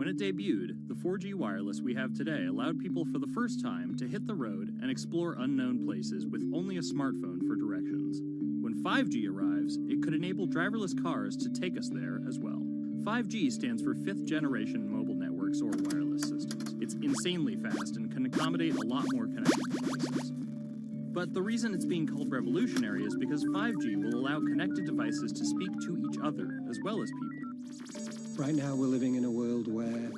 When it debuted, the 4G wireless we have today allowed people for the first time to hit the road and explore unknown places with only a smartphone for directions. When 5G arrives, it could enable driverless cars to take us there as well. 5G stands for fifth generation mobile networks or wireless systems. It's insanely fast and can accommodate a lot more connected devices. But the reason it's being called revolutionary is because 5G will allow connected devices to speak to each other as well as people. Right now we're living in a world where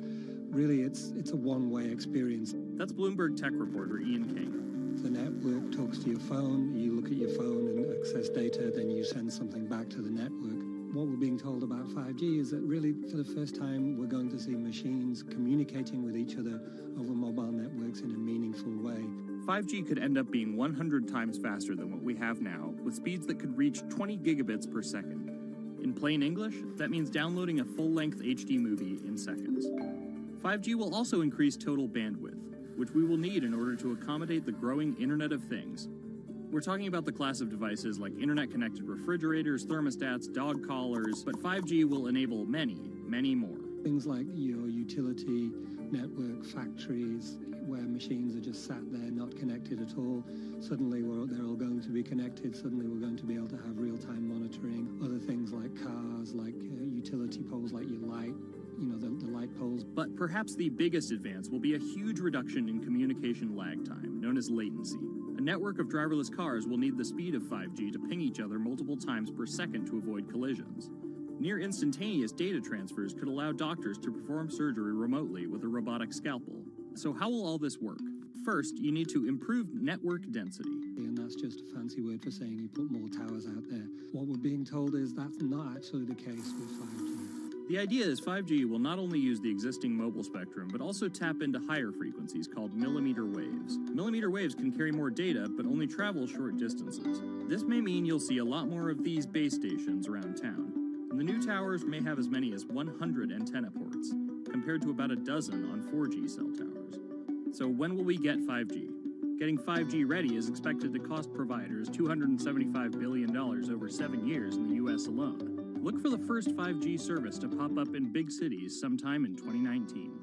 really it's a one-way experience. That's Bloomberg tech reporter Ian King. The network talks to your phone, you look at your phone and access data, then you send something back to the network. What we're being told about 5G is that really for the first time we're going to see machines communicating with each other over mobile networks in a meaningful way. 5G could end up being 100 times faster than what we have now, with speeds that could reach 20 gigabits per second. In plain English, that means downloading a full-length HD movie in seconds. 5G will also increase total bandwidth, which we will need in order to accommodate the growing Internet of Things. We're talking about the class of devices like internet-connected refrigerators, thermostats, dog collars, but 5G will enable many, many more. Things like your utility network, factories, where machines are just sat there not connected at all. Suddenly they're all going to be connected. Suddenly we're going to be able to have real-time monitoring. Other things like cars, like utility poles, like your light, the light poles. But perhaps the biggest advance will be a huge reduction in communication lag time, known as latency. A network of driverless cars will need the speed of 5G to ping each other multiple times per second to avoid collisions. Near instantaneous data transfers could allow doctors to perform surgery remotely with a robotic scalpel. So how will all this work? First, you need to improve network density. And that's just a fancy word for saying you put more towers out there. What we're being told is that's not actually the case with 5G. The idea is 5G will not only use the existing mobile spectrum, but also tap into higher frequencies called millimeter waves. Millimeter waves can carry more data, but only travel short distances. This may mean you'll see a lot more of these base stations around town. And the new towers may have as many as 100 antenna ports, compared to about a dozen on 4G cell towers. So when will we get 5G? Getting 5G ready is expected to cost providers $275 billion over 7 years in the US alone. Look for the first 5G service to pop up in big cities sometime in 2019.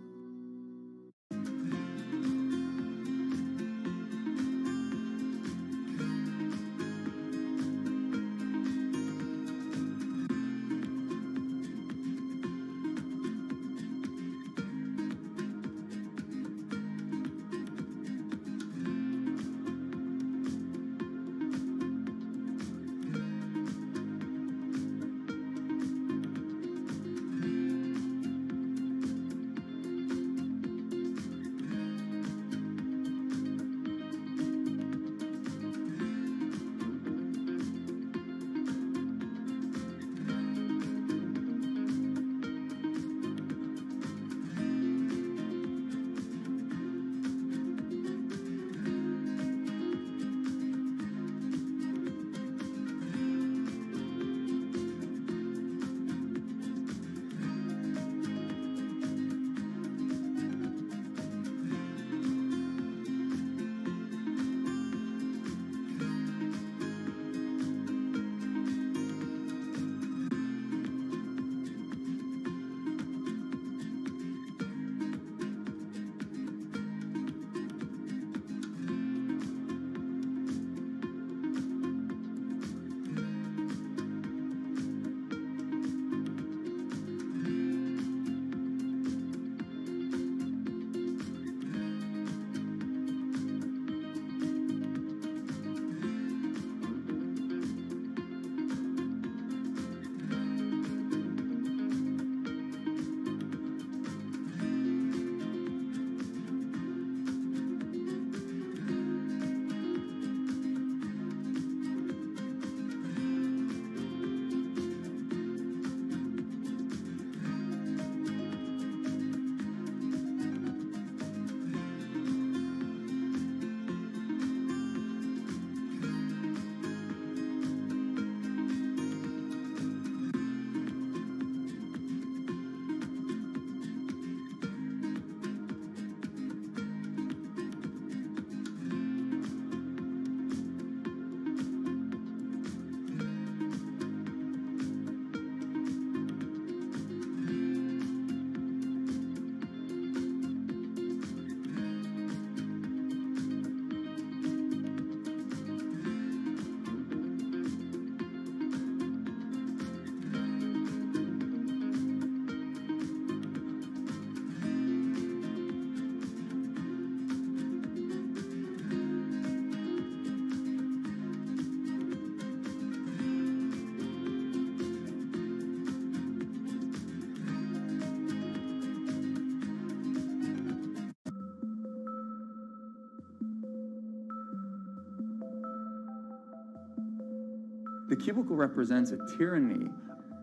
The cubicle represents a tyranny,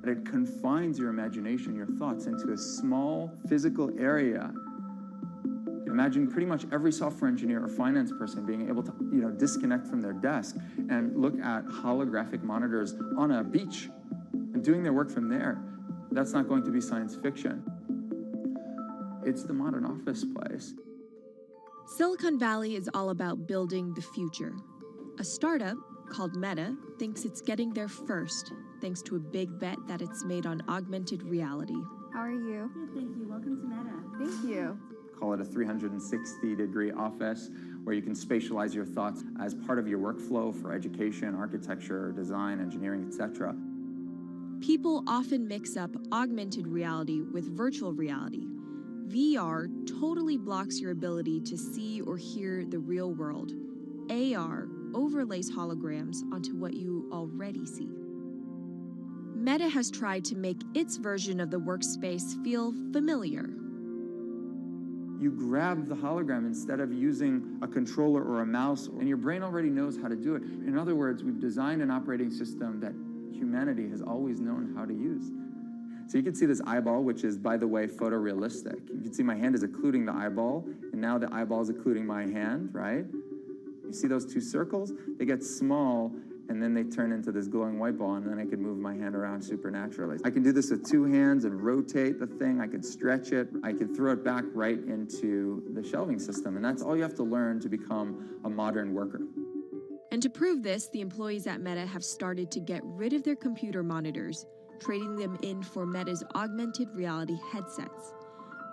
that it confines your imagination, your thoughts into a small physical area. Imagine pretty much every software engineer or finance person being able to, disconnect from their desk and look at holographic monitors on a beach and doing their work from there. That's not going to be science fiction. It's the modern office place. Silicon Valley is all about building the future. A startup called Meta thinks it's getting there first, thanks to a big bet that it's made on augmented reality. How are you? Good, thank you. Welcome to Meta. Thank you. Call it a 360-degree office where you can spatialize your thoughts as part of your workflow for education, architecture, design, engineering, etc. People often mix up augmented reality with virtual reality. VR totally blocks your ability to see or hear the real world. AR overlays holograms onto what you already see. Meta has tried to make its version of the workspace feel familiar. You grab the hologram instead of using a controller or a mouse, and your brain already knows how to do it. In other words, we've designed an operating system that humanity has always known how to use. So you can see this eyeball, which is, by the way, photorealistic. You can see my hand is occluding the eyeball, and now the eyeball is occluding my hand, right? You see those two circles? They get small, and then they turn into this glowing white ball, and then I can move my hand around supernaturally. I can do this with two hands and rotate the thing. I can stretch it. I can throw it back right into the shelving system, and that's all you have to learn to become a modern worker. And to prove this, the employees at Meta have started to get rid of their computer monitors, trading them in for Meta's augmented reality headsets.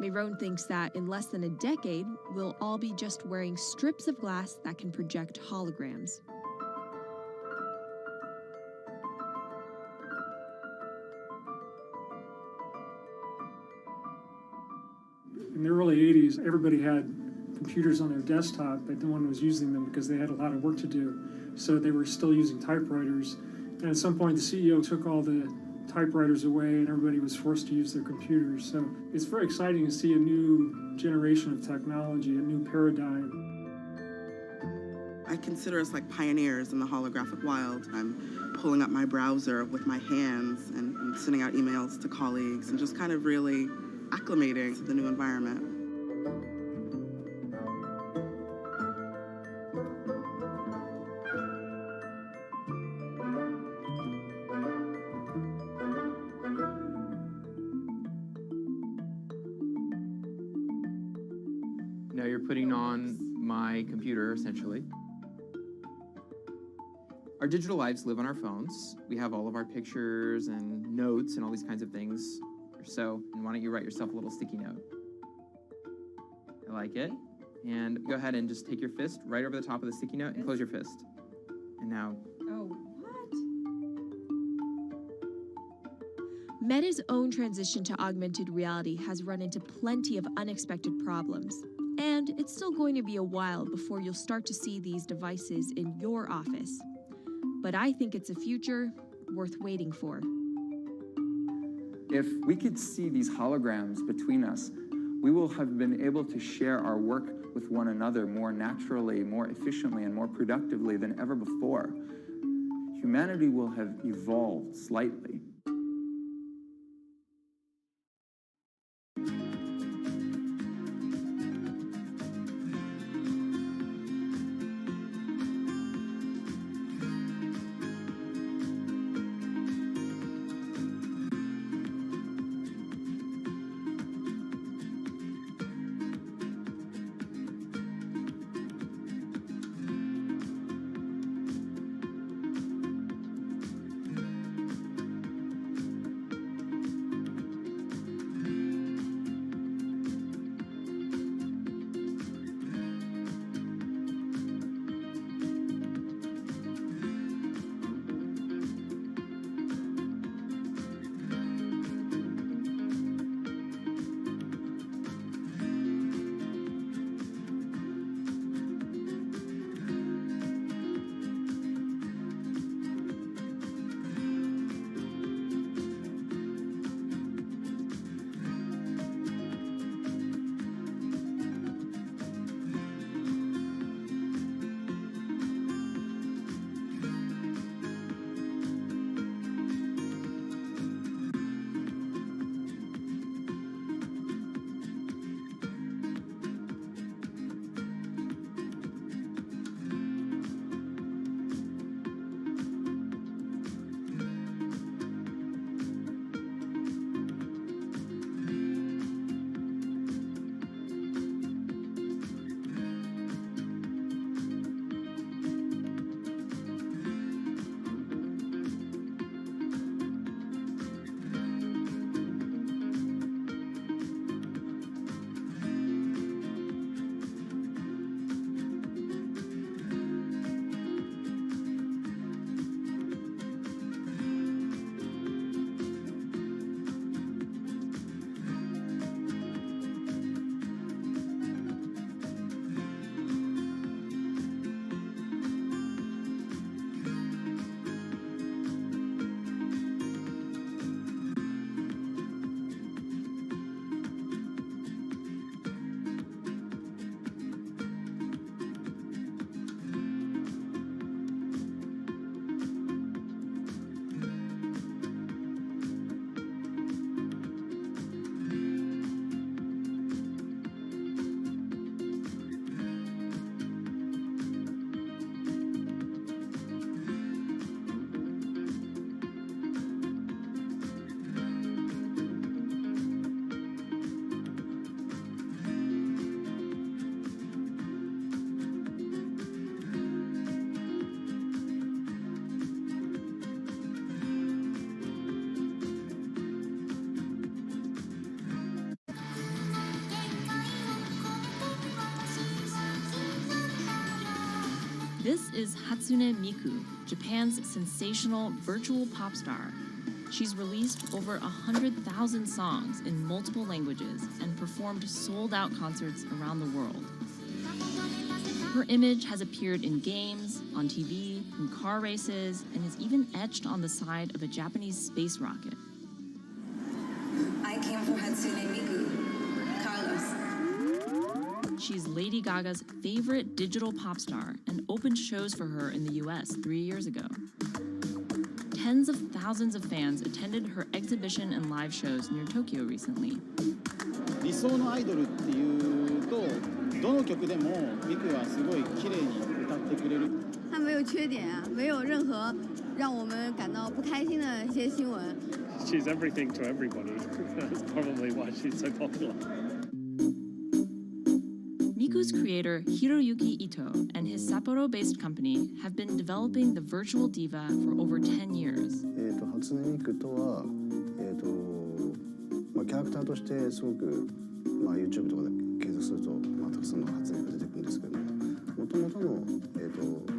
Mayron thinks that in less than a decade, we'll all be just wearing strips of glass that can project holograms. In the early 80s, everybody had computers on their desktop, but no one was using them because they had a lot of work to do. So they were still using typewriters. And at some point, the CEO took all the typewriters away and everybody was forced to use their computers. So it's very exciting to see a new generation of technology, a new paradigm. I consider us like pioneers in the holographic wild. I'm pulling up my browser with my hands and sending out emails to colleagues and just kind of really acclimating to the new environment. Now you're putting on my computer, essentially. Our digital lives live on our phones. We have all of our pictures and notes and all these kinds of things. So, and why don't you write yourself a little sticky note? I like it. And go ahead and just take your fist right over the top of the sticky note and close your fist. And now... Oh, what? Meta's own transition to augmented reality has run into plenty of unexpected problems. And it's still going to be a while before you'll start to see these devices in your office. But I think it's a future worth waiting for. If we could see these holograms between us, we will have been able to share our work with one another more naturally, more efficiently, and more productively than ever before. Humanity will have evolved slightly. This is Hatsune Miku, Japan's sensational virtual pop star. She's released over 100,000 songs in multiple languages and performed sold-out concerts around the world. Her image has appeared in games, on TV, in car races, and is even etched on the side of a Japanese space rocket. I came for Hatsune Miku, Carlos. She's Lady Gaga's favorite digital pop star and opened shows for her in the US 3 years ago. Tens of thousands of fans attended her exhibition and live shows near Tokyo recently. 理想のアイドルっていうとどの曲でもミクはすごい綺麗に歌ってくれる。他没有缺点啊，没有任何让我们感到不开心的一些新闻。She's everything to everybody. That's probably why she's so popular. Miku's creator Hiroyuki Ito and his Sapporo-based company have been developing the virtual diva for over 10 years. 初音ミクとはキャラクターとしてすごくYouTube とかで検索するとたくさんの初音ミクが出てくるんですけども、元々の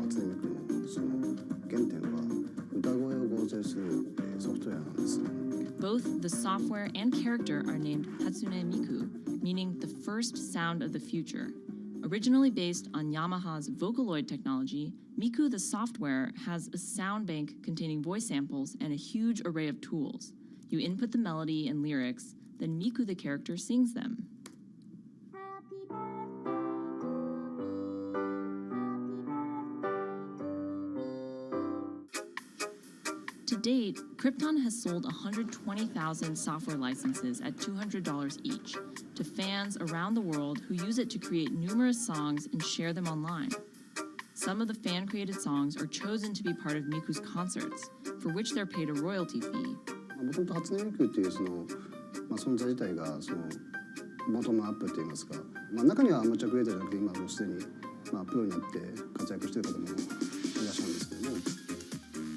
初音ミクのその原点は歌声を合成するソフトウェアなんです。Both the software and character are named Hatsune Miku, meaning the first sound of the future. Originally based on Yamaha's Vocaloid technology, Miku the software has a sound bank containing voice samples and a huge array of tools. You input the melody and lyrics, then Miku the character sings them. To date, Krypton has sold 120,000 software licenses at $200 each to fans around the world who use it to create numerous songs and share them online. Some of the fan-created songs are chosen to be part of Miku's concerts, for which they're paid a royalty fee. もともと初音ミクっていうその存在自体がそのボトムアップって言いますか、中にはアマチュアクリエイターじゃなくて今もうすでにプロになって活躍している方もいらっしゃるんですけども。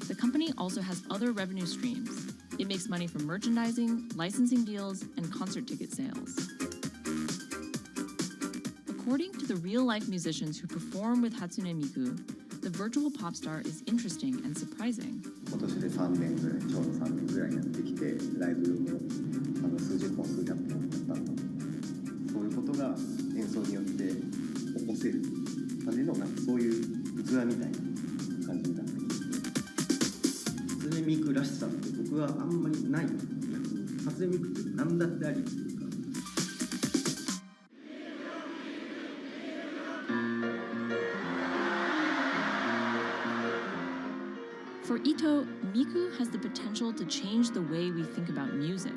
The company also has other revenue streams. It makes money from merchandising, licensing deals, and concert ticket sales. According to the real-life musicians who perform with Hatsune Miku, the virtual pop star is interesting and surprising. 今年で3年ぐらい、ちょうど3年ぐらいになってきて、ライブも数十本、数百本だったと。そういうことが演奏によって起こせるためのそういう器みたいな感じになってきて。初音ミクらしさって僕はあんまりない。初音ミクって何だってあり。For Ito, Miku has the potential to change the way we think about music.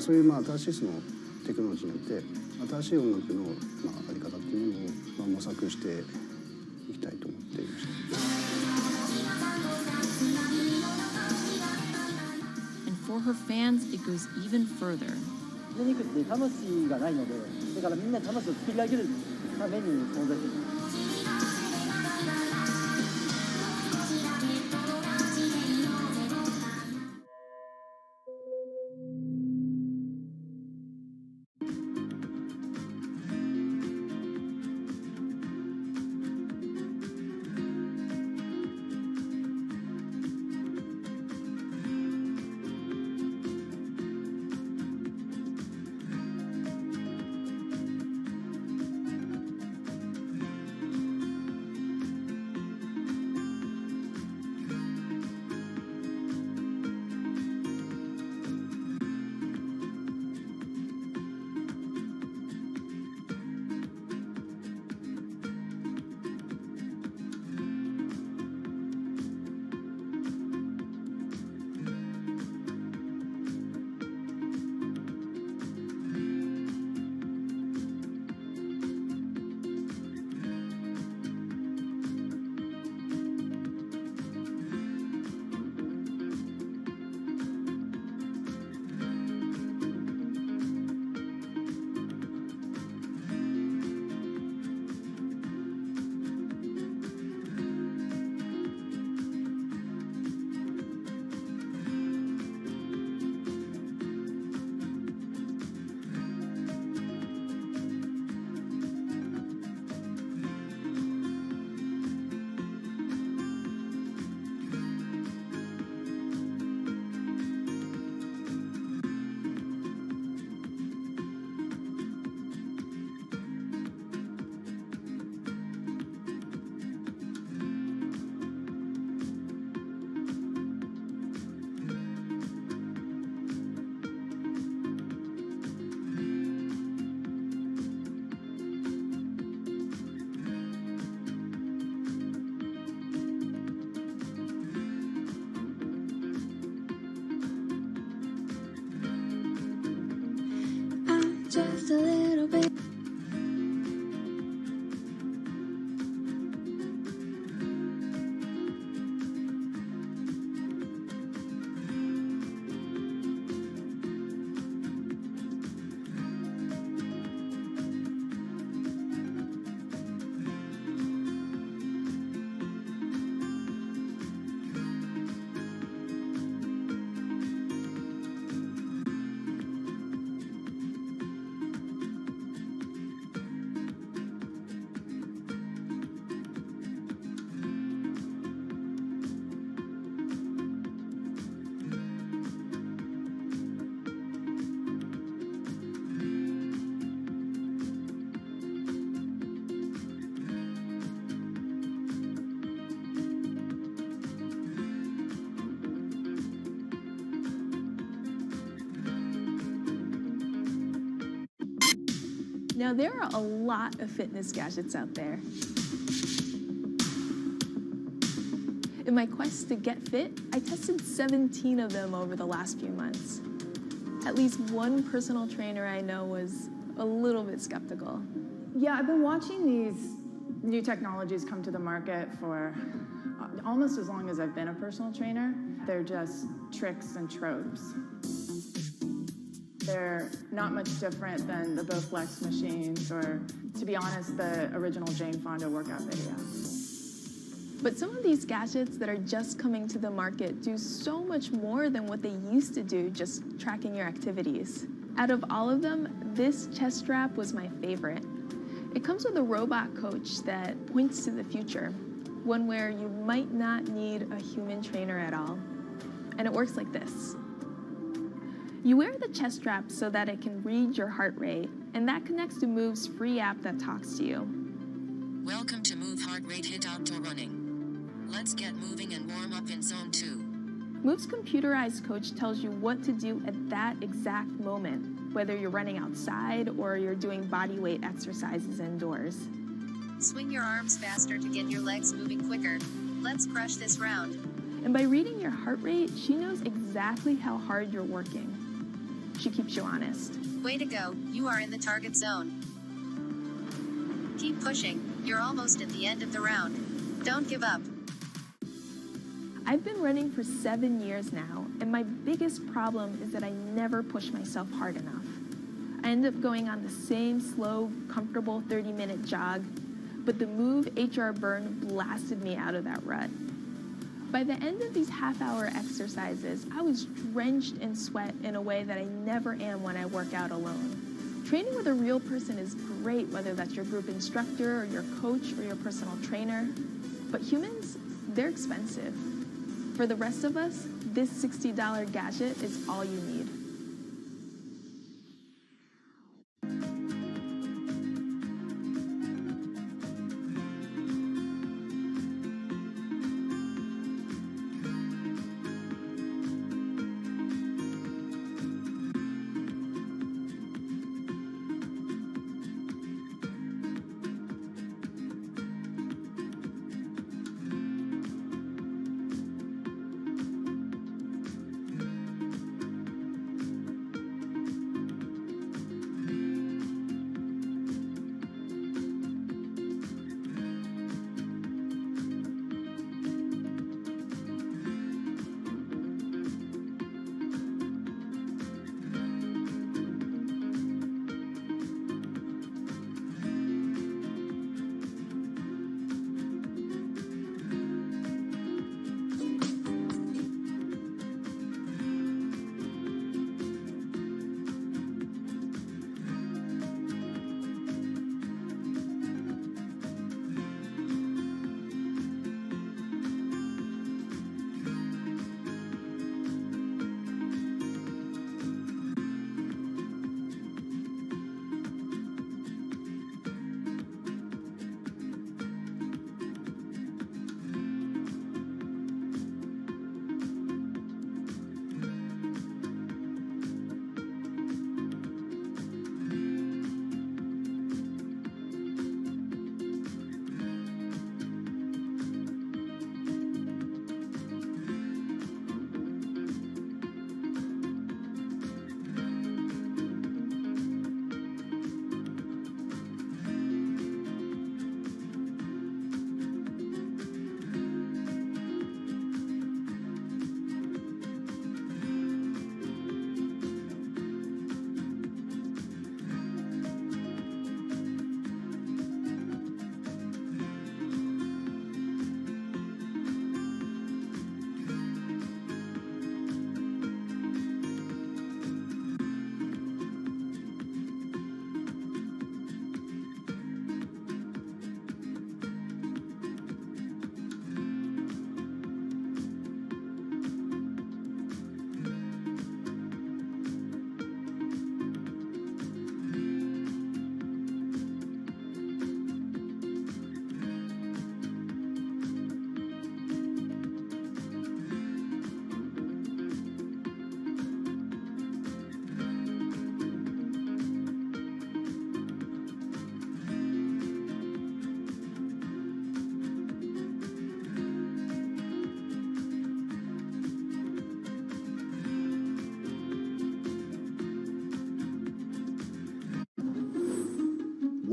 そういう新しいそのテクノロジーによって新しい音楽のあり方っていうものを模索していきたいと思っていました。And for her fans, it goes even further. ミクって魂がないので、だからみんな魂を作り上げるために存在する。Now, there are a lot of fitness gadgets out there. In my quest to get fit, I tested 17 of them over the last few months. At least one personal trainer I know was a little bit skeptical. Yeah, I've been watching these new technologies come to the market for almost as long as I've been a personal trainer. They're just tricks and tropes. They're not much different than the Bowflex machines or, to be honest, the original Jane Fonda workout video. But some of these gadgets that are just coming to the market do so much more than what they used to do, just tracking your activities. Out of all of them, this chest strap was my favorite. It comes with a robot coach that points to the future, one where you might not need a human trainer at all. And it works like this. You wear the chest strap so that it can read your heart rate, and that connects to Move's free app that talks to you. Welcome to Move Heart Rate Hit Outdoor Running. Let's get moving and warm up in Zone 2. Move's computerized coach tells you what to do at that exact moment, whether you're running outside or you're doing body weight exercises indoors. Swing your arms faster to get your legs moving quicker. Let's crush this round. And by reading your heart rate, she knows exactly how hard you're working. She keeps you honest. Way to go, you are in the target zone. Keep pushing, you're almost at the end of the round. Don't give up. I've been running for 7 years now, and my biggest problem is that I never push myself hard enough. I end up going on the same slow, comfortable 30-minute jog, but the Move HR Burn blasted me out of that rut. By the end of these half-hour exercises, I was drenched in sweat in a way that I never am when I work out alone. Training with a real person is great, whether that's your group instructor or your coach or your personal trainer. But humans, they're expensive. For the rest of us, this $60 gadget is all you need.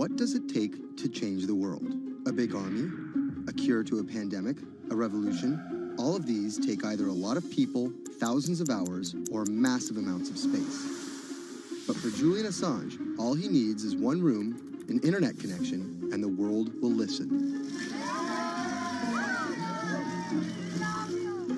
what does it take to change the world? A big army? A cure to a pandemic? A revolution? All of these take either a lot of people, thousands of hours, or massive amounts of space. But for Julian Assange, all he needs is one room, an internet connection, and the world will listen.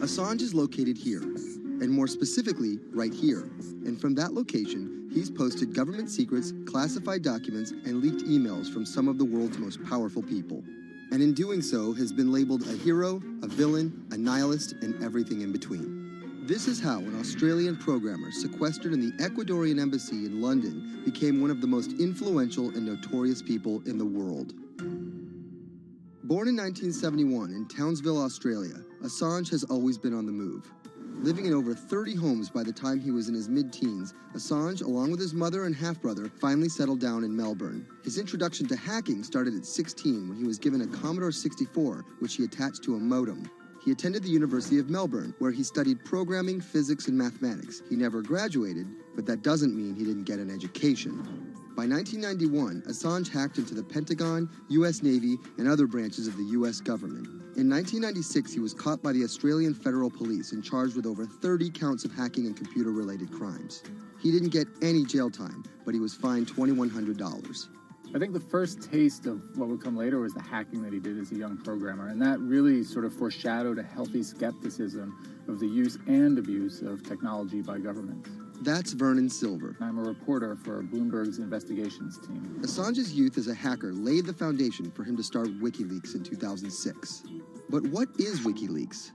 Assange is located here, and more specifically, right here. And from that location, he's posted government secrets, classified documents, and leaked emails from some of the world's most powerful people. And in doing so, has been labeled a hero, a villain, a nihilist, and everything in between. This is how an Australian programmer sequestered in the Ecuadorian embassy in London became one of the most influential and notorious people in the world. Born in 1971 in Townsville, Australia, Assange has always been on the move. Living in over 30 homes by the time he was in his mid-teens, Assange, along with his mother and half-brother, finally settled down in Melbourne. His introduction to hacking started at 16 when he was given a Commodore 64, which he attached to a modem. He attended the University of Melbourne, where he studied programming, physics, and mathematics. He never graduated, but that doesn't mean he didn't get an education. By 1991, Assange hacked into the Pentagon, U.S. Navy, and other branches of the U.S. government. In 1996, he was caught by the Australian Federal Police and charged with over 30 counts of hacking and computer-related crimes. He didn't get any jail time, but he was fined $2,100. I think the first taste of what would come later was the hacking that he did as a young programmer, and that really sort of foreshadowed a healthy skepticism of the use and abuse of technology by governments. That's Vernon Silver. I'm a reporter for Bloomberg's investigations team. Assange's youth as a hacker laid the foundation for him to start WikiLeaks in 2006. But what is WikiLeaks?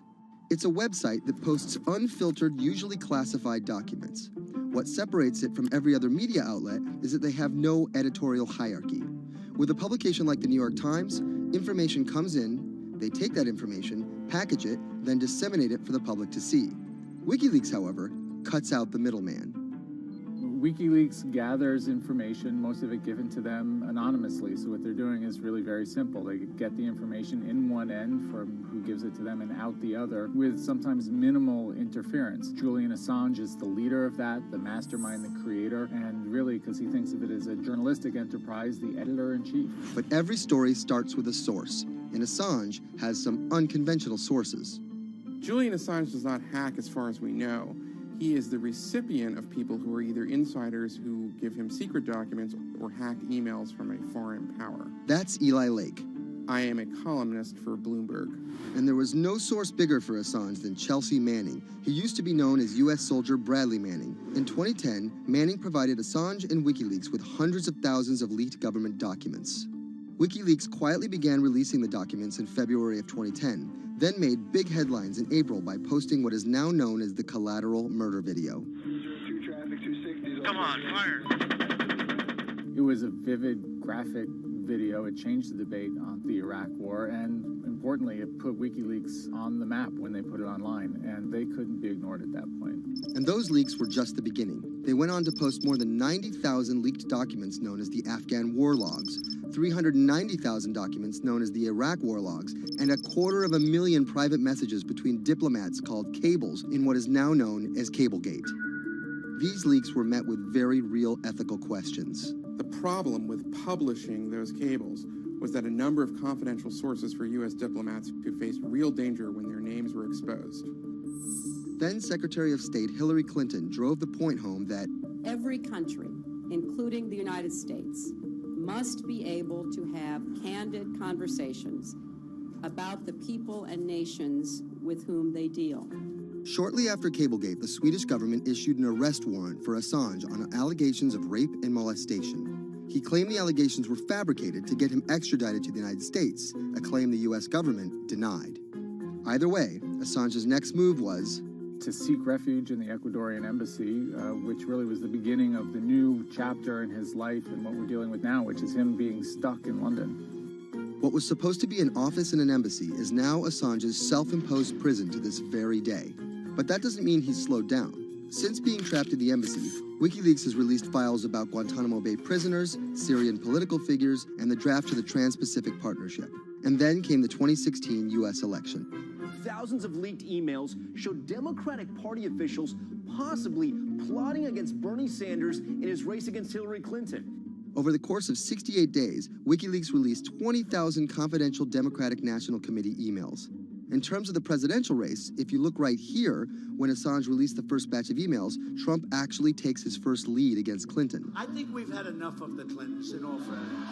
It's a website that posts unfiltered, usually classified documents. What separates it from every other media outlet is that they have no editorial hierarchy. With a publication like the New York Times, information comes in, they take that information, package it, then disseminate it for the public to see. WikiLeaks, however, cuts out the middleman. WikiLeaks gathers information, most of it given to them anonymously. So what they're doing is really very simple. They get the information in one end from who gives it to them and out the other with sometimes minimal interference. Julian Assange is the leader of that, the mastermind, the creator, and really, because he thinks of it as a journalistic enterprise, the editor-in-chief. But every story starts with a source, and Assange has some unconventional sources. Julian Assange does not hack as far as we know. He is the recipient of people who are either insiders who give him secret documents or hacked emails from a foreign power. That's Eli Lake. I am a columnist for Bloomberg. And there was no source bigger for Assange than Chelsea Manning. He used to be known as U.S. soldier Bradley Manning. In 2010, Manning provided Assange and WikiLeaks with hundreds of thousands of leaked government documents. WikiLeaks quietly began releasing the documents in February of 2010, then made big headlines in April by posting what is now known as the collateral murder video. Come on, fire! It was a vivid, graphic video. It changed the debate on the Iraq War, and importantly, it put WikiLeaks on the map when they put it online, and they couldn't be ignored at that point. And those leaks were just the beginning. They went on to post more than 90,000 leaked documents known as the Afghan war logs, 390,000 documents known as the Iraq war logs, and 250,000 private messages between diplomats called cables in what is now known as Cablegate. These leaks were met with very real ethical questions. The problem with publishing those cables was that a number of confidential sources for U.S. diplomats who faced real danger when their names were exposed. Then Secretary of State Hillary Clinton drove the point home that every country, including the United States, must be able to have candid conversations about the people and nations with whom they deal. Shortly after Cablegate, the Swedish government issued an arrest warrant for Assange on allegations of rape and molestation. He claimed the allegations were fabricated to get him extradited to the United States, a claim the U.S. government denied. Either way, Assange's next move was to seek refuge in the Ecuadorian embassy, which really was the beginning of the new chapter in his life and what we're dealing with now, which is him being stuck in London. What was supposed to be an office in an embassy is now Assange's self-imposed prison to this very day. But that doesn't mean he's slowed down. Since being trapped in the embassy, WikiLeaks has released files about Guantanamo Bay prisoners, Syrian political figures, and the draft to the Trans-Pacific Partnership. And then came the 2016 U.S. election. Thousands of leaked emails showed Democratic Party officials possibly plotting against Bernie Sanders in his race against Hillary Clinton. Over the course of 68 days, WikiLeaks released 20,000 confidential Democratic National Committee emails. In terms of the presidential race, if you look right here, when Assange released the first batch of emails, Trump actually takes his first lead against Clinton. I think we've had enough of the Clintons, in all fairness.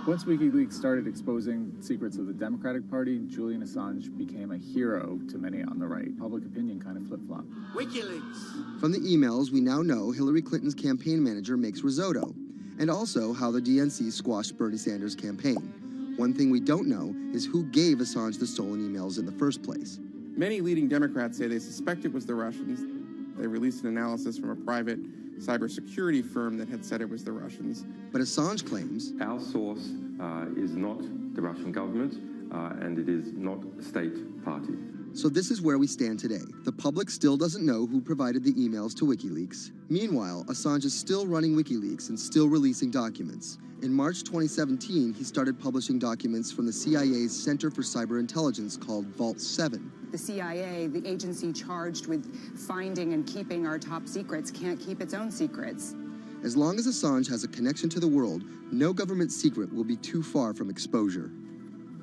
Once WikiLeaks started exposing secrets of the Democratic Party, Julian Assange became a hero to many on the right. Public opinion kind of flip-flopped. WikiLeaks. From the emails, we now know Hillary Clinton's campaign manager makes risotto, and also how the DNC squashed Bernie Sanders' campaign. One thing we don't know is who gave Assange the stolen emails in the first place. Many leading Democrats say they suspect it was the Russians. They released an analysis from a private cybersecurity firm that had said it was the Russians. But Assange claims our source is not the Russian government, and it is not a state party. So this is where we stand today. The public still doesn't know who provided the emails to WikiLeaks. Meanwhile, Assange is still running WikiLeaks and still releasing documents. In March 2017, he started publishing documents from the CIA's Center for Cyber Intelligence called Vault 7. The CIA, the agency charged with finding and keeping our top secrets, can't keep its own secrets. As long as Assange has a connection to the world, no government secret will be too far from exposure.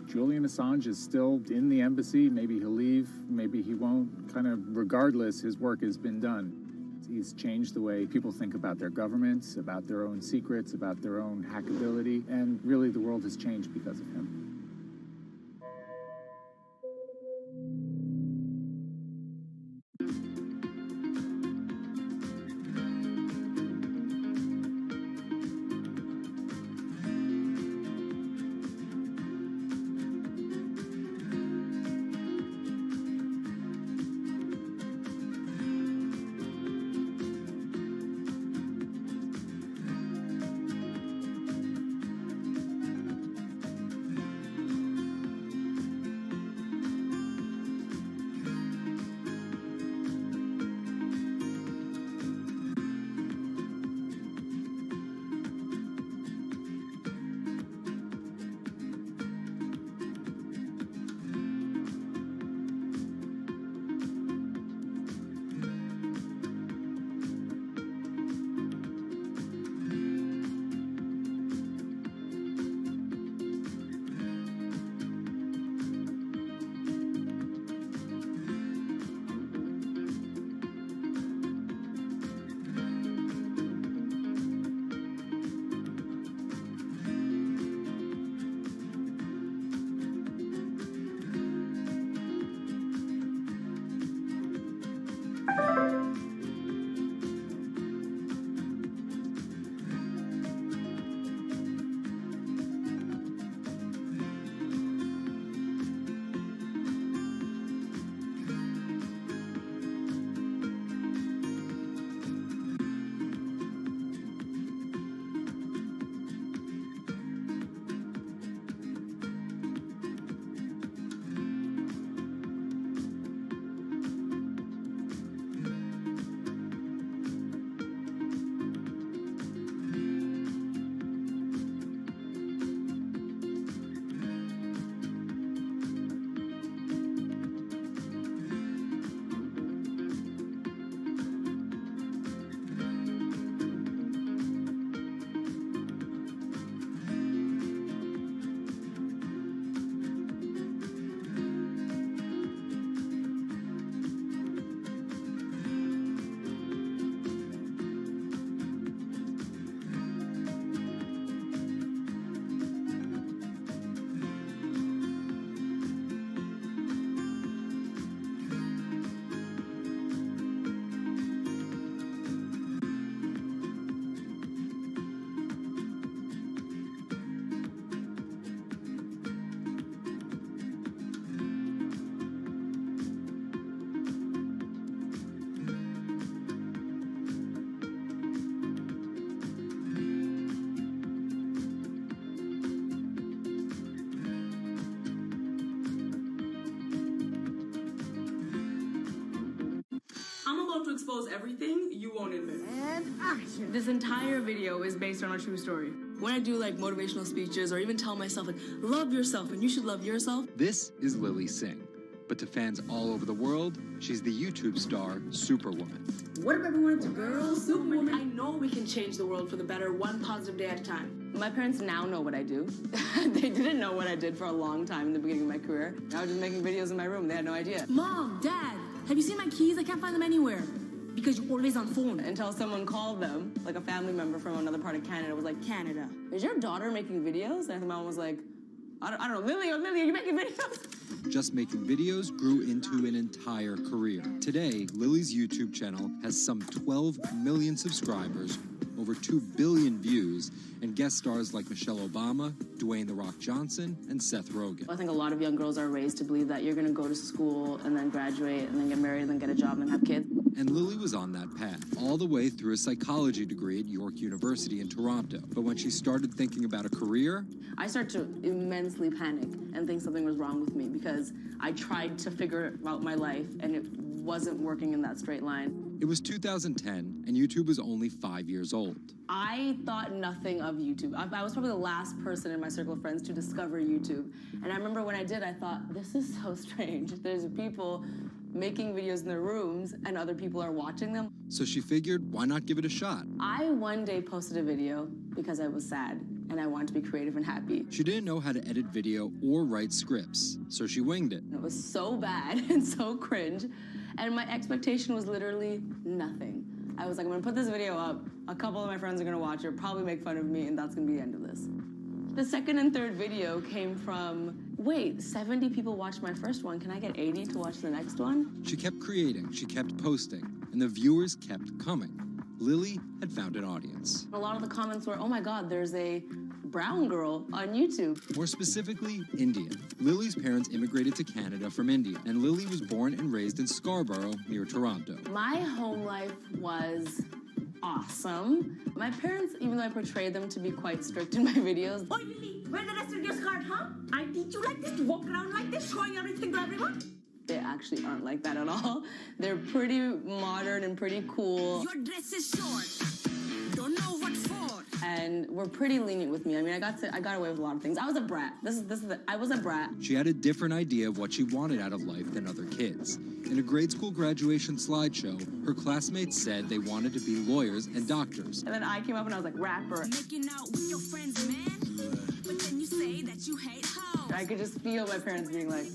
Julian Assange is still in the embassy. Maybe he'll leave, maybe he won't. Kind of regardless, his work has been done. He's changed the way people think about their governments, about their own secrets, about their own hackability, and really the world has changed because of him. To expose everything you won't admit. And action. This entire video is based on a true story. When I do like motivational speeches or even tell myself like love yourself and you should love yourself. This is Lily Singh, But to fans all over the world, she's the YouTube star Superwoman. What if everyone's a girl, Superwoman? I know we can change the world for the better, one positive day at a time. My parents now know what I do. They didn't know what I did for a long time in the beginning of my career. I was just making videos in my room. They had no idea. Mom, Dad, have you seen my keys? I can't find them anywhere. Because you're always on phone. Until someone called them, like a family member from another part of Canada, was like, Canada, is your daughter making videos? And the mom was like, I don't know, Lily, are you making videos? Just making videos grew into an entire career. Today, Lily's YouTube channel has some 12 million subscribers, over 2 billion views, and guest stars like Michelle Obama, Dwayne "The Rock" Johnson, and Seth Rogen. I think a lot of young girls are raised to believe that you're going to go to school and then graduate and then get married and then get a job and have kids. And Lily was on that path, all the way through a psychology degree at York University in Toronto. But when she started thinking about a career, I started to immensely panic and think something was wrong with me because I tried to figure out my life and it wasn't working in that straight line. It was 2010, and YouTube was only 5 years old. I thought nothing of YouTube. I was probably the last person in my circle of friends to discover YouTube. And I remember when I did, I thought, this is so strange. There's people making videos in their rooms and other people are watching them. So she figured, why not give it a shot? I one day posted a video because I was sad and I wanted to be creative and happy. She didn't know how to edit video or write scripts, so she winged it. It was so bad and so cringe, and my expectation was literally nothing. I was like, I'm gonna put this video up, a couple of my friends are gonna watch it, probably make fun of me, and that's gonna be the end of this. The second and third video came from, wait, 70 people watched my first one, can I get 80 to watch the next one? She kept creating, she kept posting, and the viewers kept coming. Lily had found an audience. A lot of the comments were, oh my God, there's a brown girl on YouTube. More specifically, Indian. Lily's parents immigrated to Canada from India, and Lily was born and raised in Scarborough, near Toronto. My home life was awesome. My parents, even though I portrayed them to be quite strict in my videos. Oi, Lily, where the rest of your skirt, huh? I teach you like this to walk around like this, showing everything to everyone? They actually aren't like that at all. They're pretty modern and pretty cool. Your dress is short. Don't know what for. And were pretty lenient with me. I mean, I got away with a lot of things. I was a brat. I was a brat. She had a different idea of what she wanted out of life than other kids. In a grade school graduation slideshow, her classmates said they wanted to be lawyers and doctors. And then I came up and I was like, rapper. Making out with your friends, man. But then you say that you hate hoes. I could just feel my parents being like,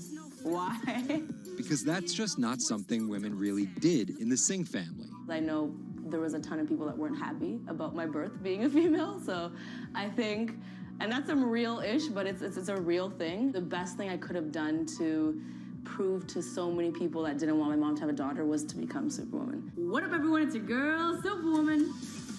why? Because that's just not something women really did in the Singh family. I know there was a ton of people that weren't happy about my birth being a female, so I think, and that's some real-ish, but it's a real thing. The best thing I could have done to prove to so many people that didn't want my mom to have a daughter was to become Superwoman. What up, everyone? It's your girl, Superwoman.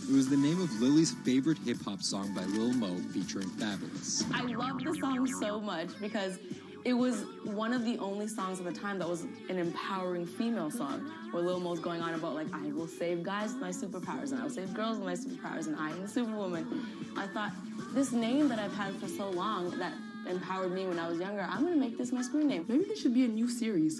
It was the name of Lily's favorite hip-hop song by Lil Mo featuring Fabulous. I love the song so much because it was one of the only songs at the time that was an empowering female song, where Lil Mo's going on about, like, I will save guys with my superpowers, and I will save girls with my superpowers, and I am the Superwoman. I thought, this name that I've had for so long that empowered me when I was younger, I'm gonna make this my screen name. Maybe this should be a new series.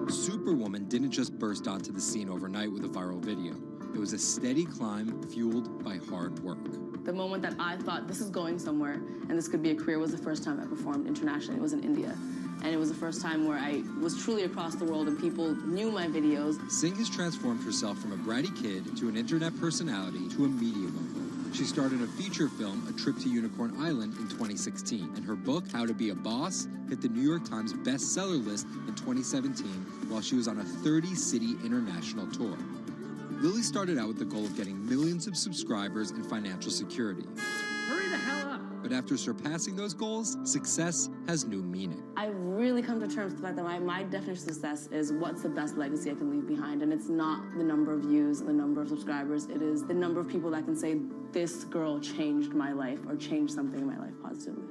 Superwoman didn't just burst onto the scene overnight with a viral video. It was a steady climb fueled by hard work. The moment that I thought this is going somewhere and this could be a career was the first time I performed internationally. It was in India. And it was the first time where I was truly across the world and people knew my videos. Singh has transformed herself from a bratty kid to an internet personality to a media mogul. She starred in a feature film, A Trip to Unicorn Island, in 2016. And her book, How to Be a Boss, hit the New York Times bestseller list in 2017 while she was on a 30-city international tour. Lily started out with the goal of getting millions of subscribers and financial security. Hurry the hell up. But after surpassing those goals, success has new meaning. I really come to terms with the fact that my definition of success is what's the best legacy I can leave behind. And it's not the number of views and the number of subscribers. It is the number of people that can say, this girl changed my life or changed something in my life positively.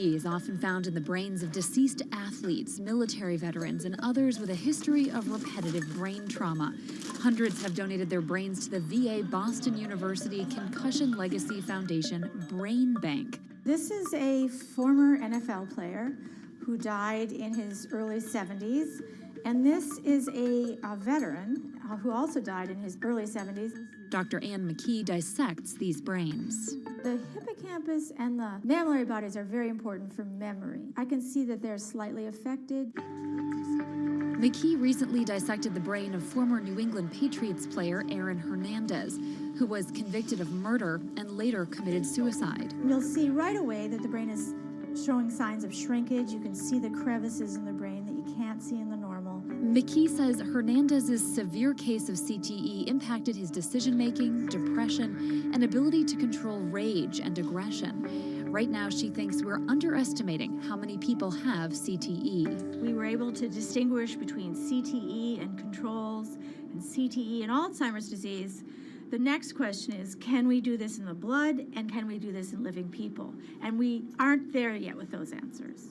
CTE is often found in the brains of deceased athletes, military veterans, and others with a history of repetitive brain trauma. Hundreds have donated their brains to the VA Boston University Concussion Legacy Foundation Brain Bank. This is a former NFL player who died in his early 70s, and this is a veteran who also died in his early 70s. Dr. Ann McKee dissects these brains. The hippocampus and the mammillary bodies are very important for memory. I can see that they're slightly affected. McKee recently dissected the brain of former New England Patriots player Aaron Hernandez, who was convicted of murder and later committed suicide. You'll see right away that the brain is showing signs of shrinkage. You can see the crevices in the brain that you can't see in the normal. McKee says Hernandez's severe case of CTE impacted his decision-making, depression, and ability to control rage and aggression. Right now, she thinks we're underestimating how many people have CTE. We were able to distinguish between CTE and controls and CTE and Alzheimer's disease. The next question is, can we do this in the blood, and can we do this in living people? And we aren't there yet with those answers.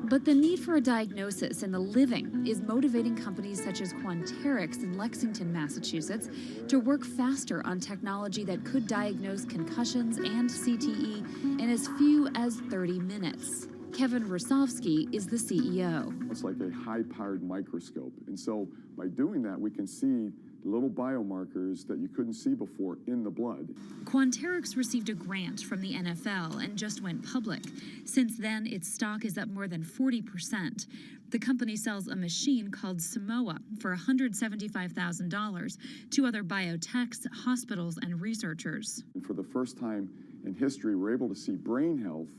But the need for a diagnosis in the living is motivating companies such as Quanterix in Lexington, Massachusetts, to work faster on technology that could diagnose concussions and CTE in as few as 30 minutes. Kevin Rosovsky is the CEO. It's like a high-powered microscope. And so by doing that, we can see little biomarkers that you couldn't see before in the blood. Quanterix received a grant from the NFL and just went public. Since then, its stock is up more than 40%. The company sells a machine called Simoa for $175,000 to other biotechs, hospitals, and researchers. And for the first time in history, we're able to see brain health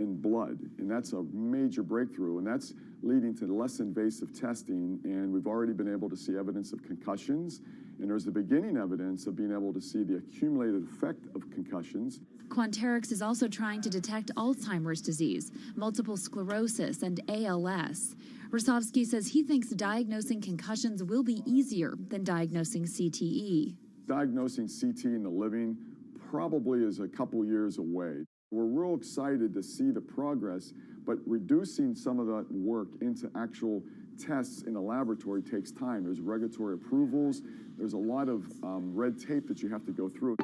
in blood, and that's a major breakthrough, and that's leading to less invasive testing, and we've already been able to see evidence of concussions, and there's the beginning evidence of being able to see the accumulated effect of concussions. Quanterix is also trying to detect Alzheimer's disease, multiple sclerosis, and ALS. Rosovsky says he thinks diagnosing concussions will be easier than diagnosing CTE. Diagnosing CT in the living probably is a couple years away. We're real excited to see the progress, but reducing some of that work into actual tests in a laboratory takes time. There's regulatory approvals. There's a lot of red tape that you have to go through.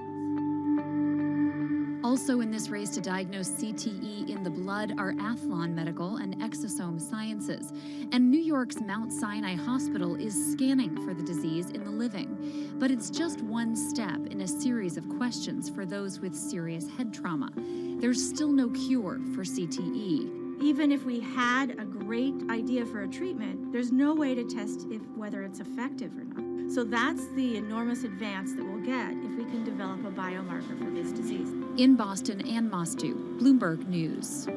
Also in this race to diagnose CTE in the blood are Athlon Medical and Exosome Sciences. And New York's Mount Sinai Hospital is scanning for the disease in the living. But it's just one step in a series of questions for those with serious head trauma. There's still no cure for CTE. Even if we had a great idea for a treatment, there's no way to test whether it's effective or not. So that's the enormous advance that we'll get if we can develop a biomarker for this disease. In Boston, Ann Mostu, Bloomberg News.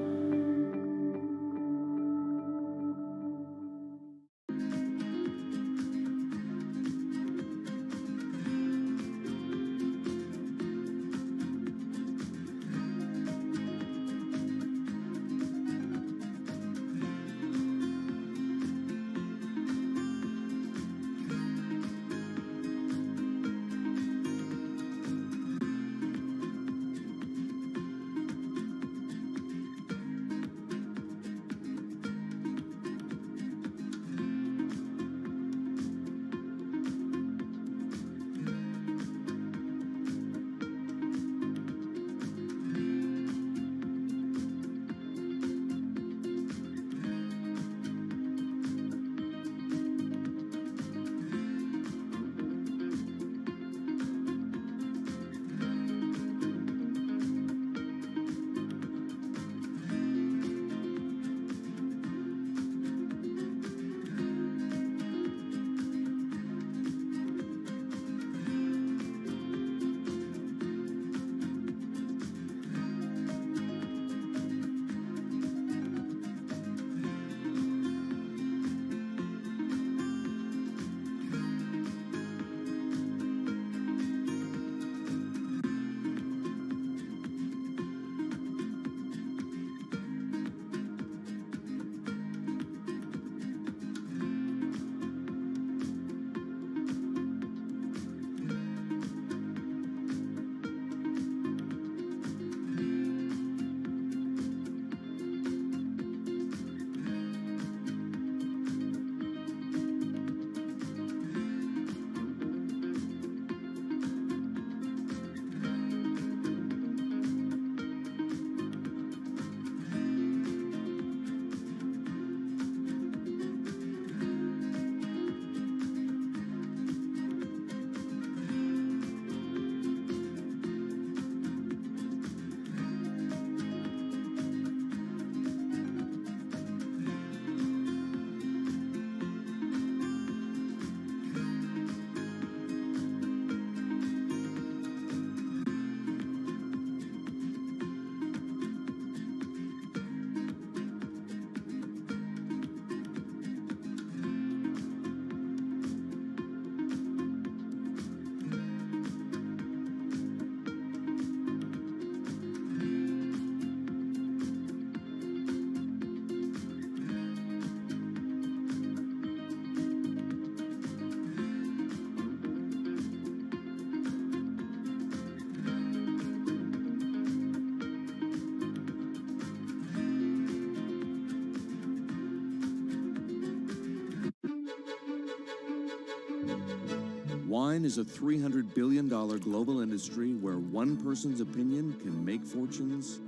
Wine is a $300 billion global industry where one person's opinion can make fortunes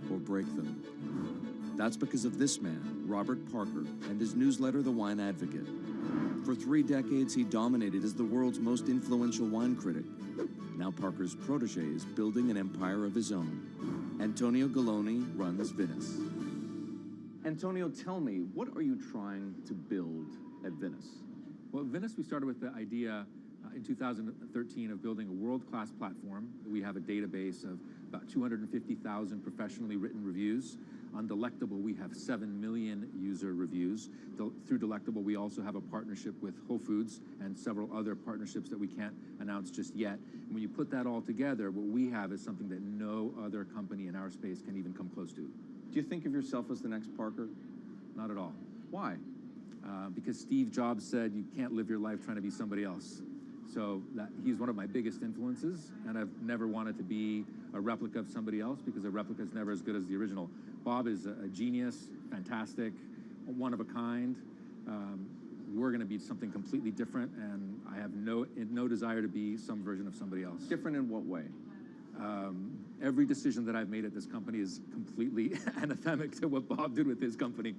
or break them. That's because of this man, Robert Parker, and his newsletter, The Wine Advocate. For 3 decades, he dominated as the world's most influential wine critic. Now Parker's protege is building an empire of his own. Antonio Galloni runs Venice. Antonio, tell me, what are you trying to build at Venice? Well, at Venice, we started with the idea in 2013 of building a world-class platform. We have a database of about 250,000 professionally written reviews. On Delectable, we have 7 million user reviews. Through Delectable, we also have a partnership with Whole Foods and several other partnerships that we can't announce just yet. And when you put that all together, what we have is something that no other company in our space can even come close to. Do you think of yourself as the next Parker? Not at all. Why? Because Steve Jobs said you can't live your life trying to be somebody else. So he's one of my biggest influences, and I've never wanted to be a replica of somebody else because a replica is never as good as the original. Bob is a genius, fantastic, one of a kind. We're going to be something completely different, and I have no desire to be some version of somebody else. Different in what way? Every decision that I've made at this company is completely anathemic to what Bob did with his company.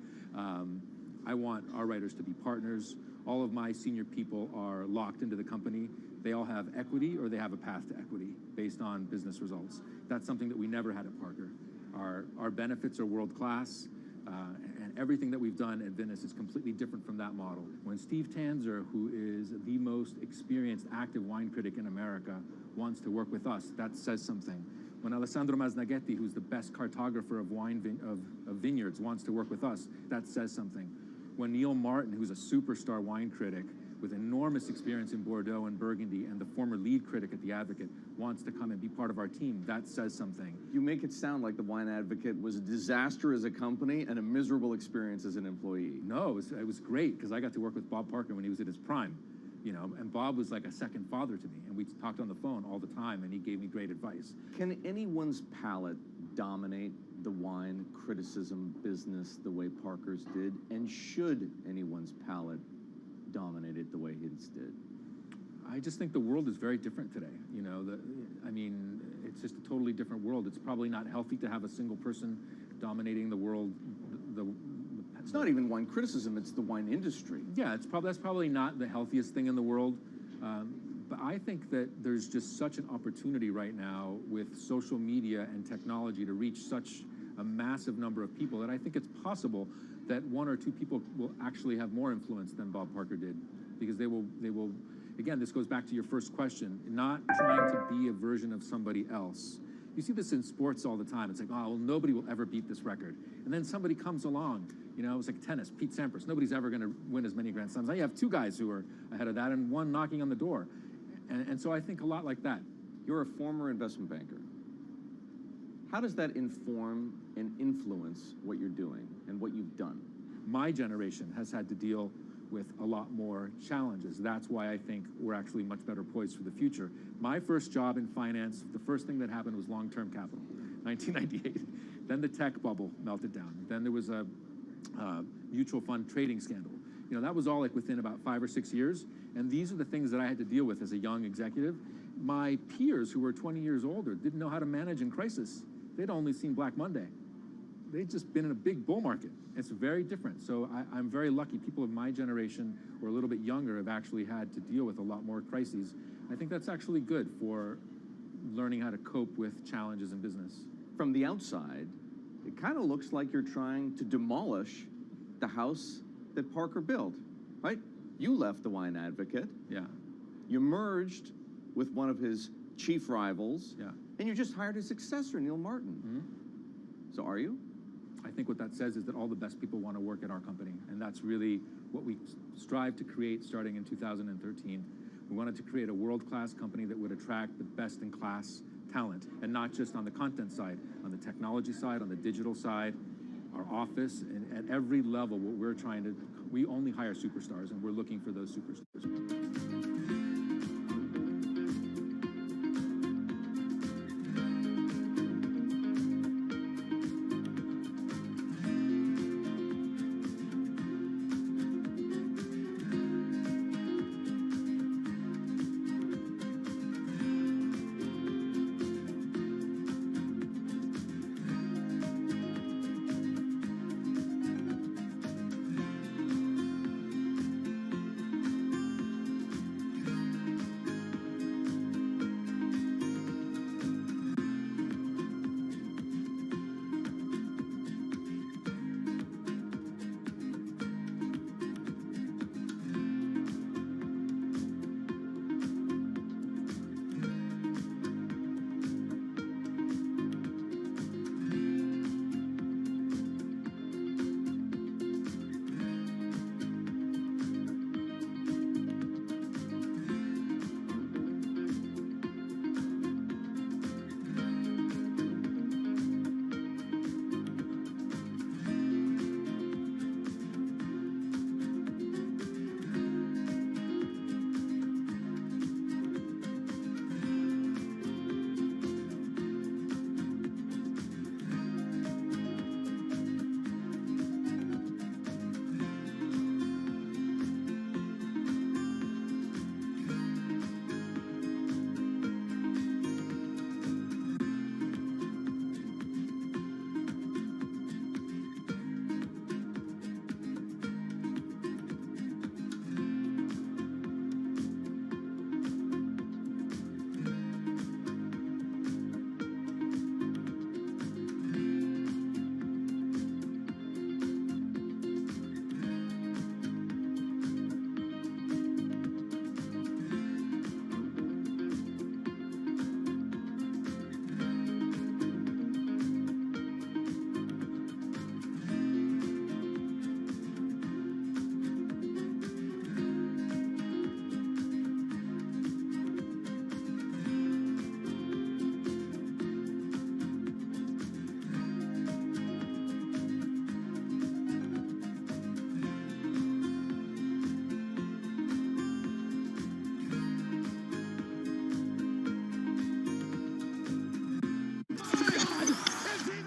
I want our writers to be partners. All of my senior people are locked into the company. They all have equity or they have a path to equity based on business results. That's something that we never had at Parker. Our benefits are world-class, and everything that we've done at Venice is completely different from that model. When Steve Tanzer, who is the most experienced active wine critic in America, wants to work with us, that says something. When Alessandro Masnaghetti, who's the best cartographer of vineyards, wants to work with us, that says something. When Neil Martin, who's a superstar wine critic with enormous experience in Bordeaux and Burgundy and the former lead critic at The Advocate, wants to come and be part of our team, that says something. You make it sound like The Wine Advocate was a disaster as a company and a miserable experience as an employee. No, it was great because I got to work with Bob Parker when he was at his prime, and Bob was like a second father to me, and we talked on the phone all the time, and he gave me great advice. Can anyone's palate dominate the wine criticism business the way Parker's did? And should anyone's palate dominate it the way his did? I just think the world is very different today. It's just a totally different world. It's probably not healthy to have a single person dominating the world. It's not even wine criticism, it's the wine industry. Yeah, that's probably not the healthiest thing in the world. But I think that there's just such an opportunity right now with social media and technology to reach such a massive number of people that I think it's possible that 1 or 2 people will actually have more influence than Bob Parker did, because they will, again, this goes back to your first question, not trying to be a version of somebody else. You see this in sports all the time. It's like, oh, well, nobody will ever beat this record. And then somebody comes along, it's like tennis, Pete Sampras. Nobody's ever going to win as many Grand Slams. Now you have 2 guys who are ahead of that and 1 knocking on the door. And so I think a lot like that. You're a former investment banker. How does that inform and influence what you're doing and what you've done? My generation has had to deal with a lot more challenges. That's why I think we're actually much better poised for the future. My first job in finance, the first thing that happened was long-term capital, 1998. Then the tech bubble melted down. Then there was a mutual fund trading scandal. That was all like within about 5 or 6 years. And these are the things that I had to deal with as a young executive. My peers who were 20 years older didn't know how to manage in crisis. They'd only seen Black Monday. They'd just been in a big bull market. It's very different. So I'm very lucky. People of my generation or a little bit younger have actually had to deal with a lot more crises. I think that's actually good for learning how to cope with challenges in business. From the outside, it kind of looks like you're trying to demolish the house that Parker built, right? You left The Wine Advocate. Yeah. You merged with one of his chief rivals. Yeah. And you just hired his successor, Neil Martin. Mm-hmm. So are you? I think what that says is that all the best people want to work at our company. And that's really what we strive to create starting in 2013. We wanted to create a world-class company that would attract the best-in-class talent, and not just on the content side, on the technology side, on the digital side, our office, and at every level, what we're trying to, we only hire superstars, and we're looking for those superstars.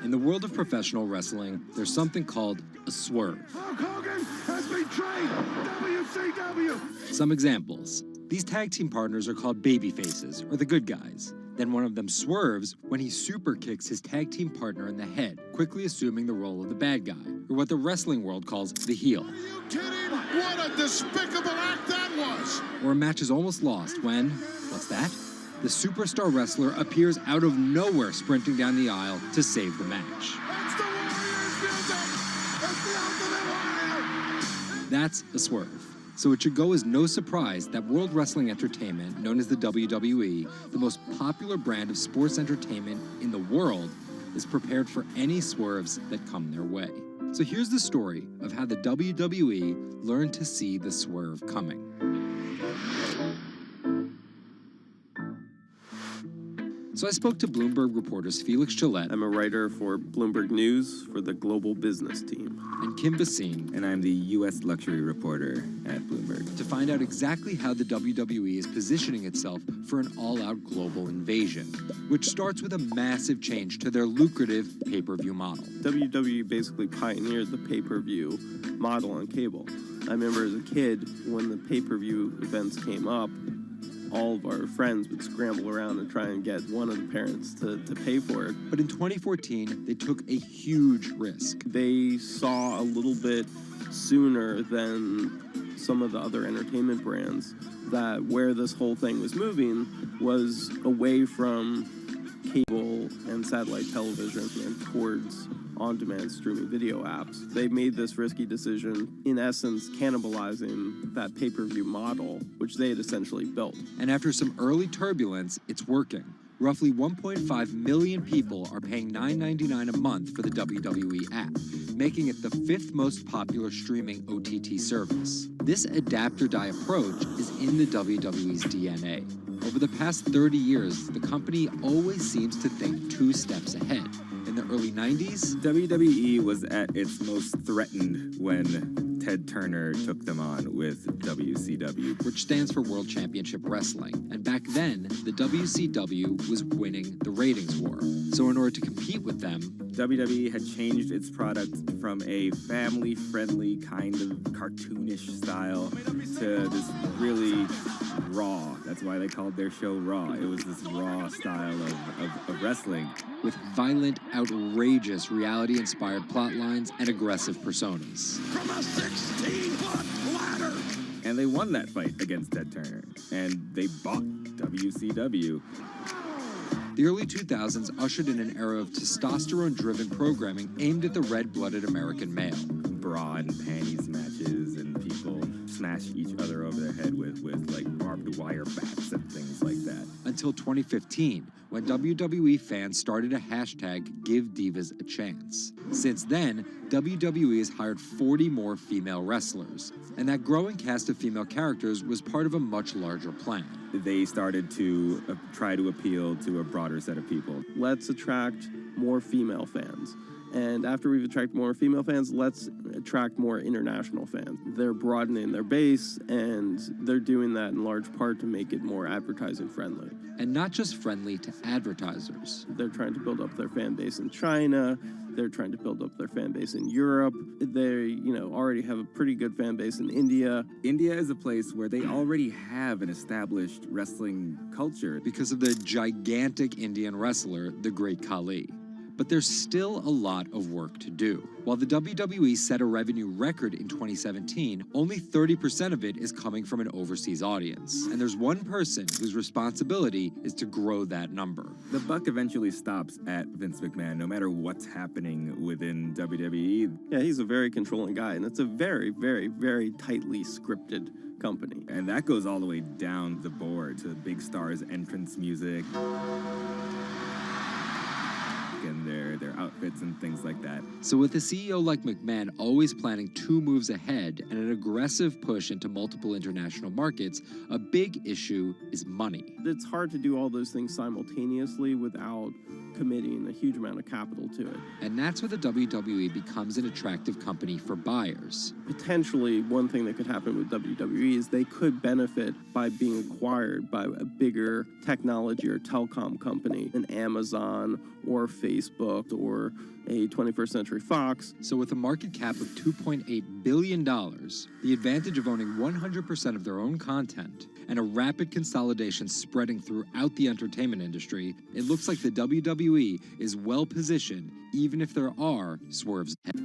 In the world of professional wrestling, there's something called a swerve. Hulk Hogan has betrayed WCW. Some examples. These tag team partners are called baby faces, or the good guys. Then one of them swerves when he super kicks his tag team partner in the head, quickly assuming the role of the bad guy, or what the wrestling world calls the heel. Are you kidding? What a despicable act that was! Or a match is almost lost when, what's that? The superstar wrestler appears out of nowhere sprinting down the aisle to save the match. That's the Warriors music! That's the Ultimate Warrior! That's a swerve. So it should go as no surprise that World Wrestling Entertainment, known as the WWE, the most popular brand of sports entertainment in the world, is prepared for any swerves that come their way. So here's the story of how the WWE learned to see the swerve coming. So I spoke to Bloomberg reporters Felix Gillette. I'm a writer for Bloomberg News for the global business team. And Kim Basine. And I'm the U.S. luxury reporter at Bloomberg. To find out exactly how the WWE is positioning itself for an all-out global invasion, which starts with a massive change to their lucrative pay-per-view model. WWE basically pioneered the pay-per-view model on cable. I remember as a kid, when the pay-per-view events came up, all of our friends would scramble around and try and get one of the parents to pay for it. But in 2014, they took a huge risk. They saw a little bit sooner than some of the other entertainment brands that where this whole thing was moving was away from cable and satellite television and towards on-demand streaming video apps. They made this risky decision, in essence, cannibalizing that pay-per-view model, which they had essentially built. And after some early turbulence, it's working. Roughly 1.5 million people are paying $9.99 a month for the WWE app, making it the 5th most popular streaming OTT service. This adapt-or-die approach is in the WWE's DNA. Over the past 30 years, the company always seems to think 2 steps ahead. In the early 90s, WWE was at its most threatened when Ted Turner took them on with WCW, which stands for World Championship Wrestling. And back then, the WCW was winning the ratings war. So in order to compete with them, WWE had changed its product from a family-friendly kind of cartoonish style to this really raw. That's why they called their show Raw. It was this raw style of wrestling. With violent, outrageous, reality-inspired plot lines and aggressive personas. From a 16-foot ladder! And they won that fight against Ted Turner. And they bought WCW. The early 2000s ushered in an era of testosterone-driven programming aimed at the red-blooded American male. Bra and panties matches, and people smash each other over their head with like barbed wire bats and things like that. Until 2015, when WWE fans started a hashtag #GiveDivas a Chance. Since then, WWE has hired 40 more female wrestlers, and that growing cast of female characters was part of a much larger plan. They started to try to appeal to a broader set of people. Let's attract more female fans. And after we've attracted more female fans, let's attract more international fans. They're broadening their base, and they're doing that in large part to make it more advertising friendly. And not just friendly to advertisers. They're trying to build up their fan base in China. They're trying to build up their fan base in Europe. They, already have a pretty good fan base in India. India is a place where they already have an established wrestling culture. Because of the gigantic Indian wrestler, the Great Khali. But there's still a lot of work to do. While the WWE set a revenue record in 2017, only 30% of it is coming from an overseas audience. And there's one person whose responsibility is to grow that number. The buck eventually stops at Vince McMahon, no matter what's happening within WWE. Yeah, he's a very controlling guy, and it's a very, very, very tightly scripted company. And that goes all the way down the board to big stars' entrance music. And their outfits and things like that. So with a CEO like McMahon always planning 2 moves ahead and an aggressive push into multiple international markets, a big issue is money. It's hard to do all those things simultaneously without committing a huge amount of capital to it. And that's where the WWE becomes an attractive company for buyers. Potentially, one thing that could happen with WWE is they could benefit by being acquired by a bigger technology or telecom company, an Amazon or Facebook or a 21st Century Fox. So with a market cap of $2.8 billion, the advantage of owning 100% of their own content, and a rapid consolidation spreading throughout the entertainment industry, it looks like the WWE is well positioned, even if there are swerves ahead.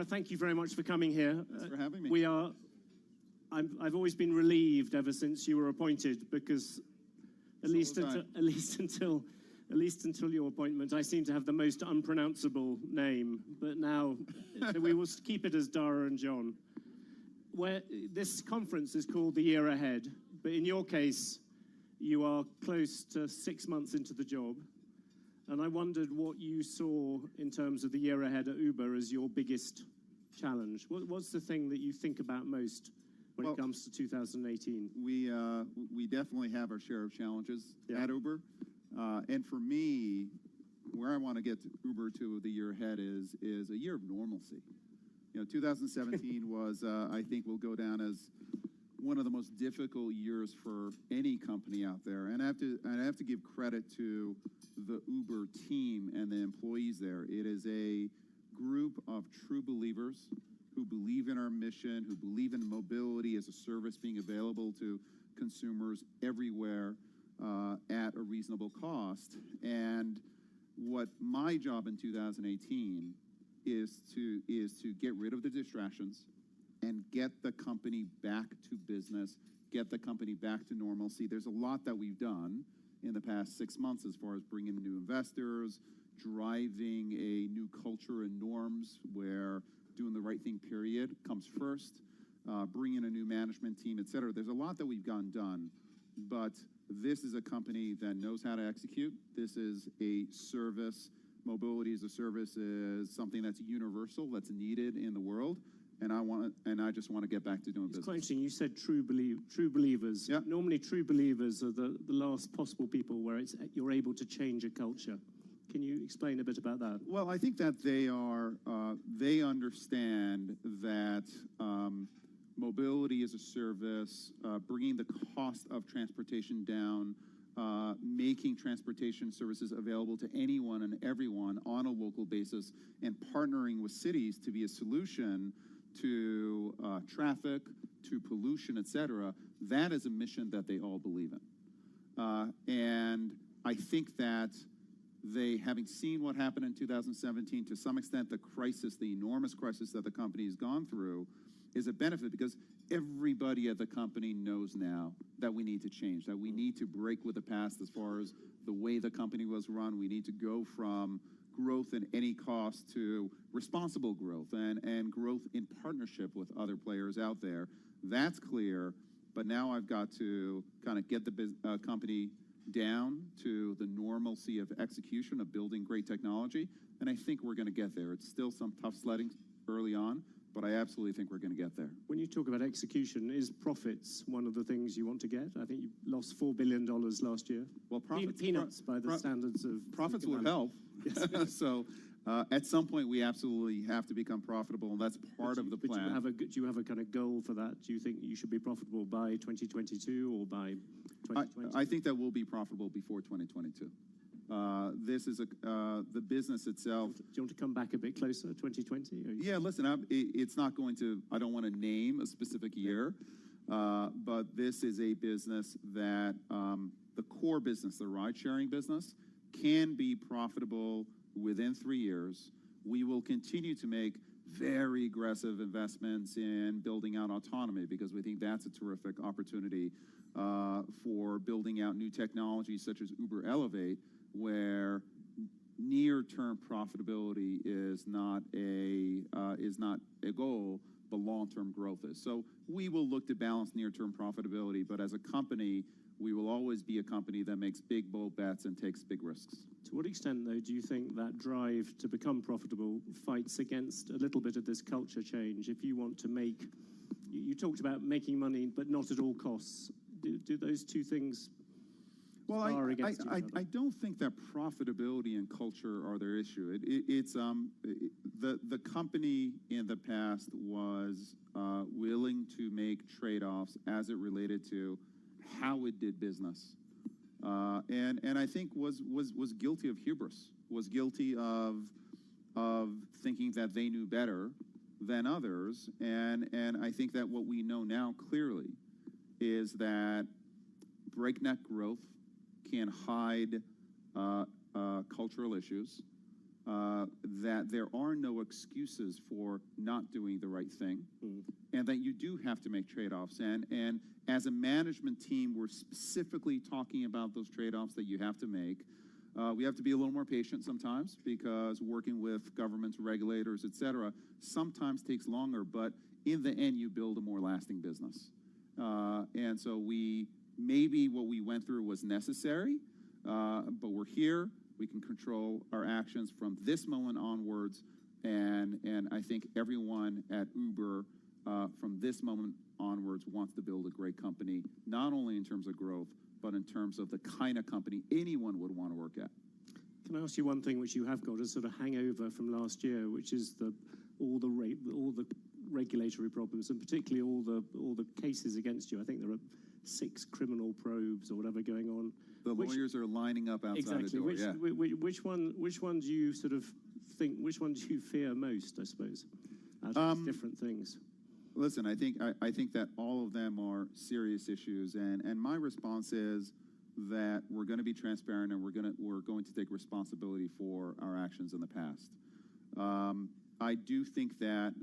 Thank you very much for coming here. Thanks for having me. I've always been relieved ever since you were appointed, because at least until your appointment, I seem to have the most unpronounceable name. But now, so we will keep it as Dara and John. This conference is called The Year Ahead, but in your case, you are close to 6 months into the job. And I wondered what you saw in terms of the year ahead at Uber as your biggest challenge. What's the thing that you think about most when it comes to 2018? We definitely have our share of challenges at Uber. And for me, where I want to get Uber to the year ahead is a year of normalcy. 2017 was, I think, will go down as one of the most difficult years for any company out there. And I have to give credit to the Uber team and the employees there. It is a group of true believers who believe in our mission, who believe in mobility as a service being available to consumers everywhere at a reasonable cost. And what my job in 2018 is to get rid of the distractions and get the company back to business, get the company back to normalcy. There's a lot that we've done in the past 6 months as far as bringing new investors, driving a new culture and norms where doing the right thing, period, comes first, bringing a new management team, et cetera. There's a lot that we've gotten done, but This is a company that knows how to execute. This is a service. Mobility as a service is something that's universal, that's needed in the world, and I just want to get back to doing It's business. quite interesting. You said true believers. Yeah. Normally, true believers are the last possible people where you're able to change a culture. Can you explain a bit about that? Well, I think that they understand that mobility as a service, bringing the cost of transportation down, making transportation services available to anyone and everyone on a local basis, and partnering with cities to be a solution to traffic, to pollution, et cetera. That is a mission that they all believe in. And I think that they, having seen what happened in 2017, to some extent the crisis, the enormous crisis that the company has gone through, is a benefit because everybody at the company knows now that we need to change, that we need to break with the past as far as the way the company was run. We need to go from growth at any cost to responsible growth and growth in partnership with other players out there. That's clear, but now I've got to kind of get the company down to the normalcy of execution, of building great technology, and I think we're going to get there. It's still some tough sledding early on, but I absolutely think we're going to get there. When you talk about execution, is profits one of the things you want to get? I think you lost $4 billion last year. Well, profits, peanuts by the standards of profits would help. So at some point, we absolutely have to become profitable, and that's part of the plan. Do you have a kind of goal for that? Do you think you should be profitable by 2022 or by 2020? I think that we'll be profitable before 2022. This is the business itself. Do you want to come back a bit closer, 2020? Yeah, listen, it's not going to, I don't want to name a specific year, but this is a business that the core business, the ride-sharing business, can be profitable within 3 years. We will continue to make very aggressive investments in building out autonomy because we think that's a terrific opportunity for building out new technologies such as Uber Elevate, where near-term profitability is not a goal, but long-term growth is. So we will look to balance near-term profitability, but as a company, we will always be a company that makes big, bold bets and takes big risks. To what extent, though, do you think that drive to become profitable fights against a little bit of this culture change? If you want to make, you talked about making money, but not at all costs. Do those two things spar against each other? I don't think that profitability and culture are their issue. It's the company in the past was willing to make trade-offs as it related to how it did business, and I think was guilty of hubris, was guilty of thinking that they knew better than others, and I think that what we know now clearly is that breakneck growth can hide cultural issues, that there are no excuses for not doing the right thing, and that you do have to make trade-offs. And as a management team, we're specifically talking about those trade-offs that you have to make. We have to be a little more patient sometimes because working with governments, regulators, et cetera, sometimes takes longer, but in the end, you build a more lasting business. And so maybe what we went through was necessary, but we're here. We can control our actions from this moment onwards, and I think everyone at Uber from this moment onwards wants to build a great company, not only in terms of growth, but in terms of the kind of company anyone would want to work at. Can I ask you one thing which you have got a sort of hangover from last year, which is all the regulatory problems, and particularly all the cases against you? I think there are 6 criminal probes or whatever going on. The lawyers are lining up outside the door. Which one do you sort of think? Which one do you fear most? I suppose out of these different things. Listen, I think that all of them are serious issues, and my response is that we're going to be transparent and we're going to take responsibility for our actions in the past. I do think that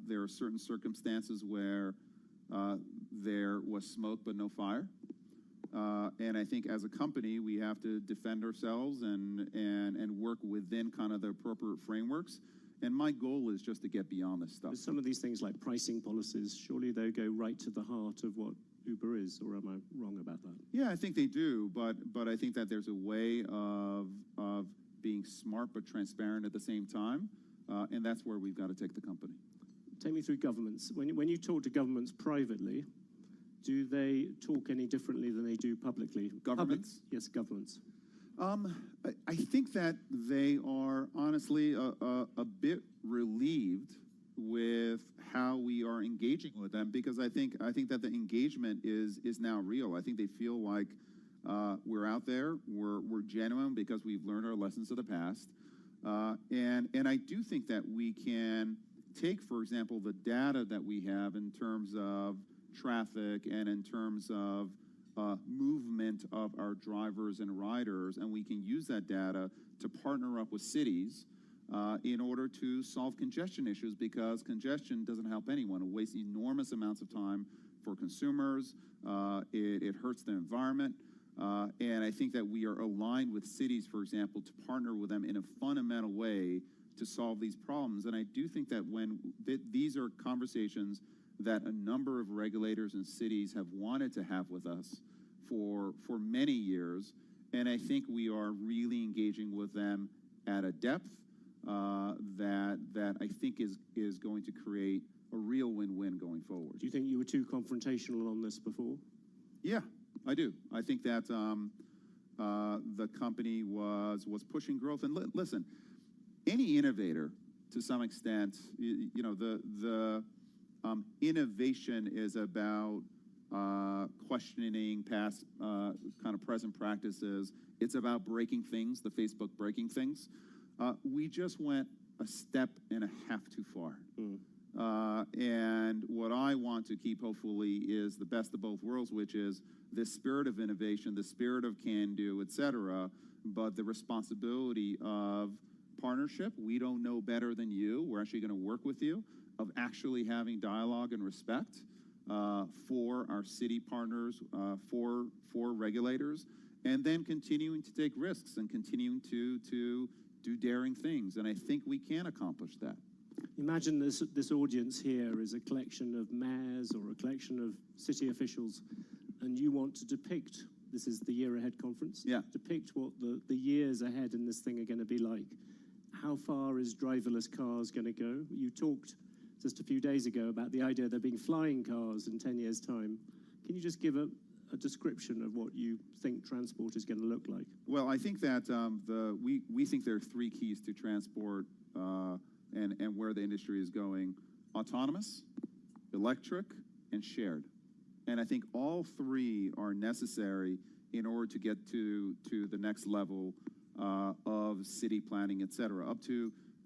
there are certain circumstances where there was smoke but no fire, and I think as a company we have to defend ourselves and work within kind of the appropriate frameworks. And my goal is just to get beyond this stuff. Some of these things like pricing policies, surely they go right to the heart of what Uber is, or am I wrong about that? Yeah, I think they do, but I think that there's a way of being smart but transparent at the same time, and that's where we've got to take the company. Take me through governments. When you talk to governments privately, do they talk any differently than they do publicly? Governments? Yes, governments. I think that they are honestly a bit relieved with how we are engaging with them, because I think that the engagement is now real. I think they feel like we're out there, we're genuine because we've learned our lessons of the past, and I do think that we can take, for example, the data that we have in terms of traffic and in terms of movement of our drivers and riders, and we can use that data to partner up with cities in order to solve congestion issues, because congestion doesn't help anyone. It wastes enormous amounts of time for consumers. It hurts the environment. And I think that we are aligned with cities, for example, to partner with them in a fundamental way to solve these problems. And I do think that when these are conversations that a number of regulators and cities have wanted to have with us for many years, and I think we are really engaging with them at a depth that I think is going to create a real win-win going forward. Do you think you were too confrontational on this before? Yeah, I do. I think that the company was pushing growth. And listen, any innovator, to some extent, the innovation is about questioning past kind of present practices. It's about breaking things, the Facebook breaking things. We just went a step and a half too far. And what I want to keep, hopefully, is the best of both worlds, which is the spirit of innovation, the spirit of can-do, et cetera, but the responsibility of partnership. We don't know better than you. We're actually going to work with you, of actually having dialogue and respect for our city partners, for regulators, and then continuing to take risks and continuing to do daring things. And I think we can accomplish that. Imagine this audience here is a collection of mayors or a collection of city officials, and you want to depict, this is the Year Ahead conference, depict what the years ahead in this thing are going to be like. How far is driverless cars going to go? You talked just a few days ago about the idea of there being flying cars in 10 years' time. Can you just give a description of what you think transport is going to look like? Well, I think that we think there are three keys to transport and where the industry is going: autonomous, electric, and shared. And I think all three are necessary in order to get to the next level of city planning, et cetera.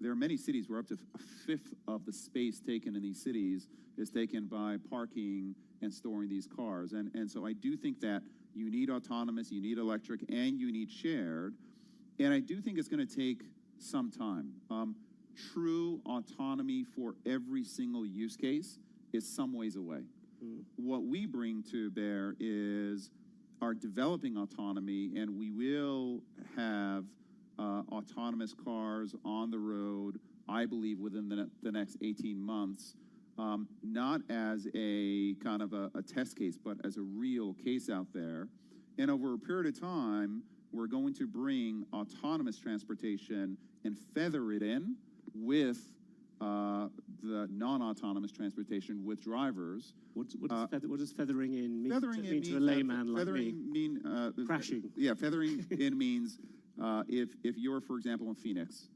There are many cities where up to a fifth of the space taken in these cities is taken by parking and storing these cars. And so I do think that you need autonomous, you need electric, and you need shared. And I do think it's going to take some time. True autonomy for every single use case is some ways away. What we bring to bear is our developing autonomy, and we will have autonomous cars on the road, I believe, within the next 18 months, not as a kind of a test case, but as a real case out there. And over a period of time, we're going to bring autonomous transportation and feather it in with the non-autonomous transportation with drivers. What does feathering in mean? Feathering in means to a layman like feathering me? Crashing. Yeah, feathering in means if you're, for example, in Phoenix,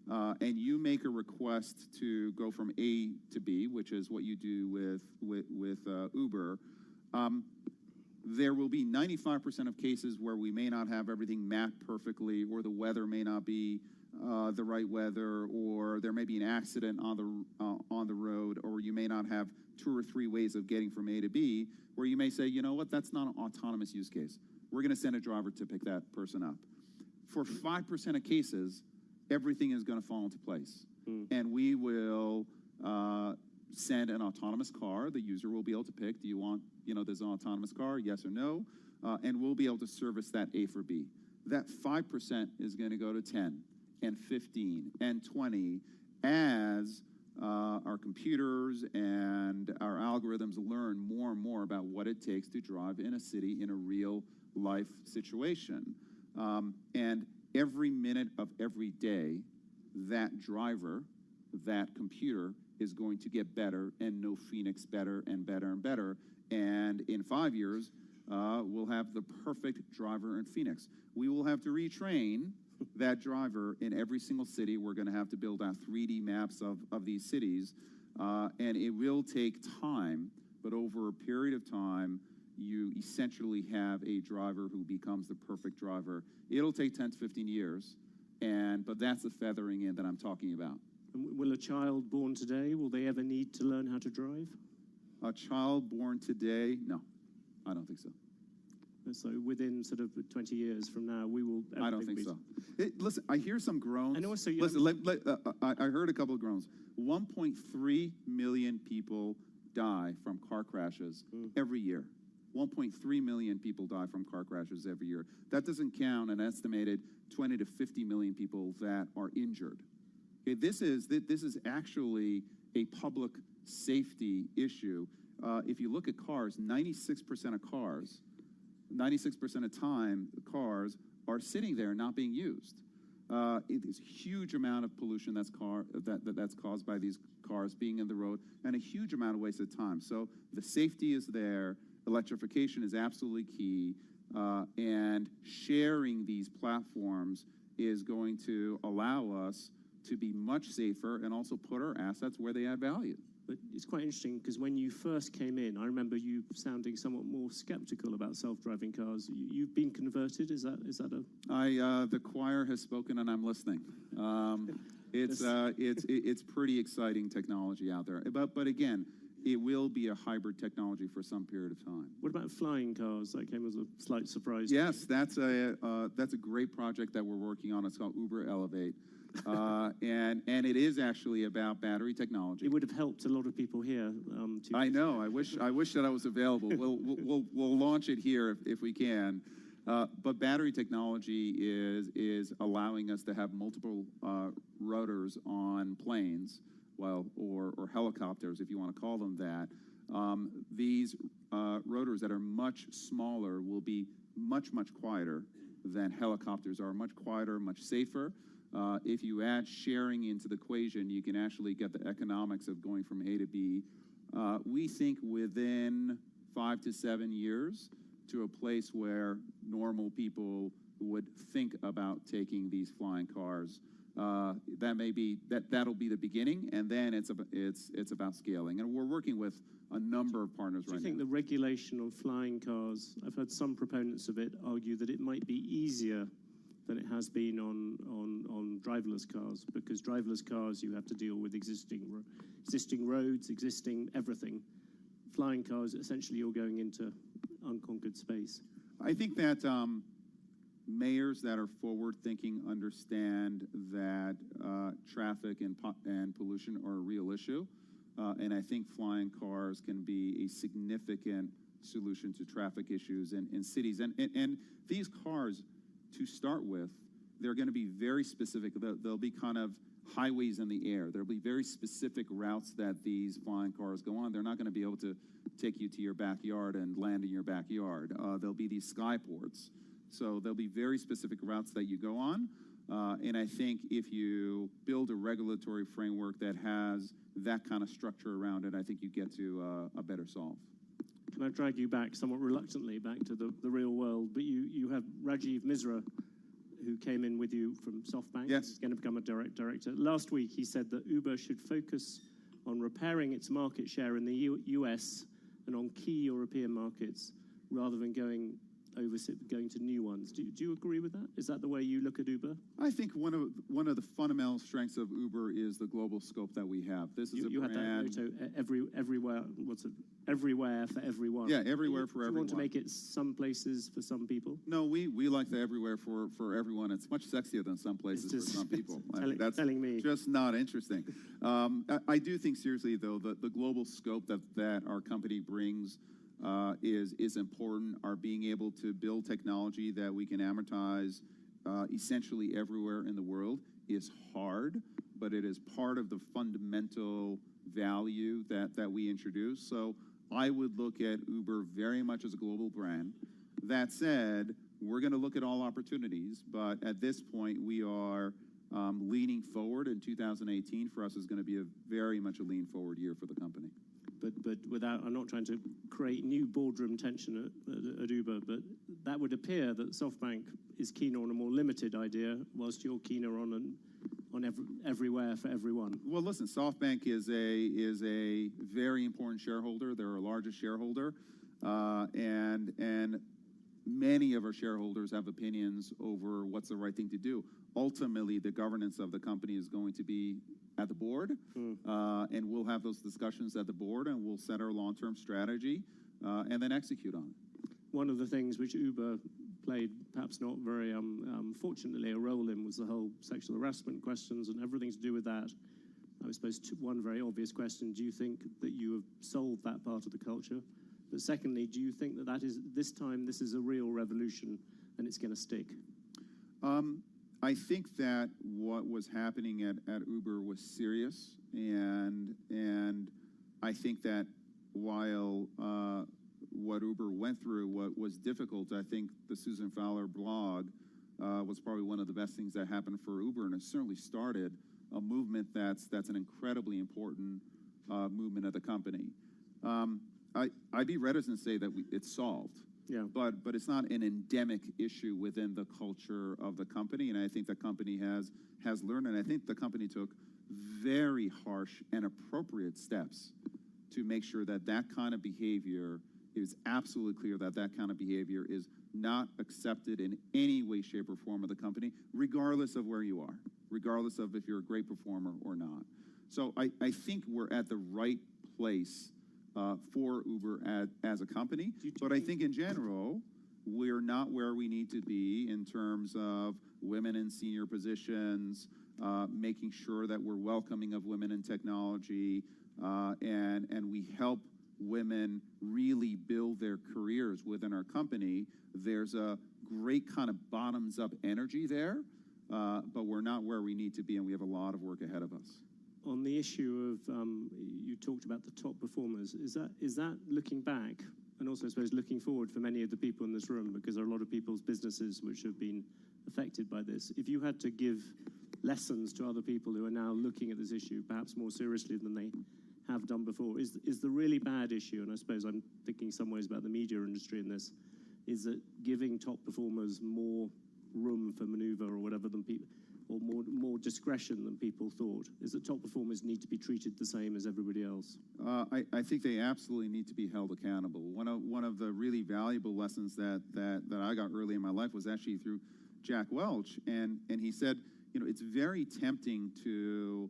and you make a request to go from A to B, which is what you do with Uber, there will be 95% of cases where we may not have everything mapped perfectly, or the weather may not be the right weather, or there may be an accident on the road, or you may not have 2 or 3 ways of getting from A to B, where you may say, you know what, that's not an autonomous use case. We're going to send a driver to pick that person up. For 5% of cases, everything is going to fall into place. And we will send an autonomous car. The user will be able to pick, do you want, there's an autonomous car, yes or no? And we'll be able to service that A for B. That 5% is going to go to 10 and 15 and 20 as our computers and our algorithms learn more and more about what it takes to drive in a city in a real life situation. And every minute of every day, that driver, that computer is going to get better and know Phoenix better and better and better. And in 5 years, we'll have the perfect driver in Phoenix. We will have to retrain that driver in every single city. We're going to have to build out 3D maps of these cities. And it will take time, but over a period of time, you essentially have a driver who becomes the perfect driver. It'll take 10 to 15 years, but that's the feathering in that I'm talking about. And will a child born today, will they ever need to learn how to drive? A child born today? No, I don't think so. So within sort of 20 years from now, we will... I don't think so. Listen, I hear some groans. And also, I heard a couple of groans. 1.3 million people die from car crashes every year. 1.3 million people die from car crashes every year. That doesn't count an estimated 20 to 50 million people that are injured. Okay, this is actually a public safety issue. If you look at cars, 96% of cars, 96% of time, cars are sitting there not being used. It is a huge amount of pollution that's caused by these cars being in the road, and a huge amount of wasted time. So the safety is there. Electrification is absolutely key, and sharing these platforms is going to allow us to be much safer and also put our assets where they add value. But it's quite interesting because when you first came in, I remember you sounding somewhat more skeptical about self-driving cars. You've been converted. Is that a? The choir has spoken, and I'm listening. It's pretty exciting technology out there. But again, it will be a hybrid technology for some period of time. What about flying cars? That came as a slight surprise. Yes, that's a great project that we're working on. It's called Uber Elevate. And it is actually about battery technology. It would have helped a lot of people here. I know. I wish that I was available. We'll launch it here if we can. But battery technology is allowing us to have multiple rotors on planes, or helicopters, if you want to call them that. These rotors that are much smaller will be much quieter than helicopters are. Much quieter, much safer. If you add sharing into the equation, you can actually get the economics of going from A to B. We think within 5 to 7 years to a place where normal people would think about taking these flying cars. That'll be the beginning, and then it's about scaling. And we're working with a number of partners right now. Do you think the regulation on flying cars, I've heard some proponents of it argue that it might be easier than it has been on driverless cars, because driverless cars, you have to deal with existing roads, existing everything. Flying cars, essentially you're going into unconquered space. I think that mayors that are forward-thinking understand that traffic and pollution are a real issue, and I think flying cars can be a significant solution to traffic issues in cities. And these cars, to start with, they're going to be very specific. They'll be kind of highways in the air. There'll be very specific routes that these flying cars go on. They're not going to be able to take you to your backyard and land in your backyard. There'll be these skyports. So there'll be very specific routes that you go on. And I think if you build a regulatory framework that has that kind of structure around it, I think you get to a better solve. Can I drag you back, somewhat reluctantly, back to the real world? But you have Rajiv Misra, who came in with you from SoftBank. Yes. He's going to become a director. Last week, he said that Uber should focus on repairing its market share in the US and on key European markets rather than going to new ones. Do you agree with that? Is that the way you look at Uber? I think one of the fundamental strengths of Uber is the global scope that we have. This is you a brand. Had that motto, everywhere. What's it? Everywhere for everyone. Yeah, everywhere for everyone. Do you want to make it some places for some people? No, we like the everywhere for everyone. It's much sexier than some places for some people. That's telling me. Just not interesting. I do think seriously though that the global scope that our company brings is important. Our being able to build technology that we can amortize essentially everywhere in the world is hard, but it is part of the fundamental value that we introduce. So I would look at Uber very much as a global brand. That said, we're going to look at all opportunities, but at this point, we are leaning forward. In 2018, for us, is going to be very much a lean forward year for the company. But without, I'm not trying to create new boardroom tension at Uber, but that would appear that SoftBank is keener on a more limited idea, whilst you're keener on everywhere for everyone. Well, listen, SoftBank is a very important shareholder. They're our largest shareholder, and many of our shareholders have opinions over what's the right thing to do. Ultimately, the governance of the company is going to be at the board, and we'll have those discussions at the board, and we'll set our long-term strategy and then execute on it. One of the things which Uber played, perhaps not very fortunately, a role in was the whole sexual harassment questions and everything to do with that. I suppose one very obvious question, do you think that you have solved that part of the culture? But secondly, do you think that this is a real revolution and it's going to stick? I think that what was happening at Uber was serious, and I think that while what Uber went through was difficult, I think the Susan Fowler blog was probably one of the best things that happened for Uber, and it certainly started a movement that's an incredibly important movement of the company. I'd be reticent to say that it's solved. Yeah. But it's not an endemic issue within the culture of the company, and I think the company has learned, and I think the company took very harsh and appropriate steps to make sure that kind of behavior is absolutely clear, that kind of behavior is not accepted in any way, shape, or form of the company, regardless of where you are, regardless of if you're a great performer or not. So I think we're at the right place for Uber as a company, but I think in general, we're not where we need to be in terms of women in senior positions, making sure that we're welcoming of women in technology, and we help women really build their careers within our company. There's a great kind of bottoms-up energy there, but we're not where we need to be, and we have a lot of work ahead of us. On the issue of, you talked about the top performers, is that looking back, and also I suppose looking forward for many of the people in this room, because there are a lot of people's businesses which have been affected by this. If you had to give lessons to other people who are now looking at this issue, perhaps more seriously than they have done before, is the really bad issue, and I suppose I'm thinking some ways about the media industry in this, is that giving top performers more room for maneuver or whatever than people, or more discretion than people thought? Is that top performers need to be treated the same as everybody else? I think they absolutely need to be held accountable. One of the really valuable lessons that I got early in my life was actually through Jack Welch, and he said, it's very tempting to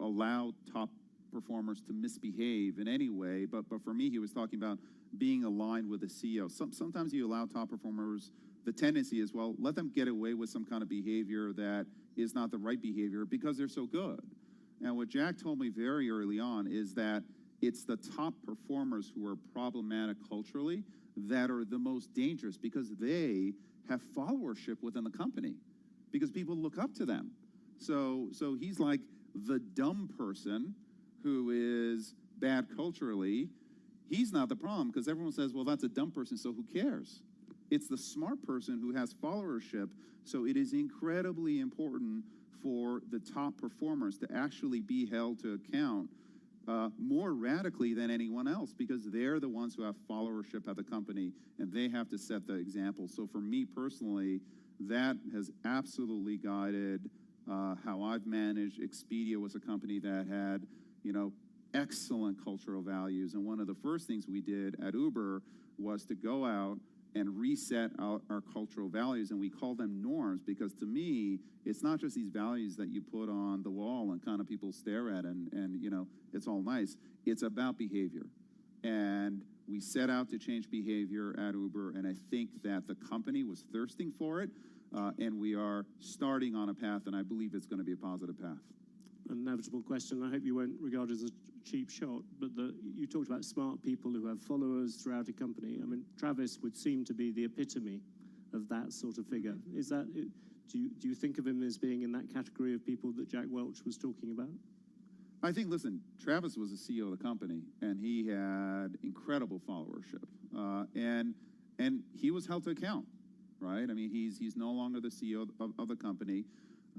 allow top performers to misbehave in any way, but for me, he was talking about being aligned with the CEO. Sometimes you allow top performers. The tendency is, well, let them get away with some kind of behavior that is not the right behavior because they're so good. And what Jack told me very early on is that it's the top performers who are problematic culturally that are the most dangerous because they have followership within the company because people look up to them. So he's like the dumb person who is bad culturally. He's not the problem because everyone says, well, that's a dumb person, so who cares? It's the smart person who has followership, so it is incredibly important for the top performers to actually be held to account more radically than anyone else because they're the ones who have followership at the company, and they have to set the example. So for me personally, that has absolutely guided how I've managed. Expedia was a company that had, excellent cultural values, and one of the first things we did at Uber was to go out and reset our cultural values, and we call them norms because to me, it's not just these values that you put on the wall and kind of people stare at and it's all nice. It's about behavior. And we set out to change behavior at Uber, and I think that the company was thirsting for it, and we are starting on a path, and I believe it's going to be a positive path. An inevitable question, I hope you won't regard it as a cheap shot, but you talked about smart people who have followers throughout a company. I mean, Travis would seem to be the epitome of that sort of figure. Is that do you think of him as being in that category of people that Jack Welch was talking about? I think, listen, Travis was the CEO of the company, and he had incredible followership, and he was held to account, right? I mean, he's no longer the CEO of the company,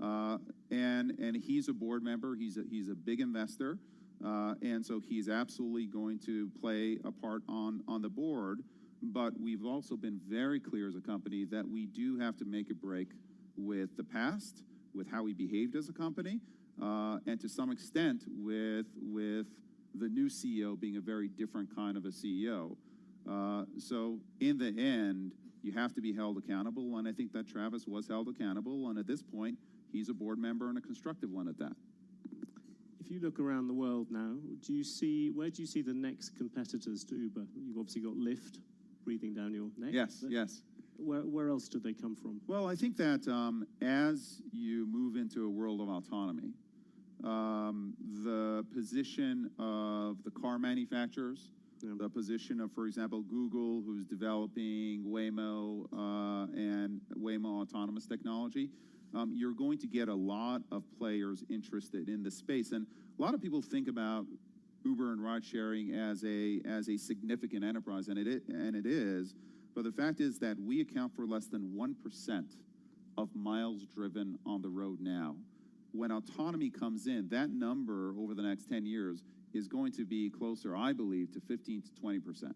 and he's a board member. He's a big investor, and so he's absolutely going to play a part on the board. But we've also been very clear as a company that we do have to make a break with the past, with how we behaved as a company. And to some extent, with the new CEO being a very different kind of a CEO. So in the end, you have to be held accountable, and I think that Travis was held accountable, and at this point, he's a board member and a constructive one at that. If you look around the world now, where do you see the next competitors to Uber? You've obviously got Lyft breathing down your neck. Yes, yes. Where else do they come from? Well, I think that as you move into a world of autonomy, the position of the car manufacturers, the position of, for example, Google, who's developing Waymo and Waymo autonomous technology, you're going to get a lot of players interested in the space. And a lot of people think about Uber and ride sharing as a significant enterprise, and it is. But the fact is that we account for less than 1% of miles driven on the road now. When autonomy comes in, that number over the next 10 years is going to be closer, I believe, to 15 to 20%.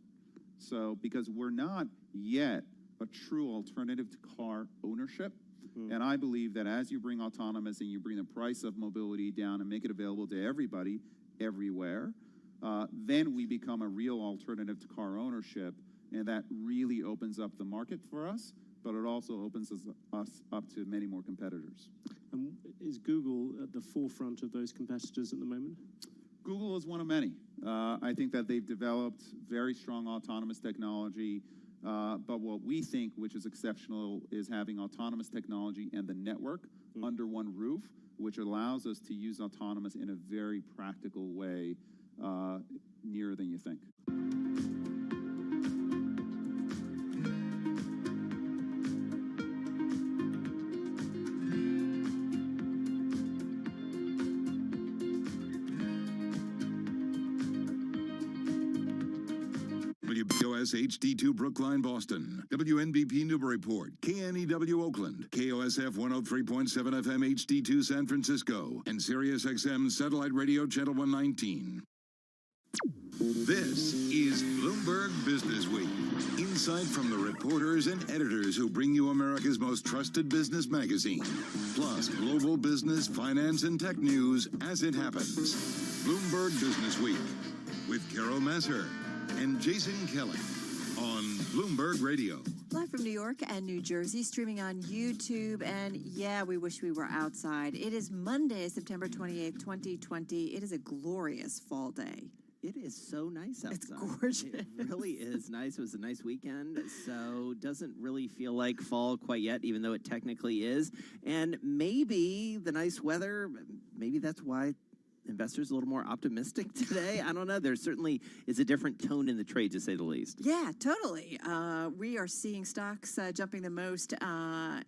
So because we're not yet a true alternative to car ownership, and I believe that as you bring autonomous and you bring the price of mobility down and make it available to everybody, everywhere, then we become a real alternative to car ownership, and that really opens up the market for us, but it also opens us up to many more competitors. And is Google at the forefront of those competitors at the moment? Google is one of many. I think that they've developed very strong autonomous technology, but what we think, which is exceptional, is having autonomous technology and the network under one roof, which allows us to use autonomous in a very practical way, nearer than you think. WBOS HD2 Brookline, Boston. WNBP Newburyport. KNEW Oakland. KOSF 103.7 FM HD2 San Francisco. And Sirius XM Satellite Radio Channel 119. This is Bloomberg Business Week. Insight from the reporters and editors who bring you America's most trusted business magazine. Plus global business, finance, and tech news as it happens. Bloomberg Business Week with Carol Masser and Jason Kelly on Bloomberg Radio. Live from New York and New Jersey, streaming on YouTube, and yeah, we wish we were outside. It is Monday, September 28th, 2020. It is a glorious fall day. It is so nice outside. It's gorgeous. It really is nice. It was a nice weekend, so doesn't really feel like fall quite yet, even though it technically is. And maybe the nice weather, maybe that's why investors a little more optimistic today. I don't know. There certainly is a different tone in the trade, to say the least. Yeah, totally. We are seeing stocks jumping the most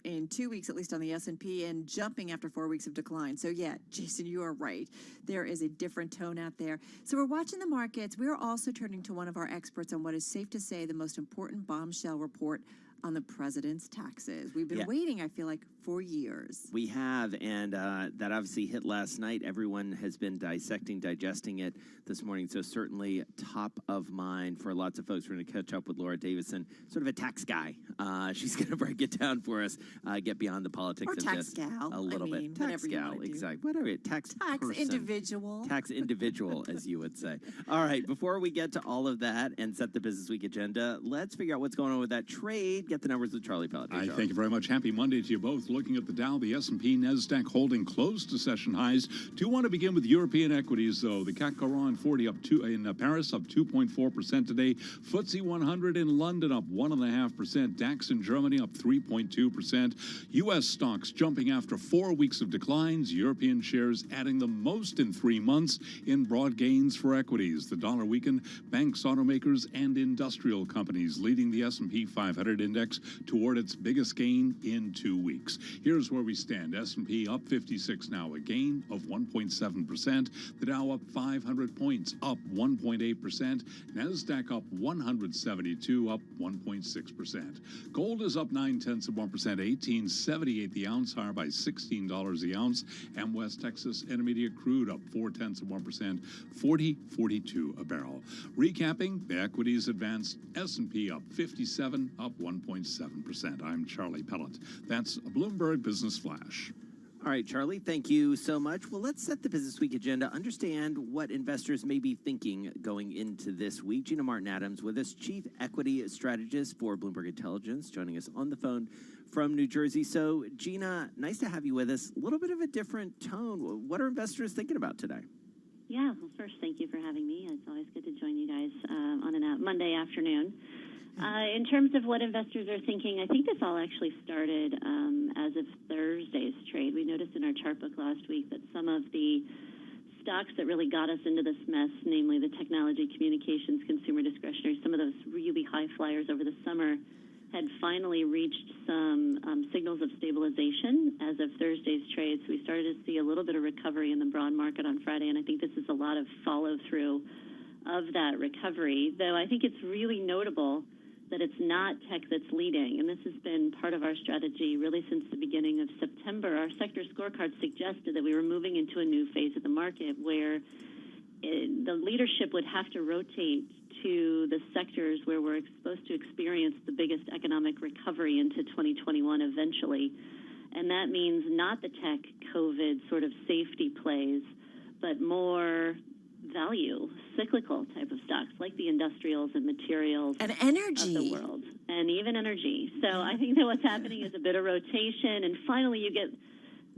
in 2 weeks, at least on the S&P, and jumping after 4 weeks of decline. So yeah, Jason, you are right. There is a different tone out there. So we're watching the markets. We are also turning to one of our experts on what is safe to say the most important bombshell report on the president's taxes. We've been waiting, I feel like, for years. We have, and that obviously hit last night. Everyone has been digesting it this morning, so certainly top of mind for lots of folks. We're going to catch up with Laura Davison, sort of a tax guy. She's going to break it down for us, get beyond the politics of tax this gal, a little bit. Tax gal, exactly. Whatever, tax person. Individual. Tax individual, as you would say. All right, before we get to all of that and set the Business Week agenda, let's figure out what's going on with that trade. Get the numbers with Charlie Pellet. Thank you very much. Happy Monday to you both. Looking at the Dow, the S&P, NASDAQ holding close to session highs. Do want to begin with European equities, though. The CAC 40 up 2 in Paris, up 2.4% today. FTSE 100 in London up 1.5%. DAX in Germany up 3.2%. U.S. stocks jumping after 4 weeks of declines. European shares adding the most in 3 months in broad gains for equities. The dollar weakened. Banks, automakers, and industrial companies leading the S&P 500 index. index toward its biggest gain in 2 weeks. Here's where we stand. S&P up 56 now, a gain of 1.7%. The Dow up 500 points, up 1.8%. NASDAQ up 172, up 1.6%. Gold is up 0.9%, $18.78 the ounce, higher by $16 the ounce. And West Texas Intermediate crude up 0.4%, $40.42 a barrel. Recapping, the equities advanced. S&P up 57, up 1.7%. I'm Charlie Pellet. That's a Bloomberg Business Flash. All right, Charlie, thank you so much. Well, let's set the Business Week agenda, understand what investors may be thinking going into this week. Gina Martin Adams with us, Chief Equity Strategist for Bloomberg Intelligence, joining us on the phone from New Jersey. So, Gina, nice to have you with us. A little bit of a different tone. What are investors thinking about today? Yeah, well, first, thank you for having me. It's always good to join you guys on a Monday afternoon. In terms of what investors are thinking, I think this all actually started as of Thursday's trade. We noticed in our chart book last week that some of the stocks that really got us into this mess, namely the technology, communications, consumer discretionary, some of those really high flyers over the summer, had finally reached some signals of stabilization as of Thursday's trade. So we started to see a little bit of recovery in the broad market on Friday, and I think this is a lot of follow-through of that recovery, though I think it's really notable that it's not tech that's leading, and this has been part of our strategy really since the beginning of September. Our sector scorecard suggested that we were moving into a new phase of the market where the leadership would have to rotate to the sectors where we're supposed to experience the biggest economic recovery into 2021 eventually. And that means not the tech COVID sort of safety plays, but more value, cyclical type of stocks like the industrials and materials and energy of the world, and even energy. So I think that what's happening is a bit of rotation, and finally you get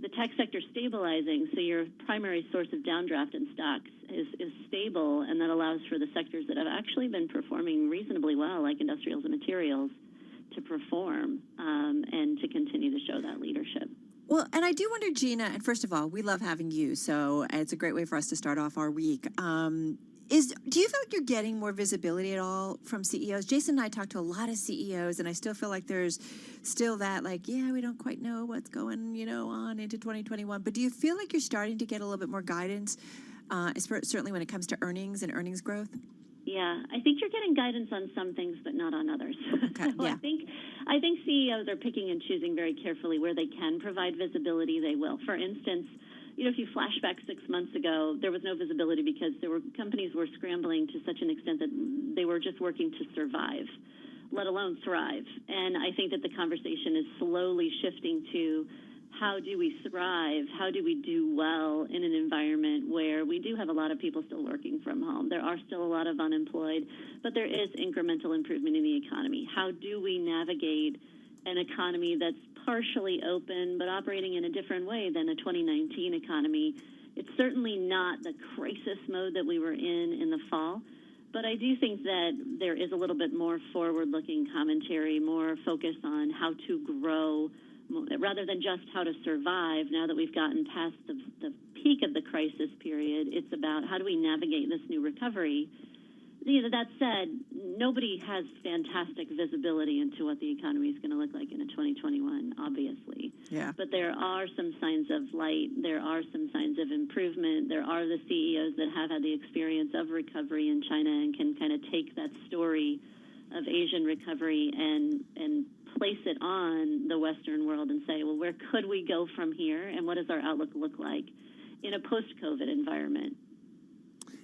the tech sector stabilizing, so your primary source of downdraft in stocks is stable, and that allows for the sectors that have actually been performing reasonably well, like industrials and materials, to perform and to continue to show that leadership. Well, and I do wonder, Gina, and first of all, we love having you, so it's a great way for us to start off our week. Do you feel like you're getting more visibility at all from CEOs? Jason and I talk to a lot of CEOs, and I still feel like there's still that, like, yeah, we don't quite know what's going, on into 2021. But do you feel like you're starting to get a little bit more guidance, certainly when it comes to earnings and earnings growth? Yeah, I think you're getting guidance on some things, but not on others. Okay, so yeah. I think CEOs are picking and choosing very carefully where they can provide visibility. They will. For instance, if you flash back 6 months ago, there was no visibility because companies were scrambling to such an extent that they were just working to survive, let alone thrive. And I think that the conversation is slowly shifting to how do we thrive? How do we do well in an environment where we do have a lot of people still working from home? There are still a lot of unemployed, but there is incremental improvement in the economy. How do we navigate an economy that's partially open but operating in a different way than a 2019 economy? It's certainly not the crisis mode that we were in the fall, but I do think that there is a little bit more forward-looking commentary, more focus on how to grow rather than just how to survive. Now that we've gotten past the peak of the crisis period, it's about how do we navigate this new recovery. That said, nobody has fantastic visibility into what the economy is going to look like in 2021, obviously. Yeah. But there are some signs of light. There are some signs of improvement. There are the CEOs that have had the experience of recovery in China and can kind of take that story of Asian recovery and place it on the Western world and say, well, where could we go from here, and what does our outlook look like in a post-COVID environment?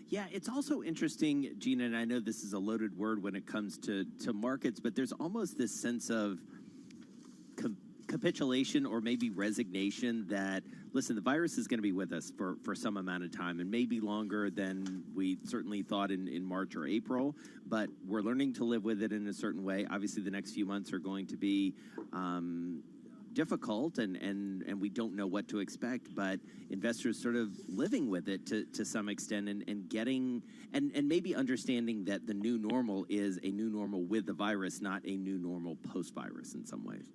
Yeah, it's also interesting, Gina, and I know this is a loaded word when it comes to markets, but there's almost this sense of capitulation or maybe resignation that, listen, the virus is going to be with us for some amount of time, and maybe longer than we certainly thought in March or April, but we're learning to live with it in a certain way. Obviously, the next few months are going to be difficult, and we don't know what to expect, but investors sort of living with it to some extent and getting and maybe understanding that the new normal is a new normal with the virus, not a new normal post-virus in some ways.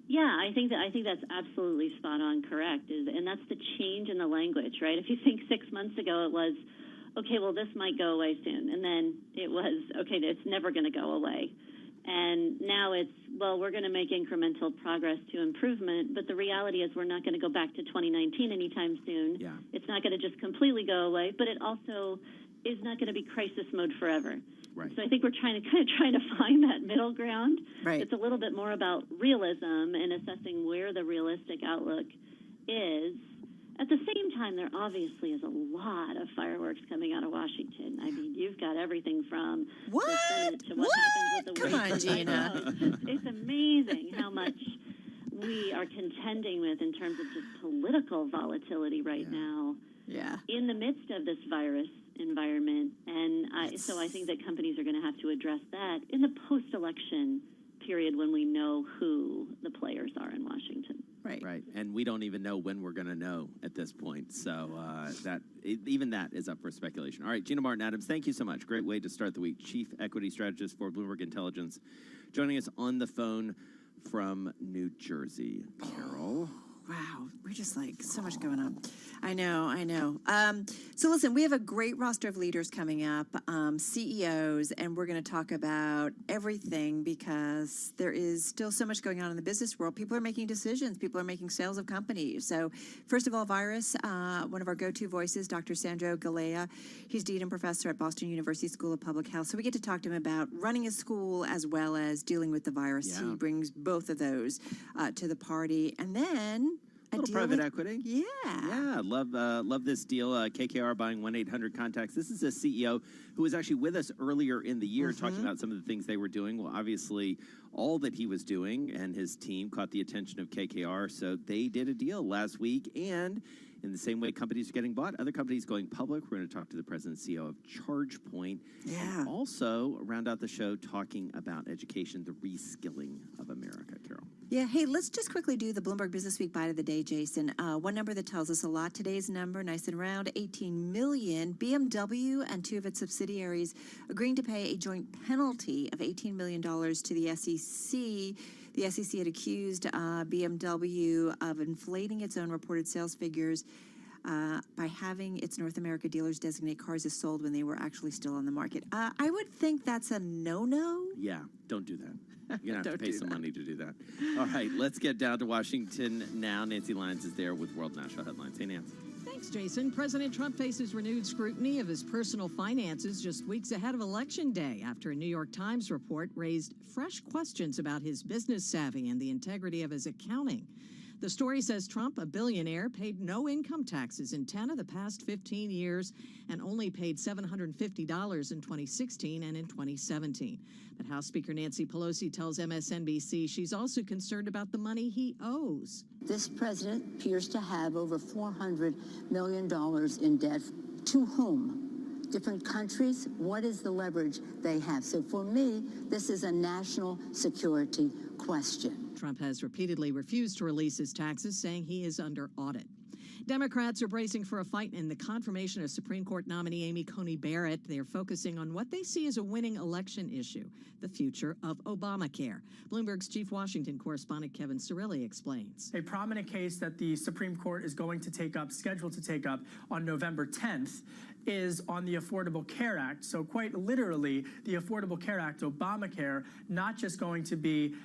Yeah, I think that's absolutely spot on correct, and that's the change in the language, right? If you think 6 months ago it was, okay, well, this might go away soon, and then it was, okay, it's never going to go away. And now it's, well, we're going to make incremental progress to improvement, but the reality is we're not going to go back to 2019 anytime soon. Yeah. It's not going to just completely go away, but it also is not going to be crisis mode forever. Right. So I think we're trying to find that middle ground. Right. It's a little bit more about realism and assessing where the realistic outlook is. At the same time, there obviously is a lot of fireworks coming out of Washington. I mean, you've got everything from the Senate to what happens with the Come on, White House. Gina. It's amazing how much we are contending with in terms of just political volatility right now. Yeah. In the midst of this virus environment. And so I think that companies are going to have to address that in the post-election period when we know who the players are in Washington. Right. And we don't even know when we're going to know at this point. So even that is up for speculation. All right, Gina Martin Adams, thank you so much. Great way to start the week. Chief Equity Strategist for Bloomberg Intelligence. Joining us on the phone from New Jersey. Carol. Wow, we're just like so much going on. I know. So listen, we have a great roster of leaders coming up, CEOs, and we're going to talk about everything because there is still so much going on in the business world. People are making decisions. People are making sales of companies. So first of all, virus, one of our go-to voices, Dr. Sandro Galea. He's Dean and Professor at Boston University School of Public Health. So we get to talk to him about running a school as well as dealing with the virus. Yeah. He brings both of those to the party. And then A little private equity. Yeah. Yeah, love this deal. KKR buying 1-800-CONTACTS. This is a CEO who was actually with us earlier in the year talking about some of the things they were doing. Well, obviously, all that he was doing and his team caught the attention of KKR, so they did a deal last week. And in the same way companies are getting bought, other companies going public. We're going to talk to the president and CEO of ChargePoint. Yeah. And also, round out the show talking about education, the reskilling of America, Carol. Yeah, hey, let's just quickly do the Bloomberg Business Week Bite of the Day, Jason. One number that tells us a lot. Today's number, nice and round, 18 million. BMW and two of its subsidiaries agreeing to pay a joint penalty of $18 million to the SEC. The SEC had accused BMW of inflating its own reported sales figures by having its North America dealers designate cars as sold when they were actually still on the market. I would think that's a no-no. Yeah, don't do that. You're going to have to pay some money to do that. All right, let's get down to Washington now. Nancy Lyons is there with World National Headlines. Hey, Nancy. Thanks, Jason. President Trump faces renewed scrutiny of his personal finances just weeks ahead of Election Day after a New York Times report raised fresh questions about his business savvy and the integrity of his accounting. The story says Trump, a billionaire, paid no income taxes in 10 of the past 15 years and only paid $750 in 2016 and in 2017. But House Speaker Nancy Pelosi tells MSNBC she's also concerned about the money he owes. This president appears to have over $400 million in debt. To whom? Different countries? What is the leverage they have? So for me, this is a national security question. Trump has repeatedly refused to release his taxes, saying he is under audit. Democrats are bracing for a fight in the confirmation of Supreme Court nominee Amy Coney Barrett. They are focusing on what they see as a winning election issue, the future of Obamacare. Bloomberg's chief Washington correspondent Kevin Cirilli explains. A prominent case that the Supreme Court is going to take up, scheduled to take up on November 10th, is on the Affordable Care Act. So quite literally, the Affordable Care Act, Obamacare, not just going to be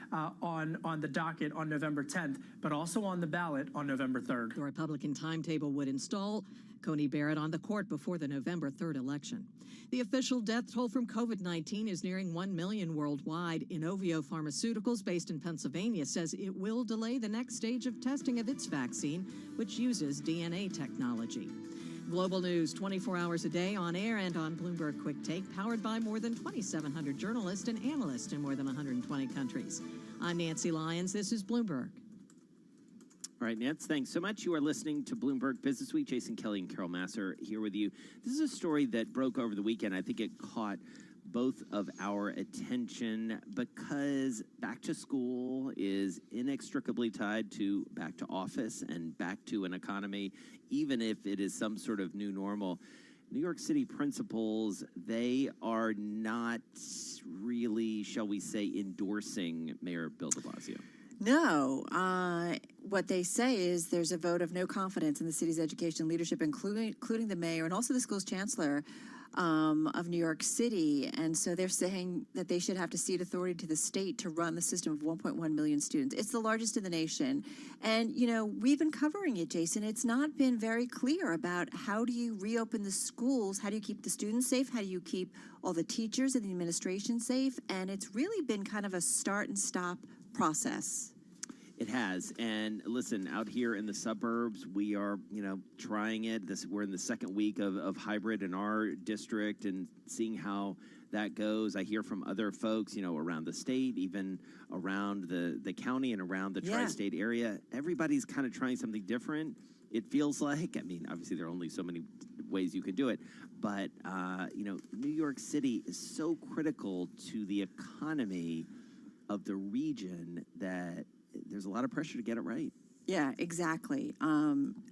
on the docket on November 10th, but also on the ballot on November 3rd. The Republican timetable would install Coney Barrett on the court before the November 3rd election. The official death toll from COVID-19 is nearing 1 million worldwide. Inovio Pharmaceuticals, based in Pennsylvania, says it will delay the next stage of testing of its vaccine, which uses DNA technology. Global news 24 hours a day on air and on Bloomberg Quick Take, powered by more than 2,700 journalists and analysts in more than 120 countries. I'm Nancy Lyons. This is Bloomberg. All right, Nance, thanks so much. You are listening to Bloomberg Business Week. Jason Kelly and Carol Masser here with you. This is a story that broke over the weekend. I think it caught both of our attention because back to school is inextricably tied to back to office and back to an economy, even if it is some sort of new normal. New York City principals, they are not really, shall we say, endorsing Mayor Bill de Blasio. No. What they say is there's a vote of no confidence in the city's education leadership, including the mayor and also the school's chancellor. of New York City. And so they're saying that they should have to cede authority to the state to run the system of 1.1 million students. It's the largest in the nation. And, you know, we've been covering it, Jason. It's not been very clear about how do you reopen the schools? How do you keep the students safe? How do you keep all the teachers and the administration safe? And it's really been kind of a start and stop process. It has. And listen, out here in the suburbs, we are, you know, trying it. We're in the second week of hybrid in our district and seeing how that goes. I hear from other folks, you know, around the state, even around the county and around the tri-state area. Everybody's kind of trying something different. It feels like, I mean, obviously there are only so many ways you can do it, but, you know, New York City is so critical to the economy of the region that there's a lot of pressure to get it right. Yeah, exactly.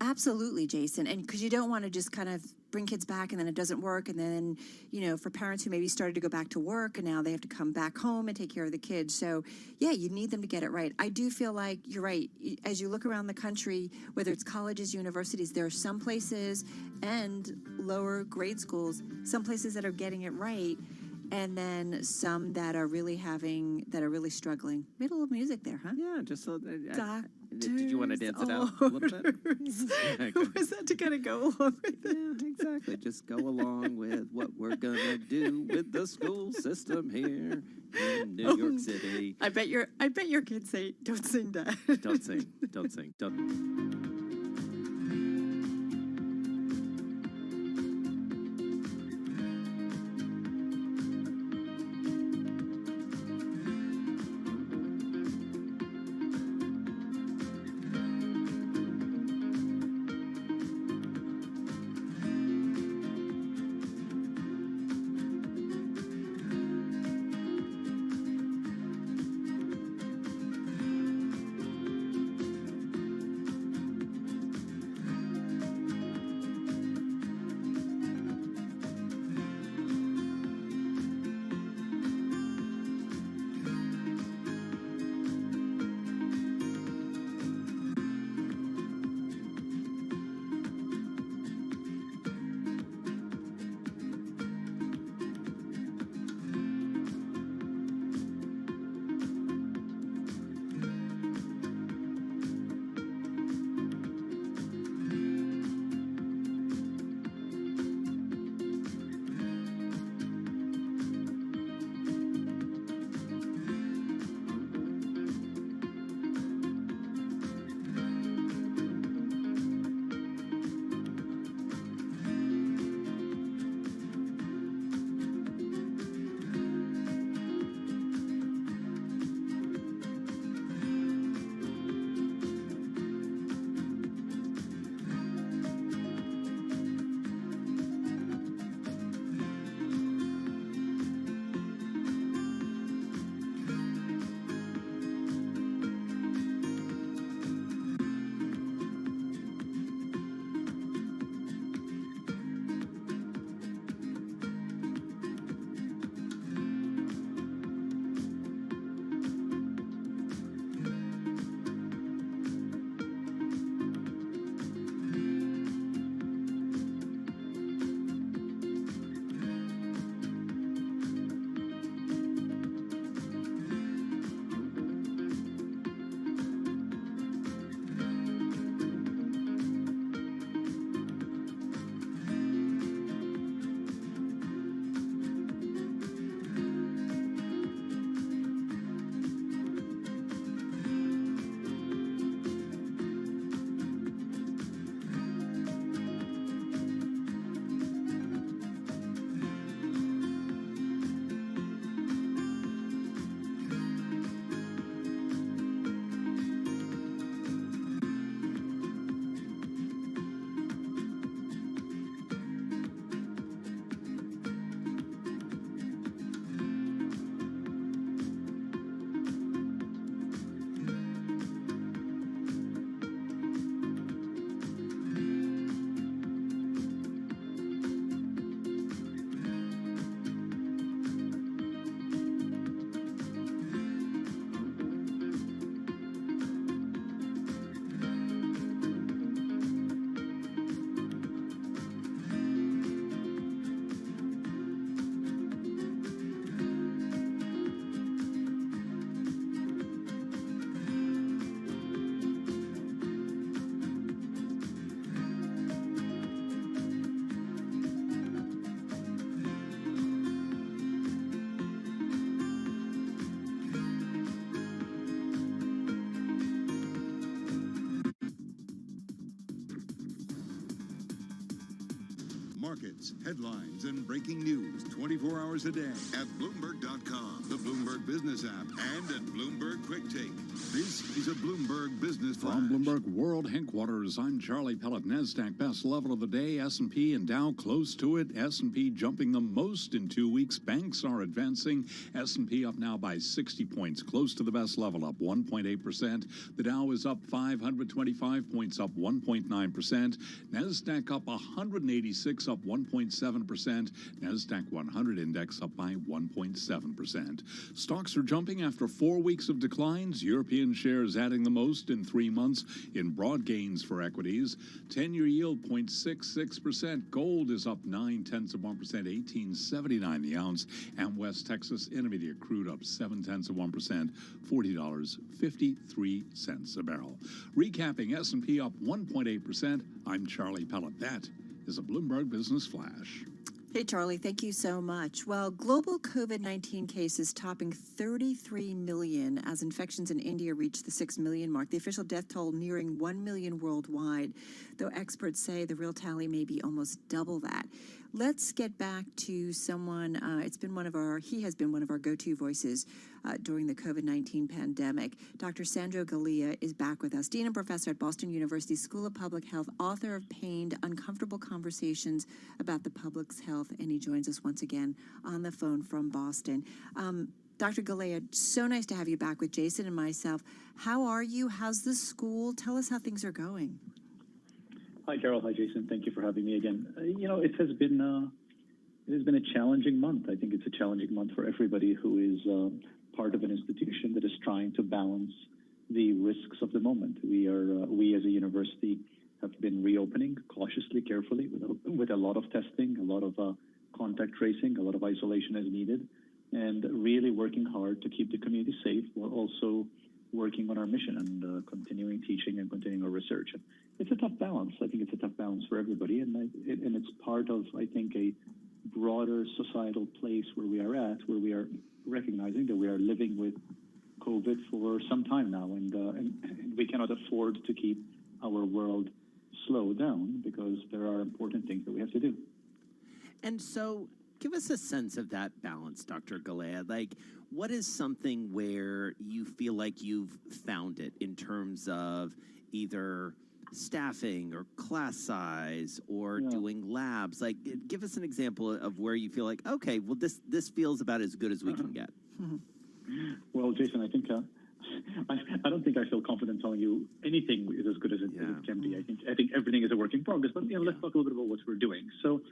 Absolutely, Jason. And because you don't want to just kind of bring kids back and then it doesn't work. And then, you know, for parents who maybe started to go back to work and now they have to come back home and take care of the kids. So, yeah, you need them to get it right. I do feel like you're right. As you look around the country, whether it's colleges, universities, there are some places and lower grade schools, some places that are getting it right. And then some that are really struggling. Made a little music there, huh? Yeah, just so. Did you want to dance it out a little bit? Who was that to kind of go along with it? Yeah, exactly. Just go along with what we're gonna do with the school system here in New York City. I bet your kids say, "Don't sing, Dad." Don't sing. Don't sing. Don't. markets, headlines, and breaking news 24 hours a day at Bloomberg.com, the Bloomberg Business app, and at Bloomberg Quick Take. This is a Bloomberg Business Flash. From Bloomberg World Headquarters, I'm Charlie Pellet. NASDAQ best level of the day, S&P and Dow close to it. S&P jumping the most in 2 weeks. Banks are advancing. S&P up now by 60 points, close to the best level, up 1.8%. The Dow is up 525 points, up 1.9%. NASDAQ up 186, up 1.7%. NASDAQ 100 index up by 1.7%. Stocks are jumping after 4 weeks of declines. European shares adding the most in 3 months in broad gains for equities. 10-year yield 0.66%. Gold is up 0.9%, 18.79 the ounce. And West Texas Intermediate crude up 0.7%, $40.53 a barrel. Recapping, S&P up 1.8%. I'm Charlie Pellet. That is a Bloomberg Business Flash. Hey, Charlie, thank you so much. Well, global COVID-19 cases topping 33 million as infections in India reach the 6 million mark. The official death toll nearing 1 million worldwide, though experts say the real tally may be almost double that. Let's get back to someone, he has been one of our go-to voices during the COVID-19 pandemic. Dr. Sandro Galea is back with us, Dean and Professor at Boston University School of Public Health, author of Pained, Uncomfortable Conversations about the Public's Health, and he joins us once again on the phone from Boston. Dr. Galea, so nice to have you back with Jason and myself. How are you? How's the school? Tell us how things are going. Hi, Carol. Hi, Jason. Thank you for having me again. It has been a challenging month. I think it's a challenging month for everybody who is part of an institution that is trying to balance the risks of the moment. We as a university have been reopening cautiously, carefully, with a lot of testing, a lot of contact tracing, a lot of isolation as needed, and really working hard to keep the community safe while also working on our mission and continuing teaching and continuing our research. It's a tough balance. I think it's a tough balance for everybody, and it's part of, I think, a broader societal place where we are at, where we are recognizing that we are living with COVID for some time now, and we cannot afford to keep our world slowed down because there are important things that we have to do. And so give us a sense of that balance, Dr. Galea. Like, what is something where you feel like you've found it in terms of either staffing or class size or doing labs? Like, give us an example of where you feel like, okay, well, this feels about as good as we can get. Well, Jason, I think I don't think I feel confident telling you anything is as good as it can be. I think everything is a work in progress. But let's talk a little bit about what we're doing. So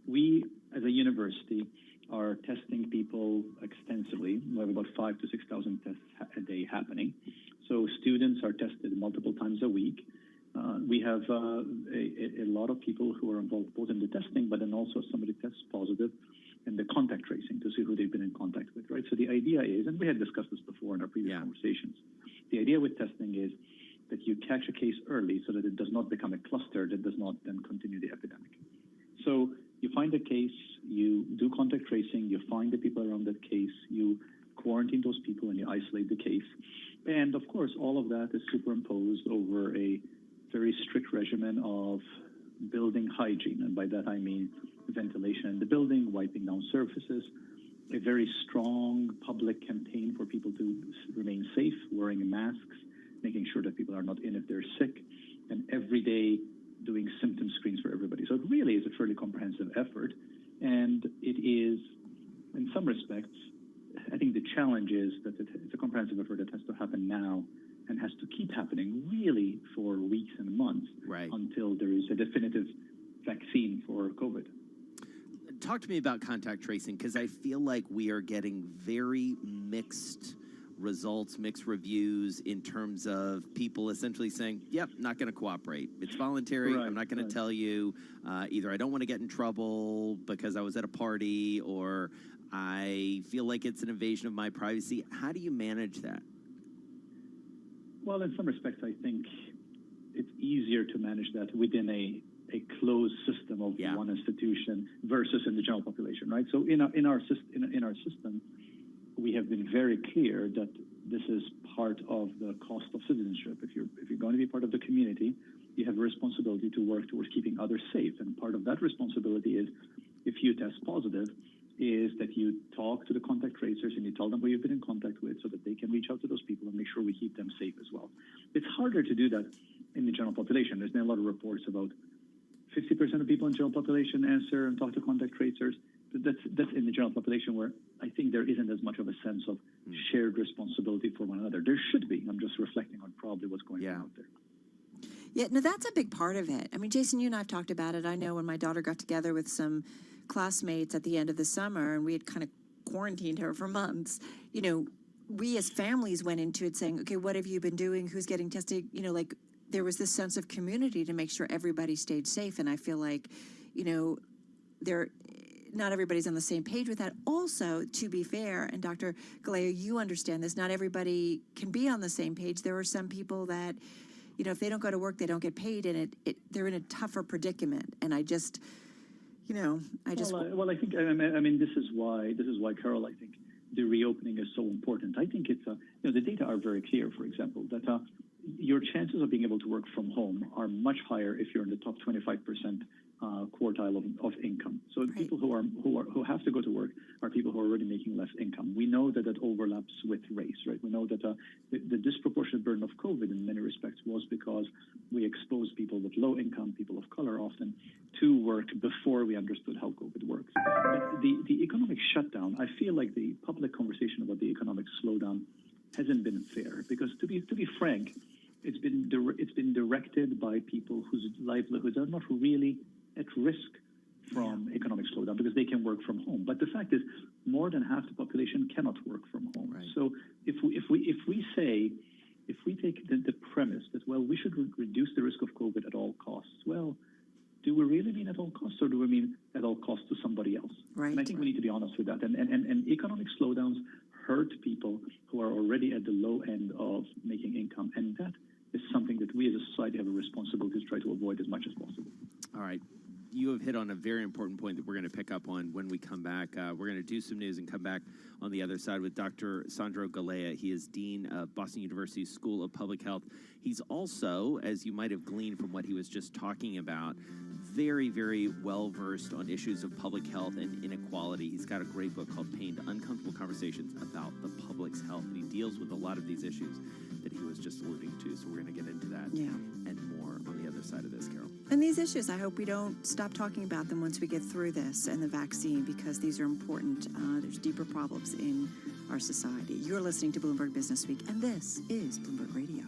we, as a university, are testing people extensively. We have about 5,000 to 6,000 tests a day happening. So students are tested multiple times a week. We have a lot of people who are involved both in the testing, but then also somebody tests positive in the contact tracing to see who they've been in contact with, right? So the idea is, and we had discussed this before in our previous conversations, the idea with testing is that you catch a case early so that it does not become a cluster that does not then continue the epidemic. So you find a case, you do contact tracing, you find the people around that case, you quarantine those people, and you isolate the case. And of course, all of that is superimposed over a very strict regimen of building hygiene. And by that, I mean ventilation in the building, wiping down surfaces, a very strong public campaign for people to remain safe, wearing masks, making sure that people are not in if they're sick, and every day doing symptom screens for everybody. So it really is a fairly comprehensive effort. And it is, in some respects, I think the challenge is that it's a comprehensive effort that has to happen now and has to keep happening really for weeks and months until there is a definitive vaccine for COVID. Talk to me about contact tracing, because I feel like we are getting very mixed results, mixed reviews in terms of people essentially saying, yep, not going to cooperate. It's voluntary. I'm not going to tell you. Either I don't want to get in trouble because I was at a party, or I feel like it's an invasion of my privacy. How do you manage that? Well, in some respects, I think it's easier to manage that within a closed system of one institution versus in the general population, right? So in our system, we have been very clear that this is part of the cost of citizenship. If you're going to be part of the community, you have a responsibility to work towards keeping others safe. And part of that responsibility is, if you test positive, is that you talk to the contact tracers and you tell them who you've been in contact with so that they can reach out to those people and make sure we keep them safe as well. It's harder to do that in the general population. There's been a lot of reports about 50% of people in the general population answer and talk to contact tracers. That's in the general population, where I think there isn't as much of a sense of shared responsibility for one another. There should be. I'm just reflecting on probably what's going on out there. Yeah, no, that's a big part of it. I mean, Jason, you and I have talked about it. I know when my daughter got together with some classmates at the end of the summer and we had kind of quarantined her for months, you know, we as families went into it saying, okay, what have you been doing? Who's getting tested? You know, like there was this sense of community to make sure everybody stayed safe. And I feel like, you know, not everybody's on the same page with that. Also, to be fair, and Dr. Galea, you understand this, not everybody can be on the same page. There are some people that, you know, if they don't go to work, they don't get paid, and they're in a tougher predicament. And I just, you know, I think, I mean, this is why, Carol, I think the reopening is so important. I think it's, you know, the data are very clear, for example, that your chances of being able to work from home are much higher if you're in the top 25% quartile of income. So people who have to go to work are people who are already making less income. We know that overlaps with race, right? We know that the disproportionate burden of COVID in many respects was because we exposed people with low income, people of color often, to work before we understood how COVID works. But the economic shutdown, I feel like the public conversation about the economic slowdown hasn't been fair, because to be frank, it's been directed by people whose livelihoods are not really at risk from economic slowdown because they can work from home. But the fact is, more than half the population cannot work from home. Right. So if we take the premise that, well, we should reduce the risk of COVID at all costs, well, do we really mean at all costs, or do we mean at all costs to somebody else? Right. And I think we need to be honest with that. And economic slowdowns hurt people who are already at the low end of making income, and that is something that we as a society have a responsibility to try to avoid as much as possible. All right. You have hit on a very important point that we're going to pick up on when we come back. We're going to do some news and come back on the other side with Dr. Sandro Galea. He is Dean of Boston University School of Public Health. He's also, as you might have gleaned from what he was just talking about, very, very well-versed on issues of public health and inequality. He's got a great book called Pained Uncomfortable Conversations about the public's health, and he deals with a lot of these issues that he was just alluding to. So we're going to get into that and more on the other side of this, Carol. And these issues, I hope we don't stop talking about them once we get through this and the vaccine, because these are important. There's deeper problems in our society. You're listening to Bloomberg Business Week, and this is Bloomberg Radio.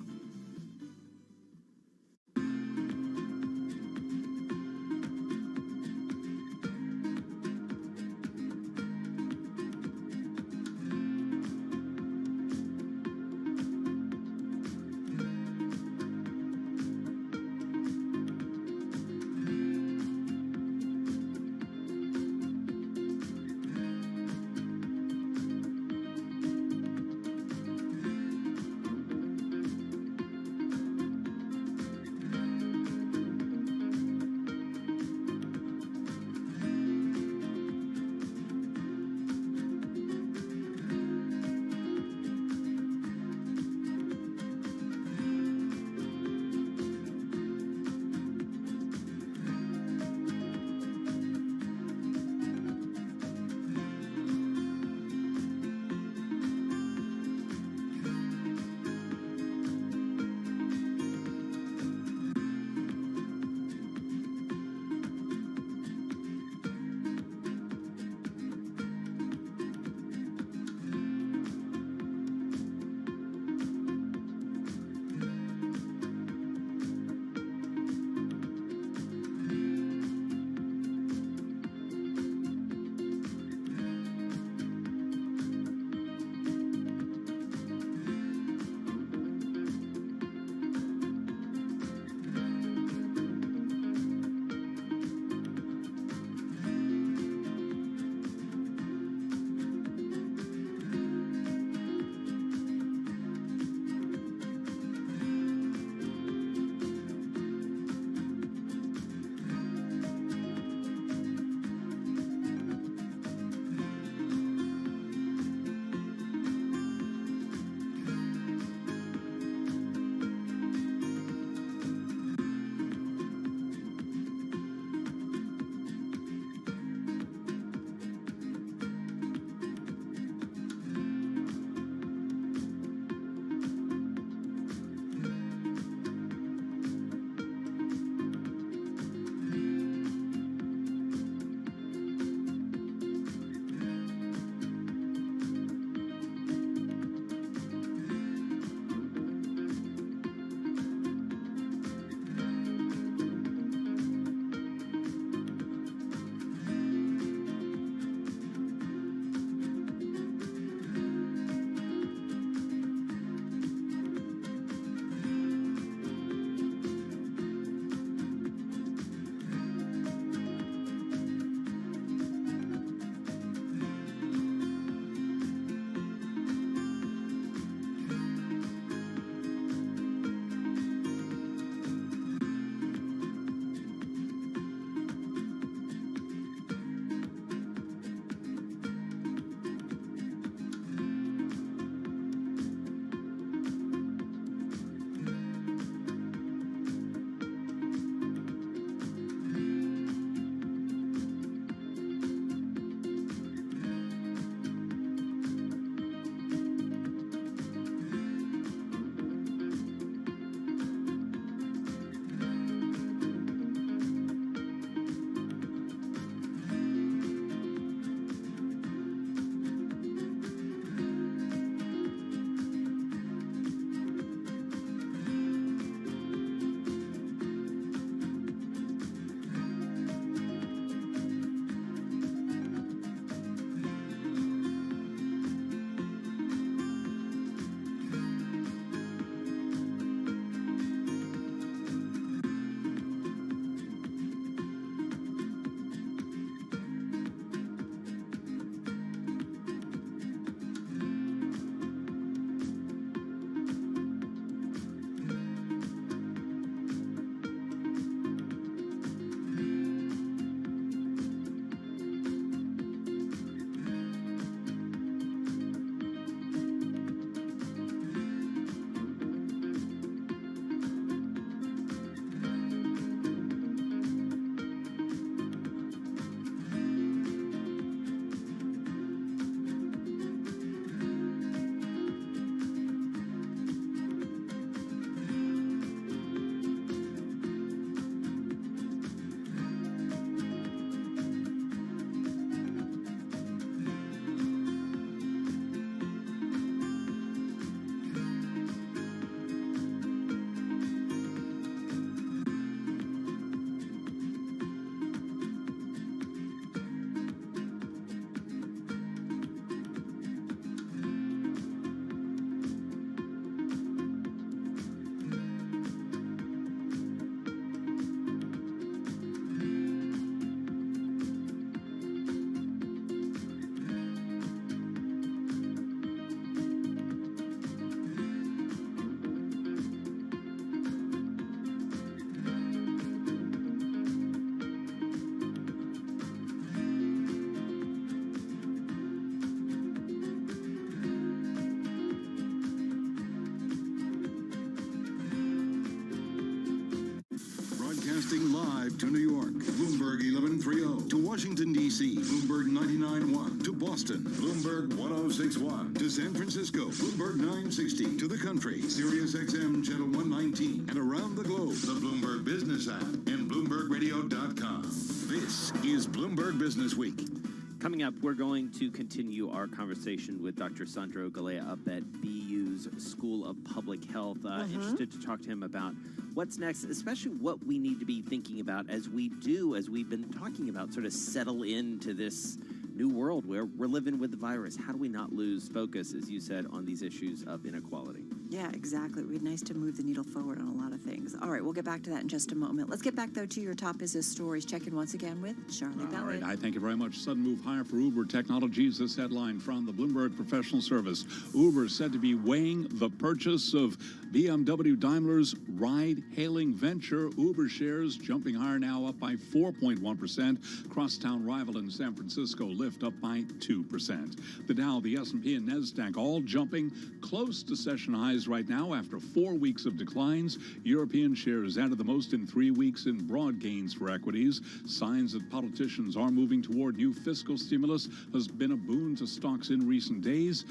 Broadcasting live to New York, Bloomberg 1130. To Washington, D.C., Bloomberg 99.1. To Boston, Bloomberg 1061. To San Francisco, Bloomberg 960. To the country, Sirius XM Channel 119. And around the globe, the Bloomberg Business app and BloombergRadio.com. This is Bloomberg Business Week. Coming up, we're going to continue our conversation with Dr. Sandro Galea up at BU's School of Public Health. Interested to talk to him about what's next, especially what we need to be thinking about as we've been talking about, sort of settle into this new world where we're living with the virus. How do we not lose focus, as you said, on these issues of inequality? Yeah, exactly. It would be nice to move the needle forward on a lot of things. All right, we'll get back to that in just a moment. Let's get back, though, to your top business stories. Check in once again with Charlie Ballard. All right, I thank you very much. Sudden move higher for Uber Technologies. This headline from the Bloomberg Professional Service. Uber is said to be weighing the purchase of BMW Daimler's ride-hailing venture. Uber shares jumping higher now, up by 4.1%. Crosstown rival in San Francisco lift up by 2%. The Dow, the S&P, and NASDAQ all jumping close to session highs right now after 4 weeks of declines. European shares added the most in 3 weeks in broad gains for equities. Signs that politicians are moving toward new fiscal stimulus has been a boon to stocks in recent days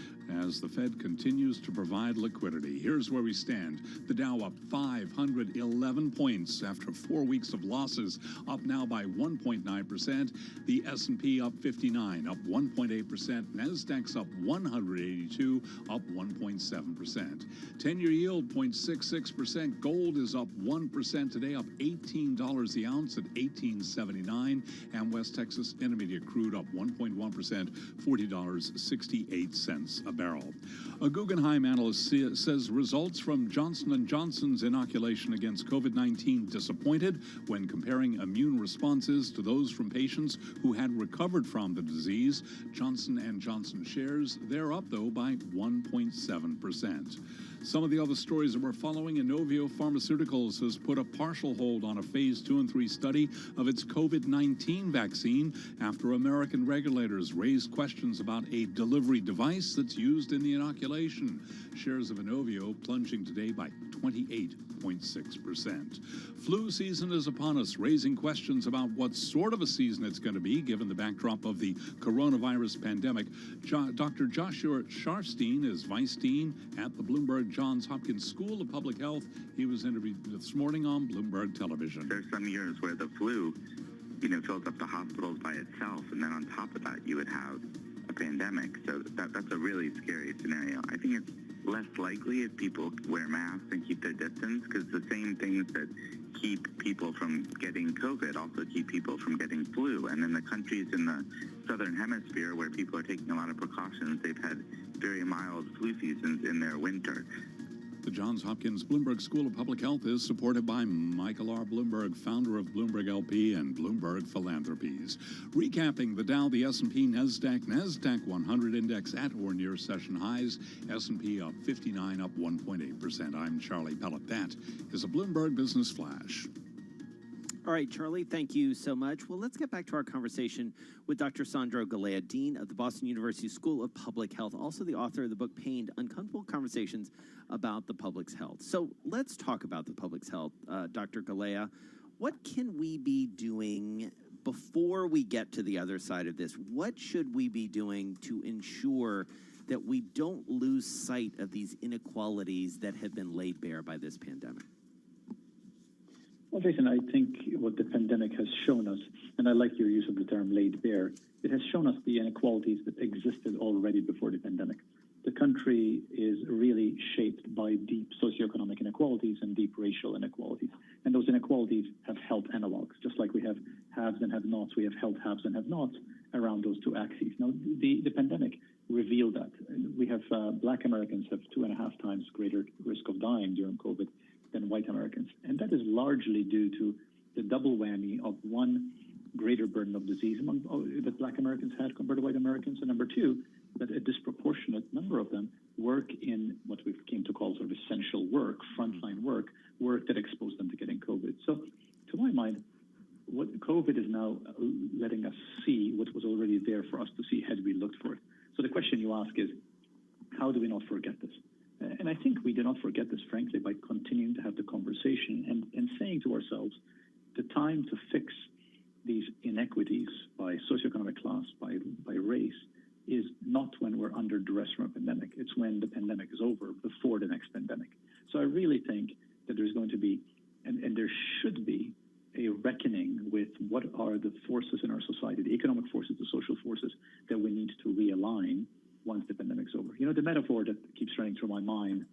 as the Fed continues to provide liquidity. Here's where we stand. The Dow up 511 points after 4 weeks of losses, up now by 1.9%. The S&P up 59, up 1.8%. NASDAQ's up 182, up 1.7%. 10-year yield 0.66%. Gold is up 1% today, up $18 the ounce at $18.79. And West Texas Intermediate crude up 1.1%, $40.68 a barrel. A Guggenheim analyst says results from Johnson & Johnson's inoculation against COVID-19 disappointed when comparing immune responses to those from patients who had recovered from the disease. Johnson & Johnson shares, they're up, though, by 1.7%. Some of the other stories that we're following: Inovio Pharmaceuticals has put a partial hold on a phase 2 and 3 study of its COVID-19 vaccine after American regulators raised questions about a delivery device that's used in the inoculation. Shares of Inovio plunging today by 28.6%. Flu season is upon us, raising questions about what sort of a season it's going to be given the backdrop of the coronavirus pandemic. Dr. Joshua Sharfstein is Vice Dean at the Bloomberg Johns Hopkins School of Public Health. He was interviewed this morning on Bloomberg Television. There's some years where the flu, fills up the hospitals by itself, and then on top of that, you would have a pandemic. So that's a really scary scenario. I think it's less likely if people wear masks and keep their distance, because the same things that keep people from getting COVID also keep people from getting flu. And in the countries in the southern hemisphere where people are taking a lot of precautions, they've had very mild flu seasons in their winter. The Johns Hopkins Bloomberg School of Public Health is supported by Michael R. Bloomberg, founder of Bloomberg LP and Bloomberg Philanthropies. Recapping the Dow, the S&P, NASDAQ 100 index at or near session highs. S&P up 59, up 1.8%. I'm Charlie Pellet. That is a Bloomberg Business Flash. All right, Charlie, thank you so much. Well, let's get back to our conversation with Dr. Sandro Galea, Dean of the Boston University School of Public Health, also the author of the book Pained, Uncomfortable Conversations about the Public's Health. So let's talk about the public's health. Dr. Galea, what can we be doing before we get to the other side of this? What should we be doing to ensure that we don't lose sight of these inequalities that have been laid bare by this pandemic? Well, Jason, I think what the pandemic has shown us, and I like your use of the term laid bare, it has shown us the inequalities that existed already before the pandemic. The country is really shaped by deep socioeconomic inequalities and deep racial inequalities. And those inequalities have health analogs. Just like we have haves and have-nots, we have health haves and have-nots around those two axes. Now, the pandemic revealed that. We have Black Americans have 2.5 times greater risk of dying during COVID than white Americans. And that is largely due to the double whammy of, one, greater burden of disease that Black Americans had compared to white Americans, and number two, that a disproportionate number of them work in what we came to call sort of essential work, frontline work that exposed them to getting COVID. So to my mind, what COVID is now letting us see what was already there for us to see had we looked for it. So the question you ask is, how do we not forget this? And I think we do not forget this, frankly, by continuing to have the conversation and saying to ourselves, the time to fix these inequities by socioeconomic class, by race, is not when we're under duress from a pandemic. It's when the pandemic is over, before the next pandemic. So I really think that there's going to be, and there should be, a reckoning with what are the forces in our society, the economic forces, the social forces, that we need to realign once the pandemic's over. You know, the metaphor that keeps running through my mind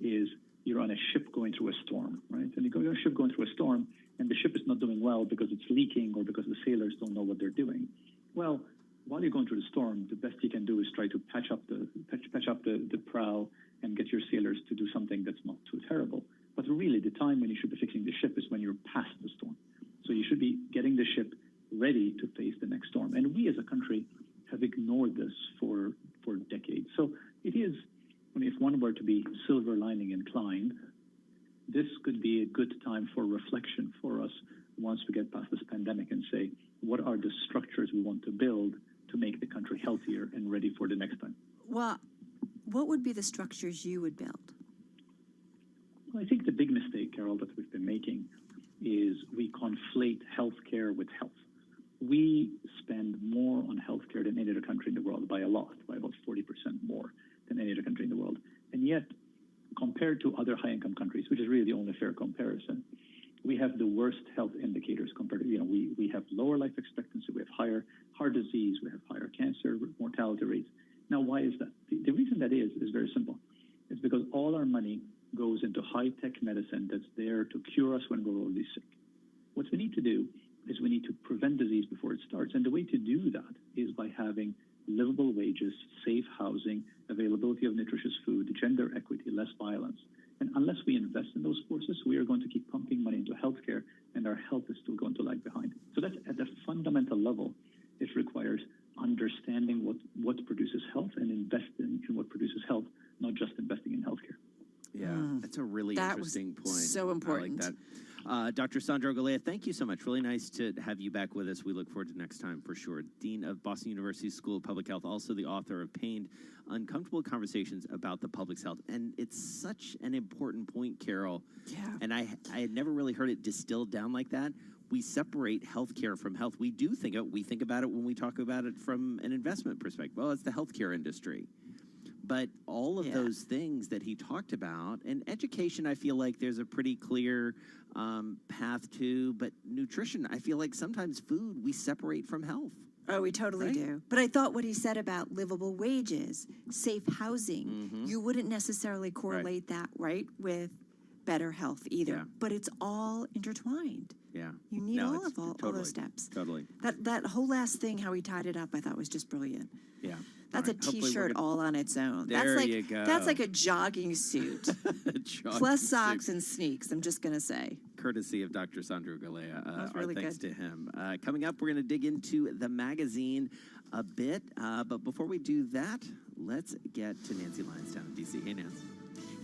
is you're on a ship going through a storm, right? And you're on a ship going through a storm, and the ship is not doing well because it's leaking or because the sailors don't know what they're doing. Well, while you're going through the storm, the best you can do is try to patch up the prow and get your sailors to do something that's not too terrible. But really, the time when you should be fixing the ship is when you're past the storm. So you should be getting the ship ready to face the next storm. And we as a country have ignored this for decades. So it is, I mean, if one were to be silver lining inclined, this could be a good time for reflection for us once we get past this pandemic and say, what are the structures we want to build to make the country healthier and ready for the next time? Well, what would be the structures you would build? Well, I think the big mistake, Carol, that we've been making is we conflate healthcare with health. We spend more on healthcare than any other country in the world by a lot, by about 40% more than any other country in the world. And yet, compared to other high-income countries, which is really the only fair comparison, we have the worst health indicators compared to, you know, we have lower life expectancy, we have higher heart disease, we have higher cancer mortality rates. Now, why is that? The reason that is very simple. It's because all our money goes into high-tech medicine that's there to cure us when we're already sick. What we need to do is we need to prevent disease before it starts. And the way to do that is by having livable wages, safe housing, availability of nutritious food, gender equity, less violence. And unless we invest in those forces, we are going to keep pumping money into healthcare, and our health is still going to lag behind. So that's at the fundamental level. It requires understanding what produces health and investing in what produces health, not just investing in healthcare. Yeah, that's a really That interesting was point. so important. I like that. Dr. Sandro Galea, thank you so much. Really nice to have you back with us. We look forward to next time for sure. Dean of Boston University School of Public Health, also the author of Pained, Uncomfortable Conversations about the Public's Health. And it's such an important point, Carol. Yeah. And I had never really heard it distilled down like that. We separate healthcare from health. We think about it when we talk about it from an investment perspective. Well, it's the healthcare industry. But all of those things that he talked about, and education, I feel like there's a pretty clear path to, but nutrition, I feel like sometimes food we separate from health. Oh, we totally do. But I thought what he said about livable wages, safe housing, you wouldn't necessarily correlate that, right, with better health either. Yeah. But it's all intertwined. Yeah. You need all those steps. Totally. That whole last thing, how he tied it up, I thought was just brilliant. Yeah. That's a T-shirt all on its own. There that's you go. That's like a jogging suit. Plus socks and sneaks, I'm just going to say. Courtesy of Dr. Sandro Galea. That was really our thanks good. to him. Coming up, we're going to dig into the magazine a bit. But before we do that, let's get to Nancy Lyons down in D.C. Hey, Nancy.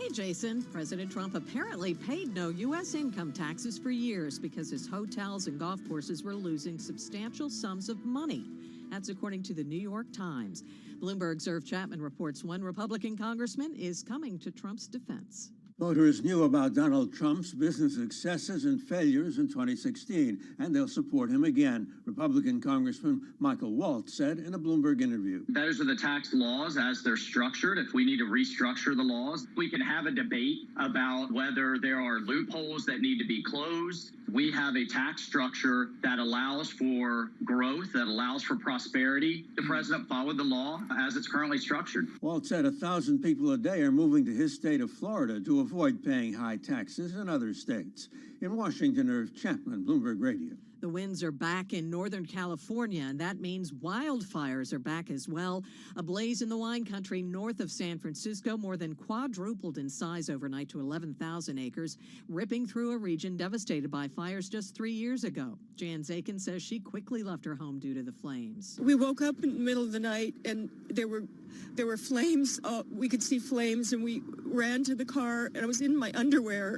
Hey, Jason. President Trump apparently paid no U.S. income taxes for years because his hotels and golf courses were losing substantial sums of money. That's according to the New York Times. Bloomberg's Irv Chapman reports one Republican congressman is coming to Trump's defense. Voters knew about Donald Trump's business successes and failures in 2016, and they'll support him again, Republican Congressman Michael Waltz said in a Bloomberg interview. Those are the tax laws as they're structured. If we need to restructure the laws, we can have a debate about whether there are loopholes that need to be closed. We have a tax structure that allows for growth, that allows for prosperity. The president followed the law as it's currently structured. Waltz said 1,000 people a day are moving to his state of Florida to avoid paying high taxes in other states. In Washington, Irv Chapman, Bloomberg Radio. The winds are back in Northern California, and that means wildfires are back as well. A blaze in the wine country north of San Francisco more than quadrupled in size overnight to 11,000 acres, ripping through a region devastated by fires just 3 years ago. Jan Zakin says she quickly left her home due to the flames. We woke up in the middle of the night, and there were flames. We could see flames, and we ran to the car, and I was in my underwear.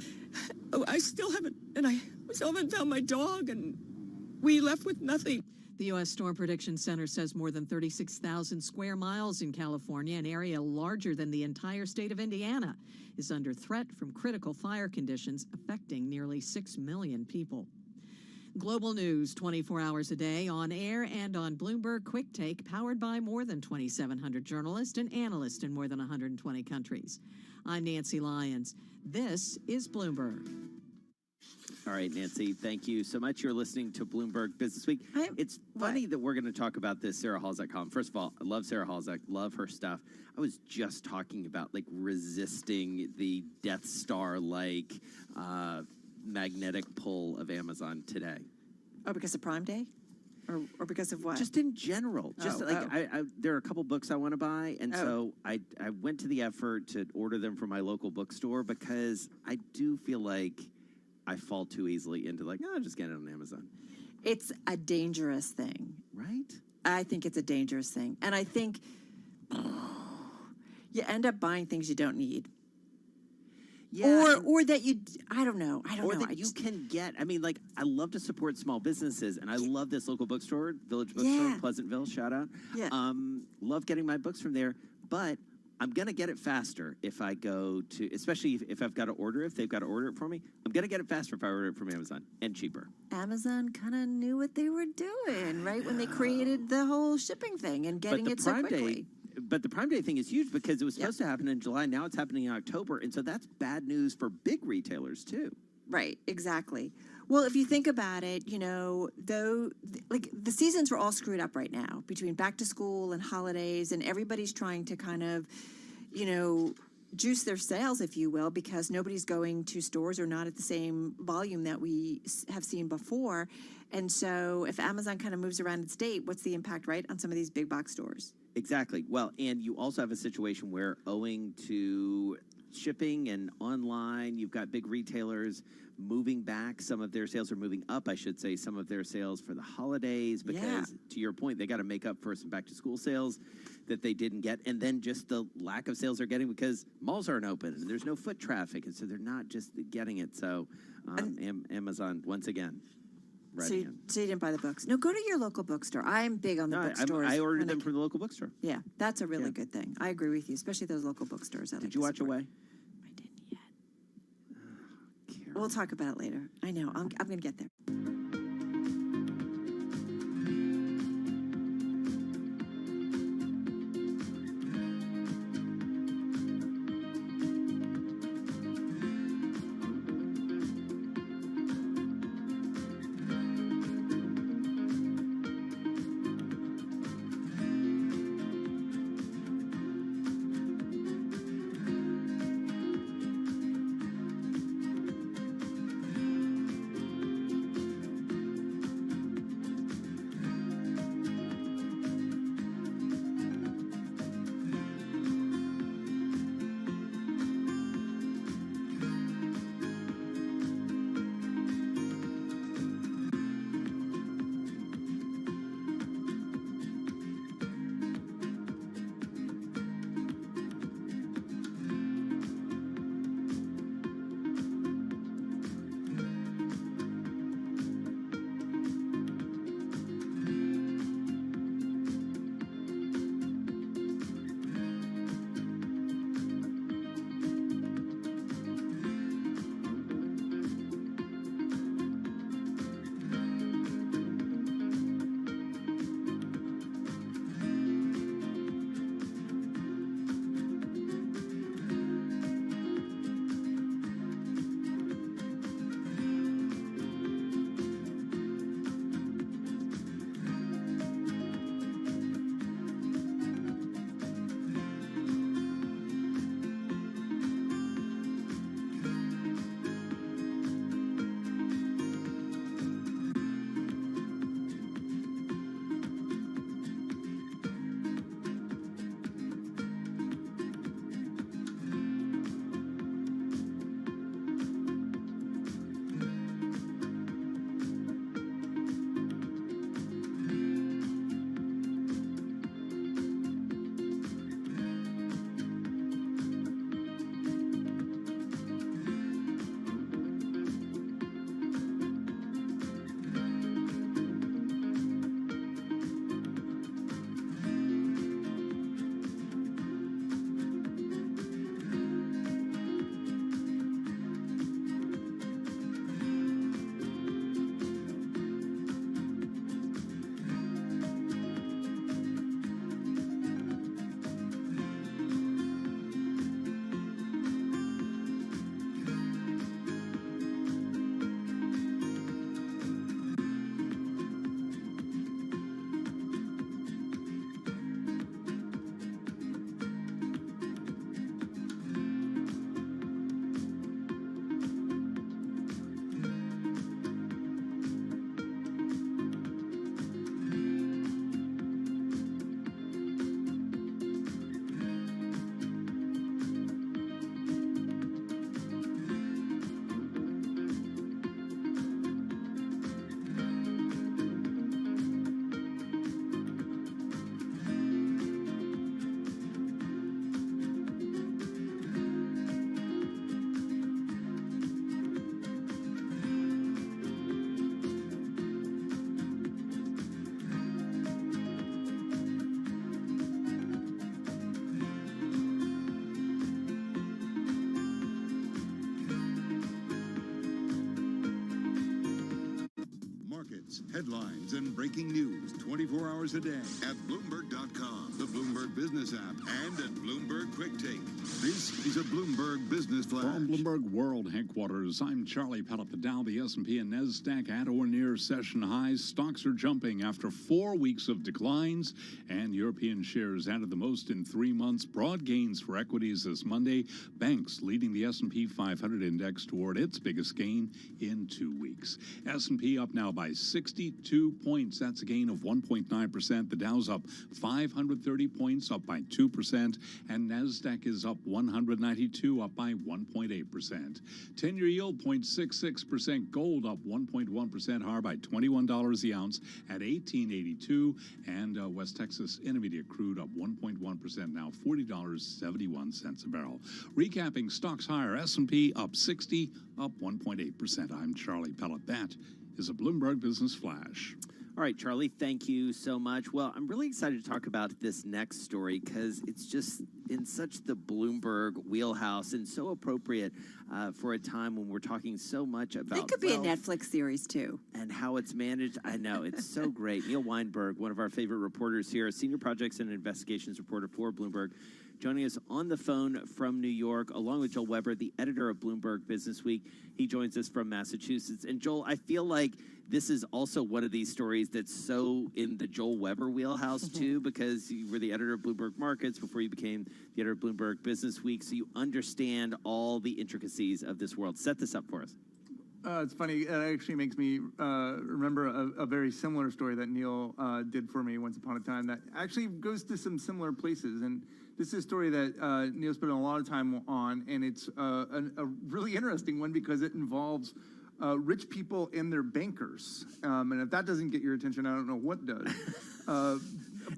I still haven't found my dog, and we left with nothing. The U.S. Storm Prediction Center says more than 36,000 square miles in California, an area larger than the entire state of Indiana, is under threat from critical fire conditions affecting nearly 6 million people. Global news 24 hours a day on air and on Bloomberg Quick Take, powered by more than 2,700 journalists and analysts in more than 120 countries. I'm Nancy Lyons. This is Bloomberg. All right, Nancy, thank you so much. You're listening to Bloomberg Business Week. It's funny that we're going to talk about this Sarah Halzack column. First of all, I love Sarah Halzack, love her stuff. I was just talking about like resisting the Death Star-like magnetic pull of Amazon today. Oh, because of Prime Day? Or because of what? Just in general. Just there are a couple books I want to buy, and so I went to the effort to order them from my local bookstore because I do feel like I fall too easily into like, no, just get it on Amazon. It's a dangerous thing. Right? I think it's a dangerous thing. And I think you end up buying things you don't need. Yeah, or that you, I don't know. That you can get. I mean, like, I love to support small businesses, and I love this local bookstore, Village Bookstore, Pleasantville, shout out. Yeah. Love getting my books from there, but I'm going to get it faster if I go to, especially if I've got to order, if they've got to order it for me, I'm going to get it faster if I order it from Amazon, and cheaper. Amazon kind of knew what they were doing, right? When they created the whole shipping thing and getting it so quickly. But the Prime Day thing is huge because it was supposed to happen in July. Now it's happening in October. And so that's bad news for big retailers, too. Right, exactly. Well, if you think about it, you know, like the seasons are all screwed up right now between back to school and holidays, and everybody's trying to kind of, you know, juice their sales, if you will, because nobody's going to stores or not at the same volume that we have seen before. And so if Amazon kind of moves around its date, what's the impact, right, on some of these big box stores? Exactly. Well, and you also have a situation where owing to shipping and online, you've got big retailers moving back. Some of their sales are moving up, I should say, some of their sales for the holidays because, to your point, they got to make up for some back-to-school sales that they didn't get. And then just the lack of sales they're getting because malls aren't open and there's no foot traffic. And so they're not just getting it. So Amazon, once again, so you didn't buy the books? No, go to your local bookstore. I'm big on the bookstores. I ordered them from the local bookstore. Yeah, that's a really good thing. I agree with you, especially those local bookstores. Did you watch Away? We'll talk about it later. I know. I'm going to get there. markets, headlines, and breaking news 24 hours a day at Bloomberg.com, the Bloomberg Business app, and at Bloomberg Quick Take. This is a Bloomberg Business Flash. From Bloomberg World Headquarters, I'm Charlie Pellett. The Dow, the S&P, and NASDAQ at or near session highs. Stocks are jumping after 4 weeks of declines, and European shares added the most in 3 months. Broad gains for equities this Monday. Banks leading the S&P 500 index toward its biggest gain in 2 weeks. S&P up now by 62 points. That's a gain of 1.9%. The Dow's up 530 points, up by 2%, and NASDAQ is up 192, up by 1.8%. 10-year yield 0.66%. Gold up 1.1%, higher by $21 the ounce at $18.82, and West Texas Intermediate crude up 1.1%, now $40.71 a barrel. Recapping stocks higher, S&P up 60, up 1.8%. I'm Charlie Pellett. That is a Bloomberg Business Flash. All right, Charlie, thank you so much. Well, I'm really excited to talk about this next story because it's just in such the Bloomberg wheelhouse and so appropriate for a time when we're talking so much about It could be a Netflix series, too. And how it's managed. I know, it's so great. Neil Weinberg, one of our favorite reporters here, a senior projects and investigations reporter for Bloomberg, joining us on the phone from New York, along with Joel Weber, the editor of Bloomberg Business Week. He joins us from Massachusetts. And Joel, I feel like this is also one of these stories that's so in the Joel Weber wheelhouse, too, because you were the editor of Bloomberg Markets before you became the editor of Bloomberg Business Week, so you understand all the intricacies of this world. Set this up for us. It's funny. It actually makes me remember a very similar story that Neil did for me once upon a time that actually goes to some similar places. And this is a story that Neil spent a lot of time on, and it's a really interesting one because it involves rich people and their bankers. And if that doesn't get your attention, I don't know what does.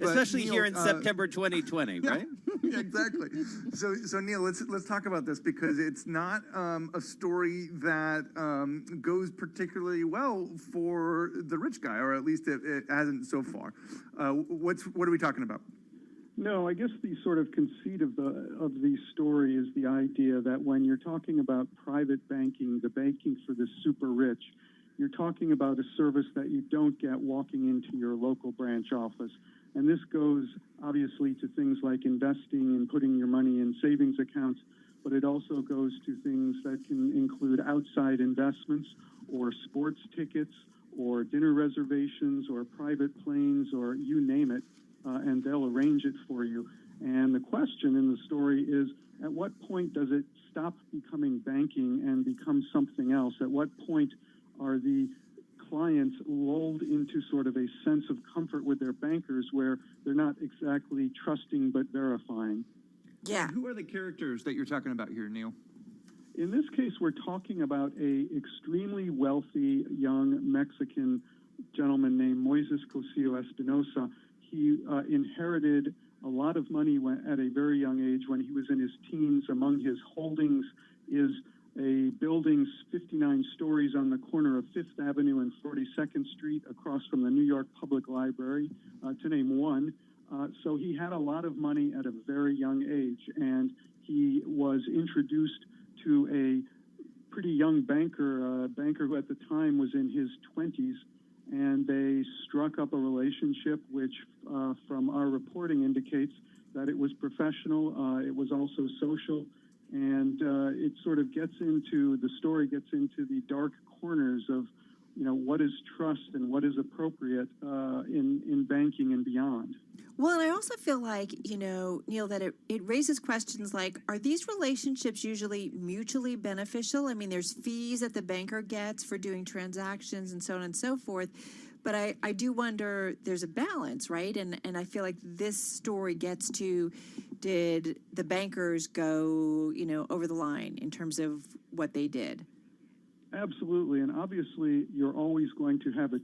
Especially Neil, here in September 2020, right? Yeah, exactly. So Neil, let's talk about this because it's not a story that goes particularly well for the rich guy, or at least it hasn't so far. What are we talking about? No, I guess the sort of conceit of the story is the idea that when you're talking about private banking, the banking for the super rich, you're talking about a service that you don't get walking into your local branch office. And this goes obviously to things like investing and putting your money in savings accounts, but it also goes to things that can include outside investments or sports tickets or dinner reservations or private planes or you name it, and they'll arrange it for you. And the question in the story is, at what point does it stop becoming banking and become something else? At what point are the clients lulled into sort of a sense of comfort with their bankers where they're not exactly trusting but verifying? Yeah. Who are the characters that you're talking about here, Neil? In this case, we're talking about a extremely wealthy young Mexican gentleman named Moises Cosillo Espinosa. He inherited a lot of money at a very young age when he was in his teens. Among his holdings is a building 59 stories on the corner of 5th Avenue and 42nd Street across from the New York Public Library, to name one. So he had a lot of money at a very young age, and he was introduced to a pretty young banker, a banker who at the time was in his 20s, and they struck up a relationship which, from our reporting, indicates that it was professional, it was also social, and it sort of the story gets into the dark corners of, what is trust and what is appropriate in banking and beyond. Well, and I also feel like, Neil, that it raises questions like, are these relationships usually mutually beneficial? I mean, there's fees that the banker gets for doing transactions and so on and so forth. But I do wonder, there's a balance, right? And I feel like this story gets to, did the bankers go, over the line in terms of what they did? Absolutely, and obviously you're always going to have a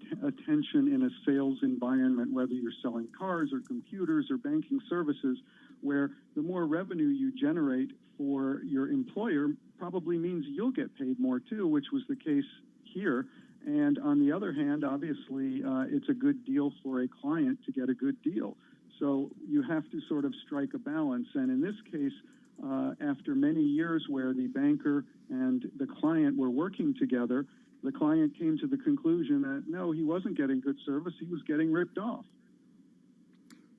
tension in a sales environment, whether you're selling cars or computers or banking services, where the more revenue you generate for your employer probably means you'll get paid more too, which was the case here. And on the other hand, obviously, it's a good deal for a client to get a good deal. So you have to sort of strike a balance. And in this case, after many years where the banker and the client were working together, the client came to the conclusion that no, he wasn't getting good service, he was getting ripped off.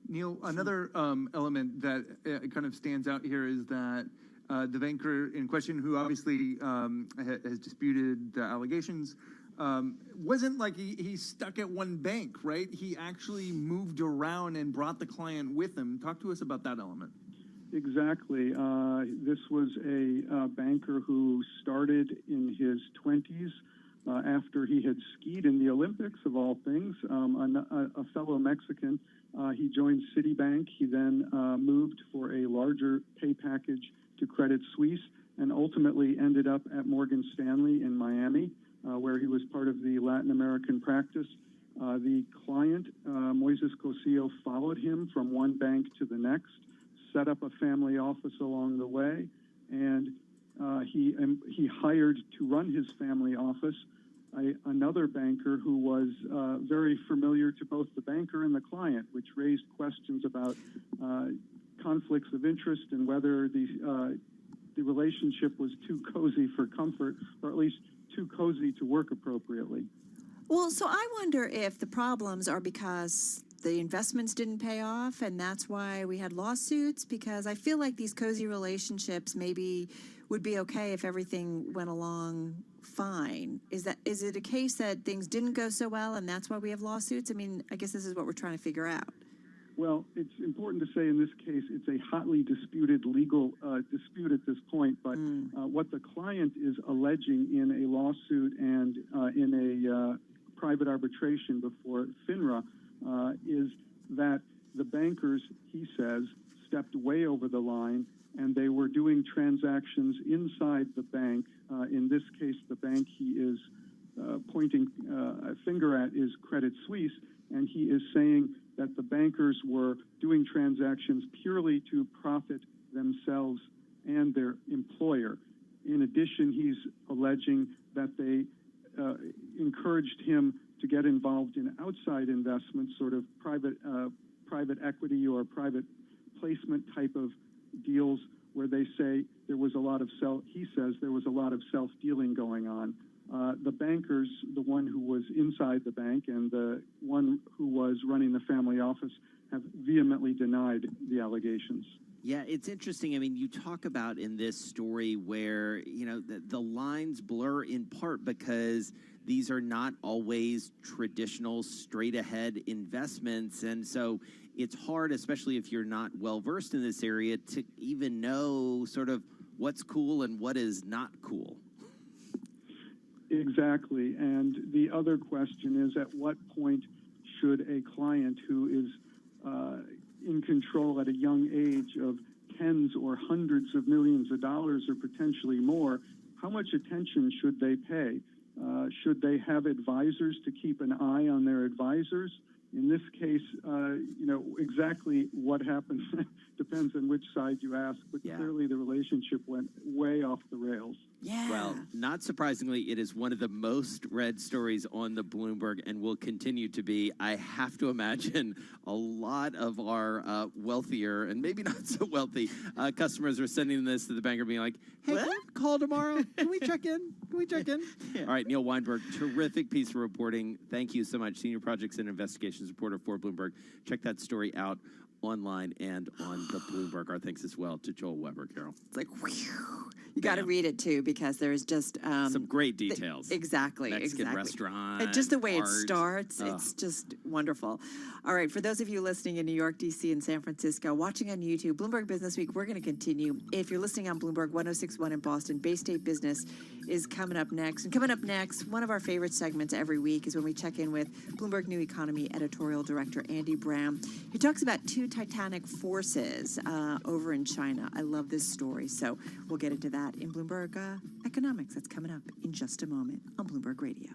Neil, another element that kind of stands out here is that the banker in question, who obviously has disputed the allegations, wasn't like he's stuck at one bank, right? He actually moved around and brought the client with him. Talk to us about that element. Exactly. This was a banker who started in his 20s after he had skied in the Olympics, of all things, a fellow Mexican. He joined Citibank. He then moved for a larger pay package to Credit Suisse and ultimately ended up at Morgan Stanley in Miami, where he was part of the Latin American practice. The client, Moises Cosillo, followed him from one bank to the next, set up a family office along the way, and he hired to run his family office another banker who was very familiar to both the banker and the client, which raised questions about conflicts of interest and whether the relationship was too cozy for comfort, or at least too cozy to work appropriately. Well, so I wonder if the problems are because the investments didn't pay off and that's why we had lawsuits, because I feel like these cozy relationships maybe would be okay if everything went along fine. Is it a case that things didn't go so well and that's why we have lawsuits? I mean, I guess this is what we're trying to figure out. Well, it's important to say in this case it's a hotly disputed legal dispute at this point, but what the client is alleging in a lawsuit and in a private arbitration before FINRA is that the bankers, he says, stepped way over the line and they were doing transactions inside the bank. In this case, the bank he is pointing a finger at is Credit Suisse, and he is saying that the bankers were doing transactions purely to profit themselves and their employer. In addition, he's alleging that they encouraged him to get involved in outside investments, sort of private equity or private placement type of deals, where they say there was a lot of he says there was a lot of self-dealing going on. The bankers, the one who was inside the bank and the one who was running the family office, have vehemently denied the allegations. Yeah, it's interesting. I mean, you talk about in this story where, you know, the lines blur in part because these are not always traditional straight-ahead investments. And so it's hard, especially if you're not well-versed in this area, to even know sort of what's cool and what is not cool. Exactly. And the other question is, at what point should a client who is in control at a young age of tens or hundreds of millions of dollars or potentially more, how much attention should they pay? Should they have advisors to keep an eye on their advisors? In this case, you know, exactly what happened depends on which side you ask, but clearly the relationship went way off the rails. Yeah. Well, not surprisingly, it is one of the most read stories on the Bloomberg and will continue to be. I have to imagine a lot of our wealthier and maybe not so wealthy customers are sending this to the banker being like, hey, can we call tomorrow? Can we check in? Can we check in? Yeah. All right, Neil Weinberg, terrific piece of reporting. Thank you so much. Senior Projects and Investigations Reporter for Bloomberg. Check that story out online and on the Bloomberg. Our thanks as well to Joel Weber, Carol. It's like, whew. You got to read it too, because there's just some great details. Exactly, Mexican restaurant, and just the way art. it starts, it's just wonderful. All right, for those of you listening in New York, DC, and San Francisco, watching on YouTube, Bloomberg Business Week, we're going to continue. If you're listening on Bloomberg 106.1 in Boston, Bay State Business is coming up next. And coming up next, one of our favorite segments every week is when we check in with Bloomberg New Economy Editorial Director Andy Brown. He talks about two titanic forces over in China. I love this story, so we'll get into that in Bloomberg Economics. That's coming up in just a moment on Bloomberg Radio.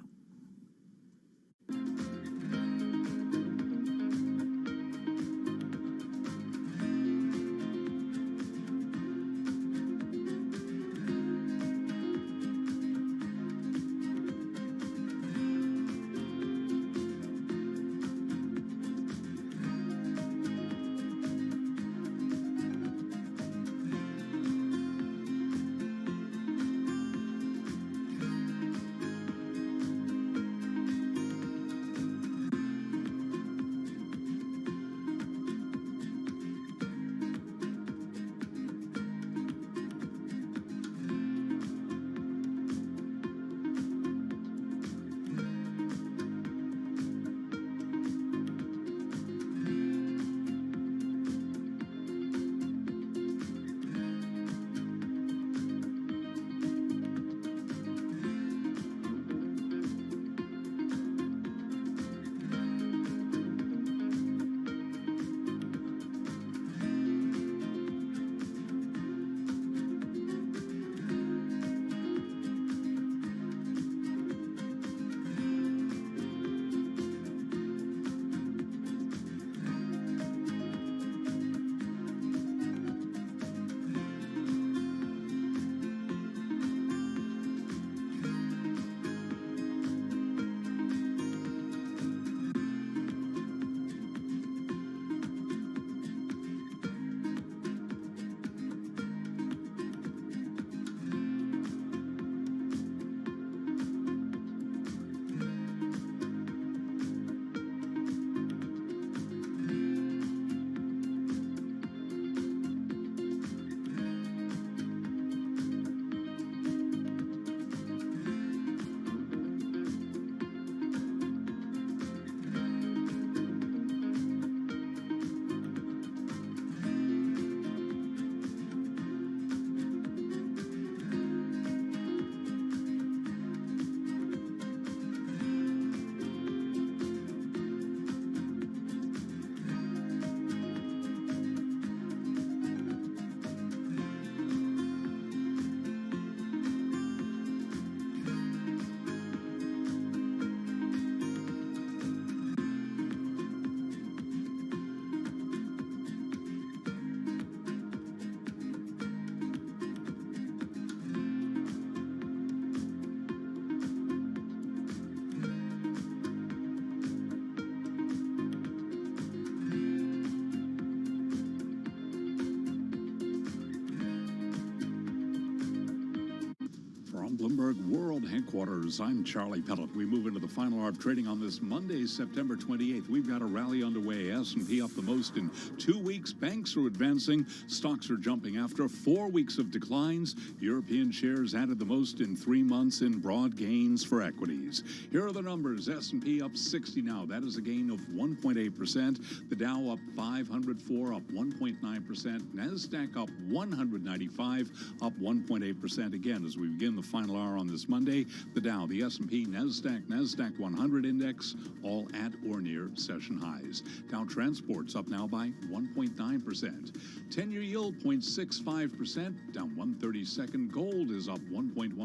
from Bloomberg World Headquarters, I'm Charlie Pellet. We move into the final hour of trading on this Monday, September 28th. We've got a rally underway. S&P up the most in 2 weeks. Banks are advancing. Stocks are jumping after 4 weeks of declines. European shares added the most in 3 months in broad gains for equities. Here are the numbers. S&P up 60 now. That is a gain of 1.8%. The Dow up 504, up 1.9%. NASDAQ up 195, up 1.8% again as we begin the final hour on this Monday. The Dow, the S&P, NASDAQ 100 index all at or near session highs. Dow Transport's up now by 1.9%. 10-year yield 0.65%, down 1/32. Gold is up 1.1%,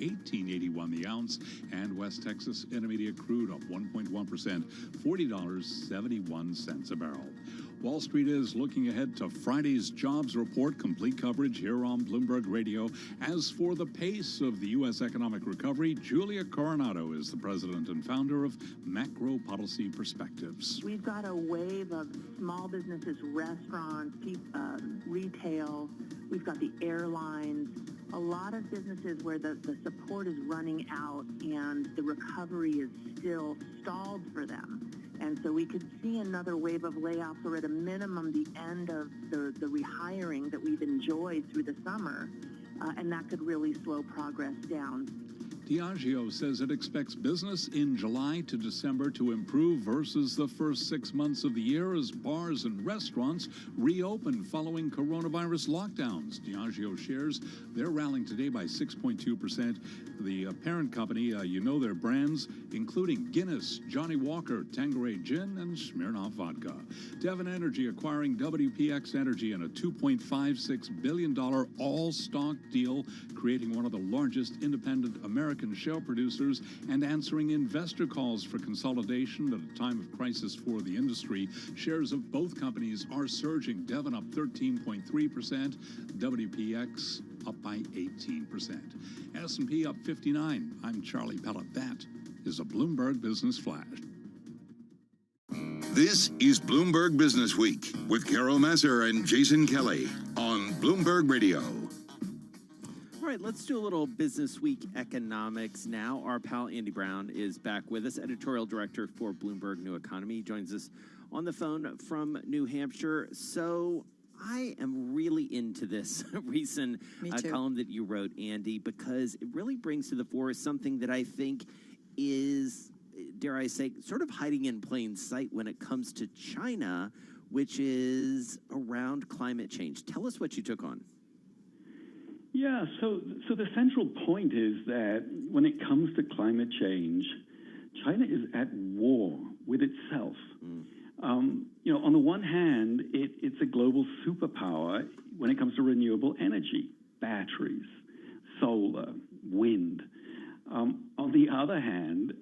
$18.81 the ounce. And West Texas Intermediate crude up 1.1%, $40.71 a barrel. Wall Street is looking ahead to Friday's jobs report. Complete coverage here on Bloomberg Radio. As for the pace of the U.S. economic recovery, Julia Coronado is the president and founder of Macro Policy Perspectives. We've got a wave of small businesses, restaurants, retail. We've got the airlines. A lot of businesses where the support is running out and the recovery is still stalled for them. And so we could see another wave of layoffs, or at a minimum, the end of the rehiring that we've enjoyed through the summer, and that could really slow progress down. Diageo says it expects business in July to December to improve versus the first 6 months of the year as bars and restaurants reopen following coronavirus lockdowns. Diageo shares, they're rallying today by 6.2%. The parent company, you know their brands, including Guinness, Johnny Walker, Tanqueray Gin, and Smirnoff Vodka. Devon Energy acquiring WPX Energy in a $2.56 billion all-stock deal, creating one of the largest independent American shale producers and answering investor calls for consolidation at a time of crisis for the industry. Shares of both companies are surging. Devon up 13.3%, WPX up by 18%. S&P up 59. I'm Charlie Pellet. That is a Bloomberg Business Flash. This is Bloomberg Business Week with Carol Masser and Jason Kelly on Bloomberg Radio. All right, let's do a little Business Week economics now. Our pal Andy Brown is back with us, editorial director for Bloomberg New Economy. He joins us on the phone from New Hampshire. So I am really into this recent column that you wrote, Andy, because it really brings to the fore something that I think is, dare I say, sort of hiding in plain sight when it comes to China, which is around climate change. Tell us what you took on. Yeah, so the central point is that when it comes to climate change, China is at war with itself. On the one hand, it's a global superpower when it comes to renewable energy, batteries, solar, wind. On the other hand,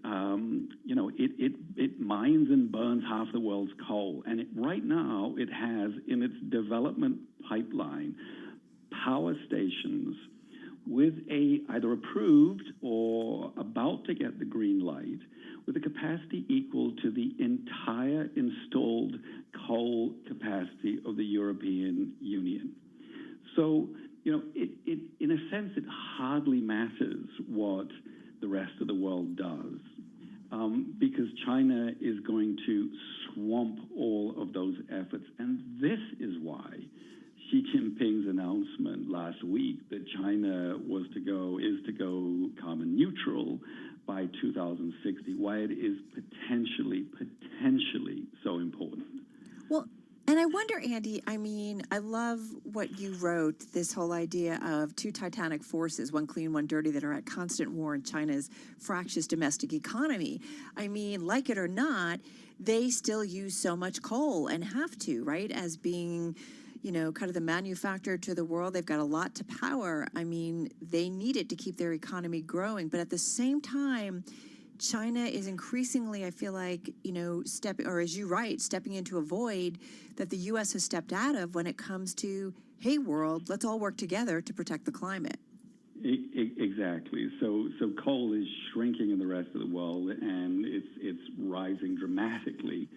it mines and burns half the world's coal, and right now it has in its development pipeline power stations with either approved or about to get the green light with a capacity equal to the entire installed coal capacity of the European Union. So, it in a sense, it hardly matters what the rest of the world does because China is going to swamp all of those efforts. And this is why Xi Jinping's announcement last week that China is to go carbon neutral by 2060, why it is potentially so important. Well, and I wonder, Andy, I love what you wrote, this whole idea of two titanic forces, one clean, one dirty, that are at constant war in China's fractious domestic economy. Like it or not, they still use so much coal and have to, right, as being kind of the manufacturer to the world. They've got a lot to power. They need it to keep their economy growing. But at the same time, China is increasingly, I feel like, stepping into a void that the U.S. has stepped out of when it comes to, hey, world, let's all work together to protect the climate. Exactly. So coal is shrinking in the rest of the world, and it's rising dramatically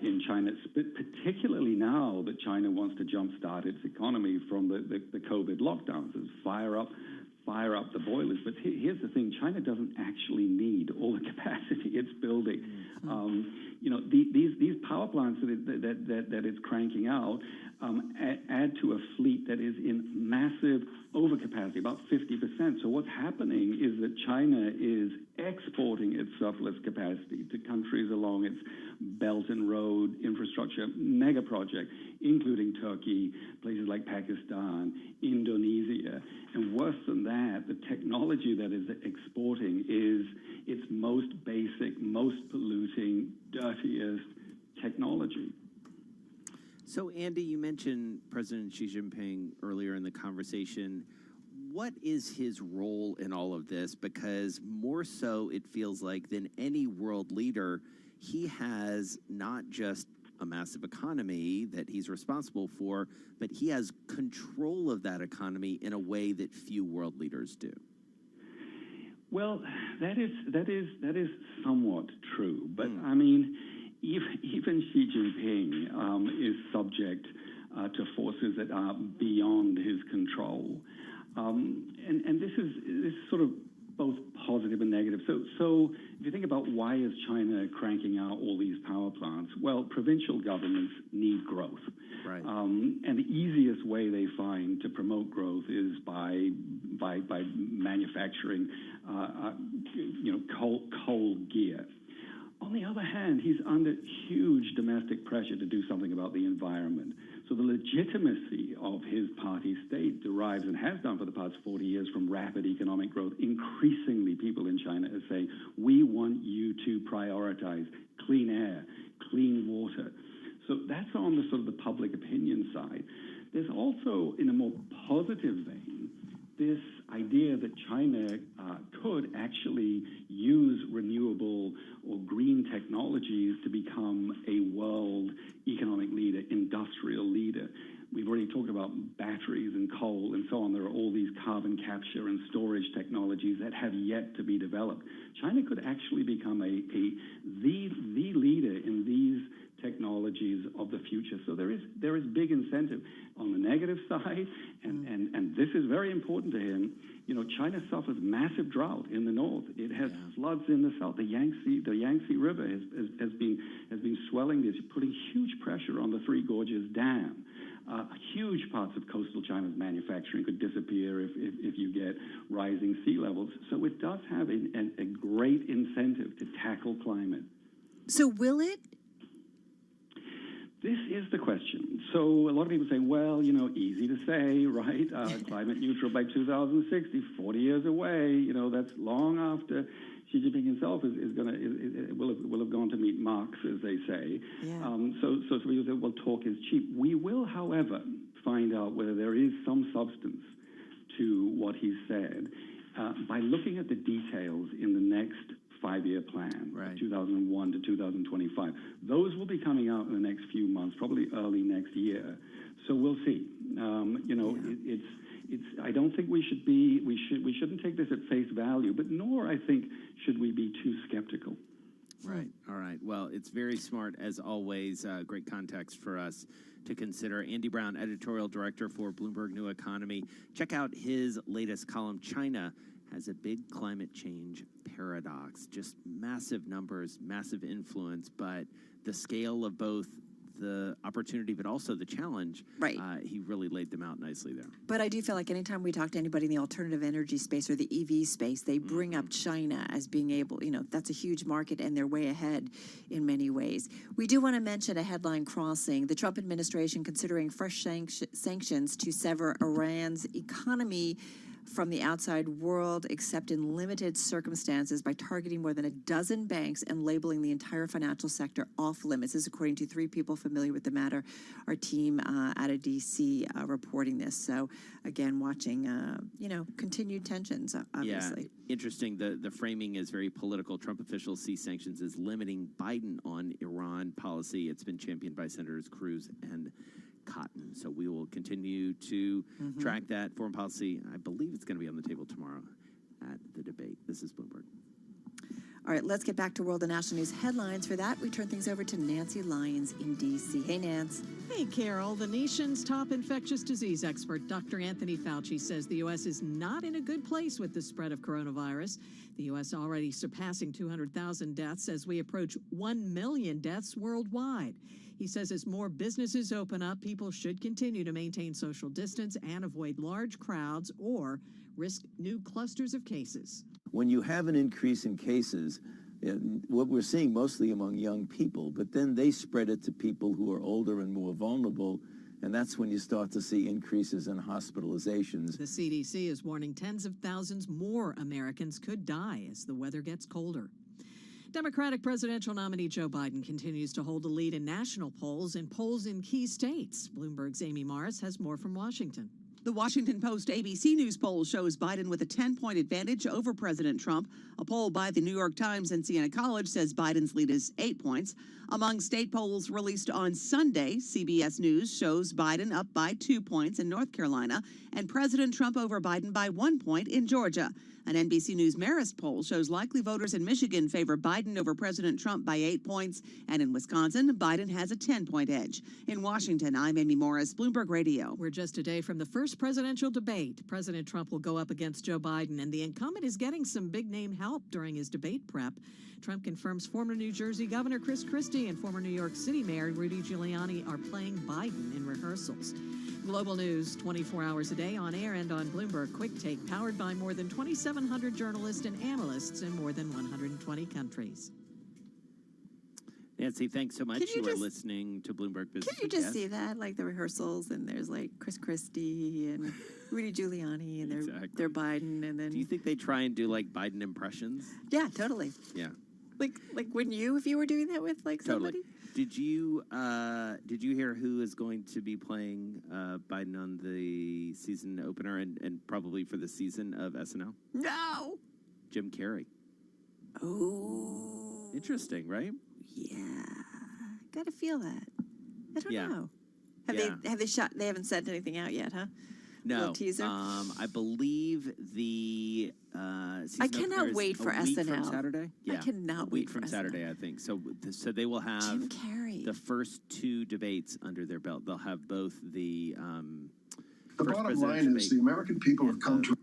in China, particularly now that China wants to jumpstart its economy from the COVID lockdowns. It's fire up fire up the boilers. But here's the thing: China doesn't actually need all the capacity it's building. These power plants that it's cranking out add to a fleet that is in massive overcapacity, about 50%. So what's happening is that China is exporting its surplus capacity to countries along its Belt and Road infrastructure mega project, including Turkey, places like Pakistan, Indonesia. And worse than that, the technology that is exporting is its most basic, most polluting, dirtiest technology. So, Andy, you mentioned President Xi Jinping earlier in the conversation. What is his role in all of this? Because more so, it feels like, than any world leader, he has not just a massive economy that he's responsible for, but he has control of that economy in a way that few world leaders do. Well, that is somewhat true. But I mean, even Xi Jinping is subject to forces that are beyond his control, and this is sort of both positive and negative. So if you think about why is China cranking out all these power plants, well, provincial governments need growth. Right. And the easiest way they find to promote growth is by manufacturing, coal gear. On the other hand, he's under huge domestic pressure to do something about the environment. So the legitimacy of his party state derives, and has done for the past 40 years, from rapid economic growth. Increasingly, people in China are saying, we want you to prioritize clean air, clean water. So that's on the sort of the public opinion side. There's also, in a more positive vein, this idea that China could actually use renewable or green technologies to become a world economic leader, industrial leader. We've already talked about batteries and coal and so on. There are all these carbon capture and storage technologies that have yet to be developed. China could actually become the leader in these technologies of the future. So there is big incentive. On the negative side, and this is very important to him, China suffers massive drought in the north. It has floods in the south. The Yangtze River has been swelling. It's putting huge pressure on the Three Gorges Dam. Huge parts of coastal China's manufacturing could disappear if you get rising sea levels. So it does have a great incentive to tackle climate. So will it? This is the question. So a lot of people say, well, easy to say, right? Climate neutral by 2060, 40 years away. That's long after Xi Jinping himself will have gone to meet Marx, as they say. Yeah. So people say, well, talk is cheap. We will, however, find out whether there is some substance to what he said by looking at the details in the next 5-year plan, right, 2001 to 2025. Those will be coming out in the next few months, probably early next year. So we'll see. I don't think we shouldn't take this at face value, but nor, I think, should we be too skeptical. Right. All right. Well, it's very smart, as always. Great context for us to consider. Andy Brown, editorial director for Bloomberg New Economy. Check out his latest column, China has a big climate change paradox. Just massive numbers, massive influence, but the scale of both the opportunity but also the challenge, right. He really laid them out nicely there. But I do feel like anytime we talk to anybody in the alternative energy space or the EV space, they bring up China as being able, that's a huge market and they're way ahead in many ways. We do want to mention a headline crossing. The Trump administration considering fresh sanctions to sever Iran's economy from the outside world, except in limited circumstances, by targeting more than a dozen banks and labeling the entire financial sector off limits. This is according to 3 people familiar with the matter. Our team out of D.C. Reporting this. So again, watching, continued tensions, obviously. Yeah, interesting. The framing is very political. Trump officials see sanctions as limiting Biden on Iran policy. It's been championed by Senators Cruz and Cotton. So we will continue to track that foreign policy. I believe it's going to be on the table tomorrow at the debate. This is Bloomberg. All right, let's get back to world and national news headlines. For that, we turn things over to Nancy Lyons in D.C. Hey, Nance. Hey, Carol. The nation's top infectious disease expert, Dr. Anthony Fauci, says the U.S. is not in a good place with the spread of coronavirus. The U.S. already surpassing 200,000 deaths as we approach 1 million deaths worldwide. He says as more businesses open up, people should continue to maintain social distance and avoid large crowds or risk new clusters of cases. When you have an increase in cases, what we're seeing mostly among young people, but then they spread it to people who are older and more vulnerable, and that's when you start to see increases in hospitalizations. The CDC is warning tens of thousands more Americans could die as the weather gets colder. Democratic presidential nominee Joe Biden continues to hold a lead in national polls and polls in key states. Bloomberg's Amy Morris has more from Washington. The Washington Post ABC News poll shows Biden with a 10-point advantage over President Trump. A poll by the New York Times and Siena College says Biden's lead is 8 points. Among state polls released on Sunday, CBS News shows Biden up by 2 points in North Carolina and President Trump over Biden by 1 point in Georgia. An NBC News Marist poll shows likely voters in Michigan favor Biden over President Trump by 8 points. And in Wisconsin, Biden has a 10-point edge. In Washington, I'm Amy Morris, Bloomberg Radio. We're just a day from the first presidential debate. President Trump will go up against Joe Biden, and the incumbent is getting some big-name help during his debate prep. Trump confirms former New Jersey Governor Chris Christie and former New York City Mayor Rudy Giuliani are playing Biden in rehearsals. Global news 24 hours a day on air and on Bloomberg Quick Take, powered by more than 2,700 journalists and analysts in more than 120 countries. Nancy, thanks so much. You are listening to Bloomberg Business. Can you just see that, like the rehearsals, and there's like Chris Christie and Rudy Giuliani, and they're Biden, and then. Do you think they try and do like Biden impressions? Yeah, totally. Yeah. Like wouldn't you if you were doing that with like somebody? Totally. Did you hear who is going to be playing Biden on the season opener and probably for the season of SNL? No. Jim Carrey. Oh. Interesting, right? Yeah. Gotta feel that. I don't know. Yeah. Have they shot? They haven't sent anything out yet, huh? No. Little teaser. I believe the season I cannot wait for a week SNL. From Saturday. I cannot wait from for Saturday. SNL. I think so. So they will have Jim Carrey. the first 2 debates under their belt. They'll have both the first bottom presidential line is debate the American people have come to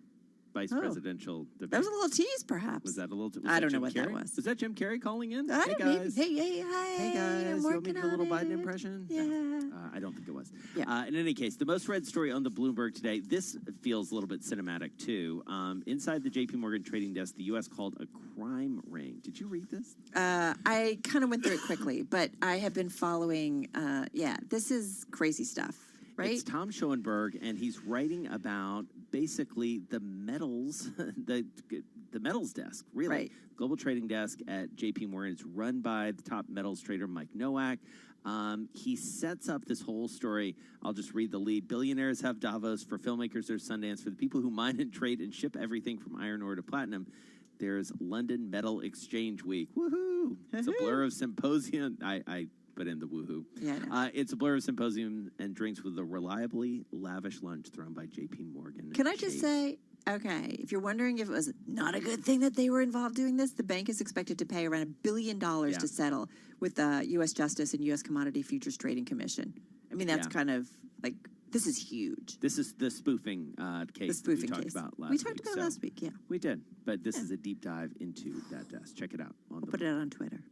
vice presidential debate. That was a little tease, perhaps. Was that a little? I don't know Jim what Carrey? that was. Was that Jim Carrey calling in? I Hey don't know. guys. Hey, guys. You want me to do a little Biden it. impression? Yeah. No. I don't think it was. Yeah. In any case, the most read story on the Bloomberg today. This feels a little bit cinematic too. Inside the J.P. Morgan trading desk, the U.S. called a crime ring. Did you read this? I kind of went through it quickly, but I have been following. This is crazy stuff, right? It's Tom Schoenberg, and he's writing about basically the metals, the metals desk, really. Right. Global trading desk at J.P. Morgan. It's run by the top metals trader, Mike Nowak. He sets up this whole story. I'll just read the lead. Billionaires have Davos. For filmmakers, there's Sundance. For the people who mine and trade and ship everything from iron ore to platinum, there's London Metal Exchange Week. Woohoo! It's a blur of symposium. I put in the woohoo. Yeah, it's a blur of symposium and drinks with a reliably lavish lunch thrown by J.P. Morgan. Can I just say, okay, if you're wondering if it was not a good thing that they were involved doing this, the bank is expected to pay around $1 billion to settle with the U.S. Justice and U.S. Commodity Futures Trading Commission. I mean, that's kind of like, this is huge. This is the spoofing case The spoofing that we case. talked about last We week. talked about So last week, yeah. We did, but this is a deep dive into that desk. Check it out. We'll put it out on Twitter.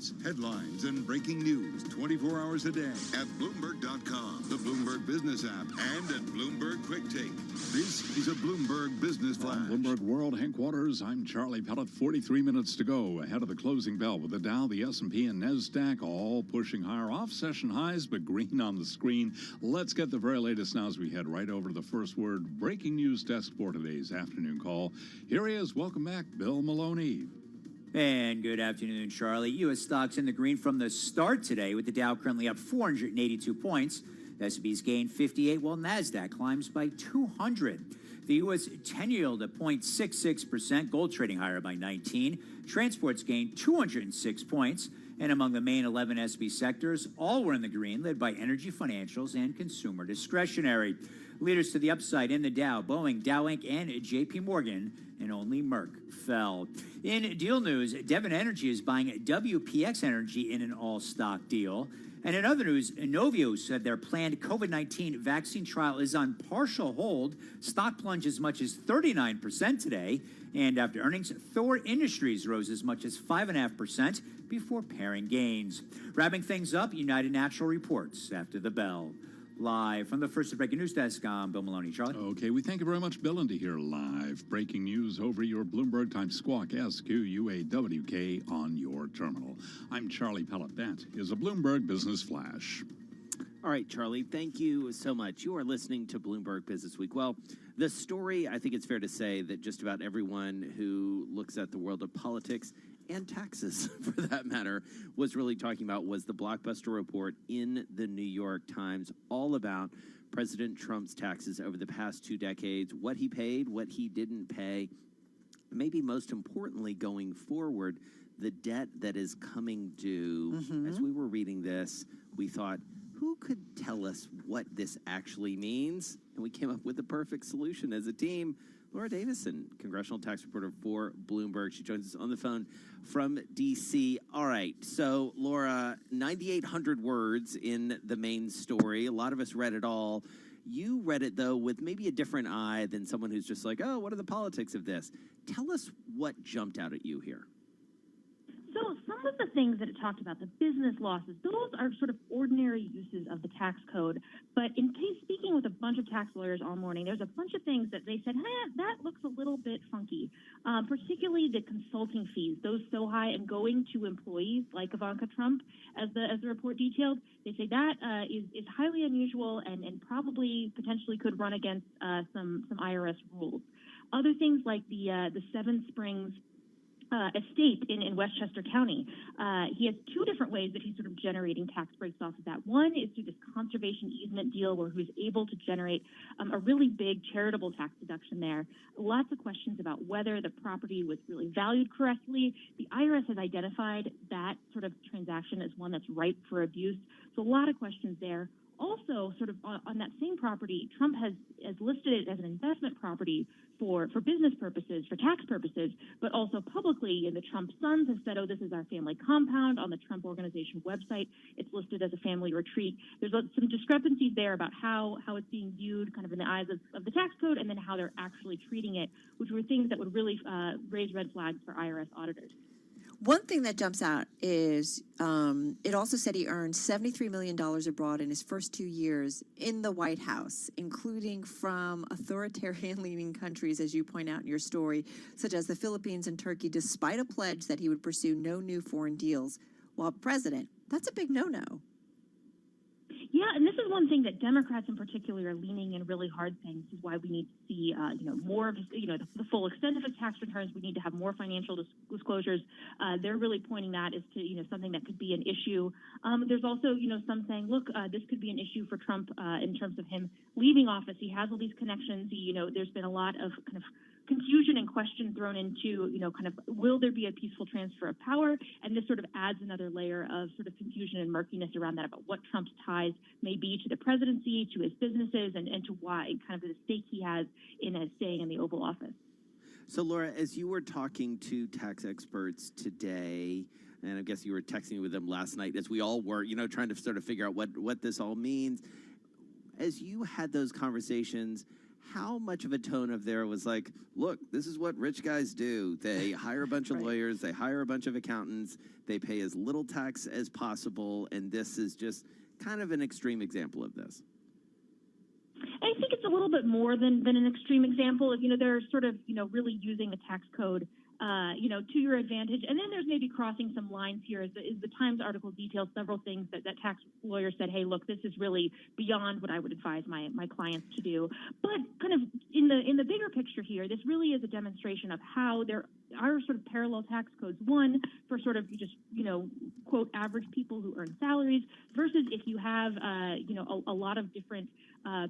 updates, headlines, and breaking news 24 hours a day at Bloomberg.com, the Bloomberg Business app, and at Bloomberg Quick Take. This is a Bloomberg Business Flash. From Bloomberg World Headquarters, I'm Charlie Pellet. 43 minutes to go ahead of the closing bell with the Dow, the S&P, and NASDAQ all pushing higher off session highs, but green on the screen. Let's get the very latest now as we head right over to the first word breaking news desk for today's afternoon call. Here he is. Welcome back, Bill Maloney. And good afternoon, Charlie. U.S. stocks in the green from the start today, with the Dow currently up 482 points. The S&P's gained 58, while NASDAQ climbs by 200. The U.S. 10-year yield at 0.66%, gold trading higher by 19. Transports gained 206 points. And among the main 11 S&P sectors, all were in the green, led by energy, financials, and consumer discretionary. Leaders to the upside in the Dow, Boeing, Dow Inc., and J.P. Morgan, and only Merck fell. In deal news, Devon Energy is buying WPX Energy in an all-stock deal. And in other news, Inovio said their planned COVID-19 vaccine trial is on partial hold. Stock plunged as much as 39% today. And after earnings, Thor Industries rose as much as 5.5% before pairing gains. Wrapping things up, United Natural reports after the bell. Live from the First Breaking News Desk, I'm Bill Maloney. Charlie? Okay, we thank you very much, Bill, and to hear live breaking news over your Bloomberg Times Squawk SQUAWK on your terminal. I'm Charlie Pellet. That is a Bloomberg Business Flash. All right, Charlie, thank you so much. You are listening to Bloomberg Business Week. Well, the story, I think it's fair to say that just about everyone who looks at the world of politics and taxes, for that matter, was really talking about was the blockbuster report in the New York Times, all about President Trump's taxes over the past 2 decades, what he paid, what he didn't pay, maybe most importantly going forward, the debt that is coming due. As we were reading this, we thought, who could tell us what this actually means? And we came up with the perfect solution as a team. Laura Davison, congressional tax reporter for Bloomberg. She joins us on the phone from D.C. All right, so Laura, 9,800 words in the main story. A lot of us read it all. You read it, though, with maybe a different eye than someone who's just like, oh, what are the politics of this? Tell us what jumped out at you here. So some of the things that it talked about, the business losses, those are sort of ordinary uses of the tax code. But in case speaking with a bunch of tax lawyers all morning, there's a bunch of things that they said, that looks a little bit funky, particularly the consulting fees, those so high and going to employees like Ivanka Trump, as the report detailed. They say that is highly unusual and probably potentially could run against some IRS rules. Other things like the Seven Springs estate in Westchester County. He has 2 different ways that he's sort of generating tax breaks off of that. One is through this conservation easement deal where he was able to generate a really big charitable tax deduction there. Lots of questions about whether the property was really valued correctly. The IRS has identified that sort of transaction as one that's ripe for abuse. So a lot of questions there. Also, sort of on that same property, Trump has listed it as an investment property for business purposes, for tax purposes, but also publicly, and the Trump sons have said, oh, this is our family compound. On the Trump Organization website, it's listed as a family retreat. There's some discrepancies there about how it's being viewed kind of in the eyes of the tax code and then how they're actually treating it, which were things that would really raise red flags for IRS auditors. One thing that jumps out is it also said he earned $73 million abroad in his first 2 years in the White House, including from authoritarian-leaning countries, as you point out in your story, such as the Philippines and Turkey, despite a pledge that he would pursue no new foreign deals while president. That's a big no-no. Yeah, and this is one thing that Democrats in particular are leaning in really hard saying. This is why we need to see, more of his, the full extent of his tax returns. We need to have more financial disclosures. They're really pointing that as to, something that could be an issue. There's also, some saying, look, this could be an issue for Trump in terms of him leaving office. He has all these connections. There's been a lot of kind of confusion and question thrown into, will there be a peaceful transfer of power? And this sort of adds another layer of sort of confusion and murkiness around that about what Trump's ties may be to the presidency, to his businesses, and to why, kind of the stake he has in staying in the Oval Office. So, Laura, as you were talking to tax experts today, and I guess you were texting with them last night, as we all were, trying to sort of figure out what this all means, as you had those conversations, how much of a tone of there was like, look, this is what rich guys do. They hire a bunch of lawyers, they hire a bunch of accountants, they pay as little tax as possible, and this is just kind of an extreme example of this. I think it's a little bit more than an extreme example. They're sort of, really using the tax code, to your advantage. And then there's maybe crossing some lines here. As the Times article details several things that tax lawyers said, hey, look, this is really beyond what I would advise my clients to do. But kind of in the bigger picture here, this really is a demonstration of how there are sort of parallel tax codes. One for sort of just, quote, average people who earn salaries versus if you have, a lot of different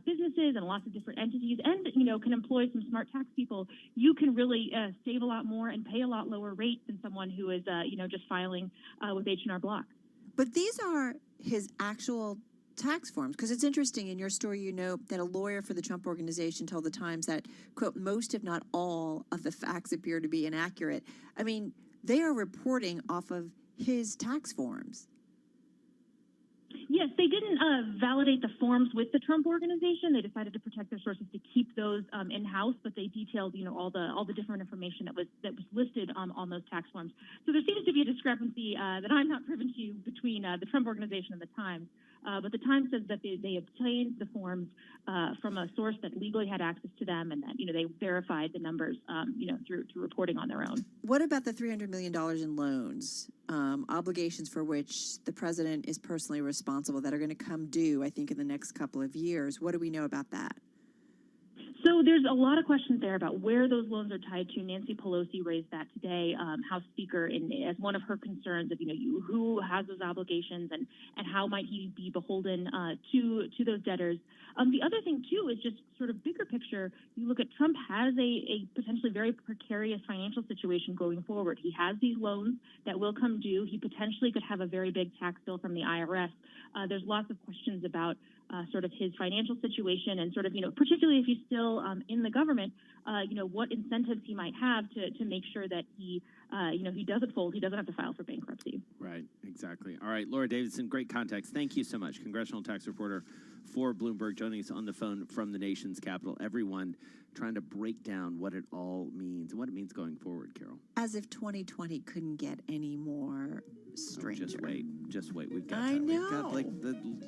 businesses and lots of different entities and, can employ some smart tax people, you can really save a lot more and pay a lot lower rate than someone who is, just filing with H&R Block. But these are his actual tax forms, because it's interesting in your story, that a lawyer for the Trump organization told the Times that, quote, most if not all of the facts appear to be inaccurate. I mean, they are reporting off of his tax forms. Yes, they didn't validate the forms with the Trump organization. They decided to protect their sources to keep those in-house, but they detailed, all the different information that was listed on those tax forms. So there seems to be a discrepancy that I'm not privy to between the Trump organization and the Times. But the Times says that they obtained the forms from a source that legally had access to them, and that they verified the numbers, through reporting on their own. What about the $300 million in loans, obligations for which the president is personally responsible that are going to come due, I think, in the next couple of years? What do we know about that? So there's a lot of questions there about where those loans are tied to. Nancy Pelosi raised that today, House Speaker, as one of her concerns of, who has those obligations and how might he be beholden to those debtors. The other thing, too, is just sort of bigger picture. You look at Trump has a potentially very precarious financial situation going forward. He has these loans that will come due. He potentially could have a very big tax bill from the IRS. There's lots of questions about sort of his financial situation and sort of, particularly if he's still in the government, what incentives he might have to make sure that he doesn't fold. He doesn't have to file for bankruptcy. Right, exactly. All right, Laura Davidson, great context. Thank you so much. Congressional tax reporter for Bloomberg, joining us on the phone from the nation's capital. Everyone trying to break down what it all means and what it means going forward, Carol. As if 2020 couldn't get any more stranger. Just wait. We've got I know. We've got like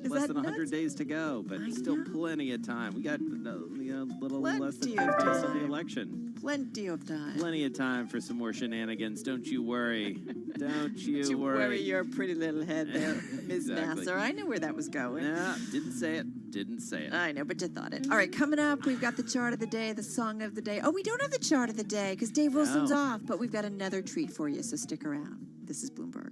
less than 100 days to go, but still plenty of time. We got a little less than 5 days of the election. Plenty of time. Plenty of time for some more shenanigans. Don't you worry. Don't you worry. Your pretty little head there, Ms. Exactly. Nassar. I knew where that was going. Yeah, didn't say it. I know, but you thought it. All right, coming up, we've got the chart of the day, the song of the day. Oh, we don't have the chart of the day because Dave Wilson's off, but we've got another treat for you, so stick around. This is Bloomberg.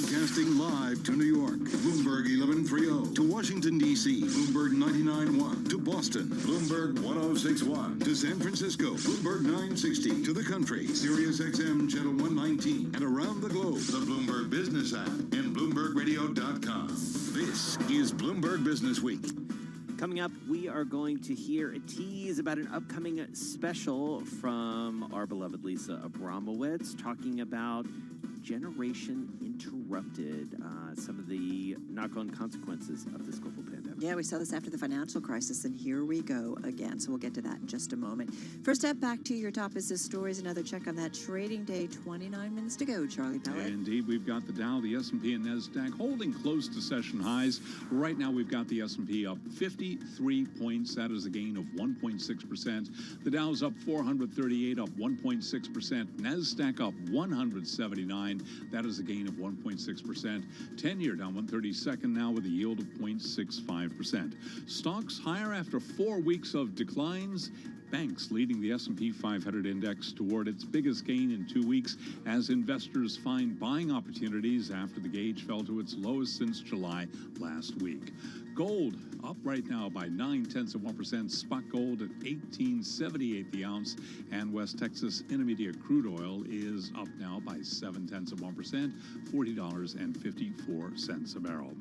Broadcasting live to New York, Bloomberg 1130. To Washington, D.C., Bloomberg 99.1. To Boston, Bloomberg 106.1. To San Francisco, Bloomberg 960. To the country, Sirius XM Channel 119. And around the globe, the Bloomberg Business app and BloombergRadio.com. This is Bloomberg Business Week. Coming up, we are going to hear a tease about an upcoming special from our beloved Lisa Abramowitz, talking about Generation Interrupted, some of the knock-on consequences of this global pandemic. Yeah, we saw this after the financial crisis, and here we go again. So we'll get to that in just a moment. First up, back to your top business stories. Another check on that trading day. 29 minutes to go, Charlie Pellet. Indeed, we've got the Dow, the S&P, and NASDAQ holding close to session highs. Right now, we've got the S&P up 53 points. That is a gain of 1.6%. The Dow's up 438, up 1.6%. NASDAQ up 179. That is a gain of 1.6%. 10-year down 132nd now with a yield of 0.65%. Stocks higher after 4 weeks of declines. Banks leading the S&P 500 index toward its biggest gain in 2 weeks as investors find buying opportunities after the gauge fell to its lowest since July last week. Gold up right now by 0.9%. Spot gold at $18.78 the ounce, and West Texas Intermediate crude oil is up now by 0.7%, $40.54 a barrel.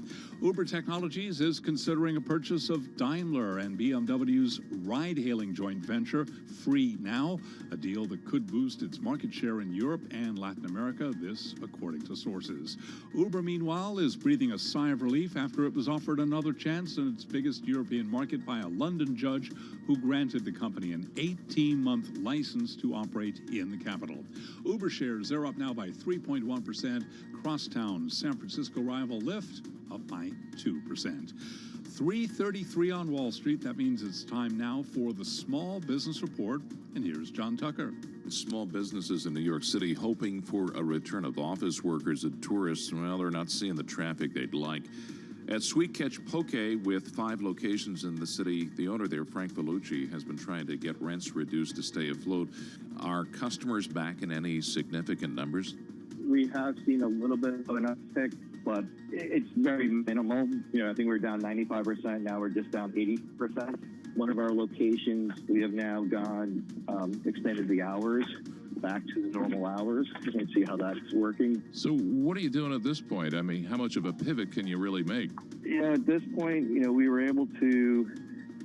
Uber Technologies is considering a purchase of Daimler and BMW's ride-hailing joint venture, Free Now, a deal that could boost its market share in Europe and Latin America, this according to sources. Uber, meanwhile, is breathing a sigh of relief after it was offered another chance in its biggest European market by a London judge who granted the company an 18-month license to operate in the capital. Uber shares, they're up now by 3.1%. Crosstown San Francisco rival Lyft up by 2%. 3:33 on Wall Street. That means it's time now for the Small Business Report. And here's John Tucker. Small businesses in New York City hoping for a return of office workers and tourists. Well, they're not seeing the traffic they'd like. At Sweet Catch Poke, with 5 locations in the city, the owner there, Frank Vellucci, has been trying to get rents reduced to stay afloat. Are customers back in any significant numbers? We have seen a little bit of an uptick, but it's very minimal. I think we're down 95%. Now we're just down 80%. One of our locations, we have now extended the hours back to the normal hours. You can see how that's working. So what are you doing at this point? I mean, how much of a pivot can you really make? Yeah, at this point, we were able to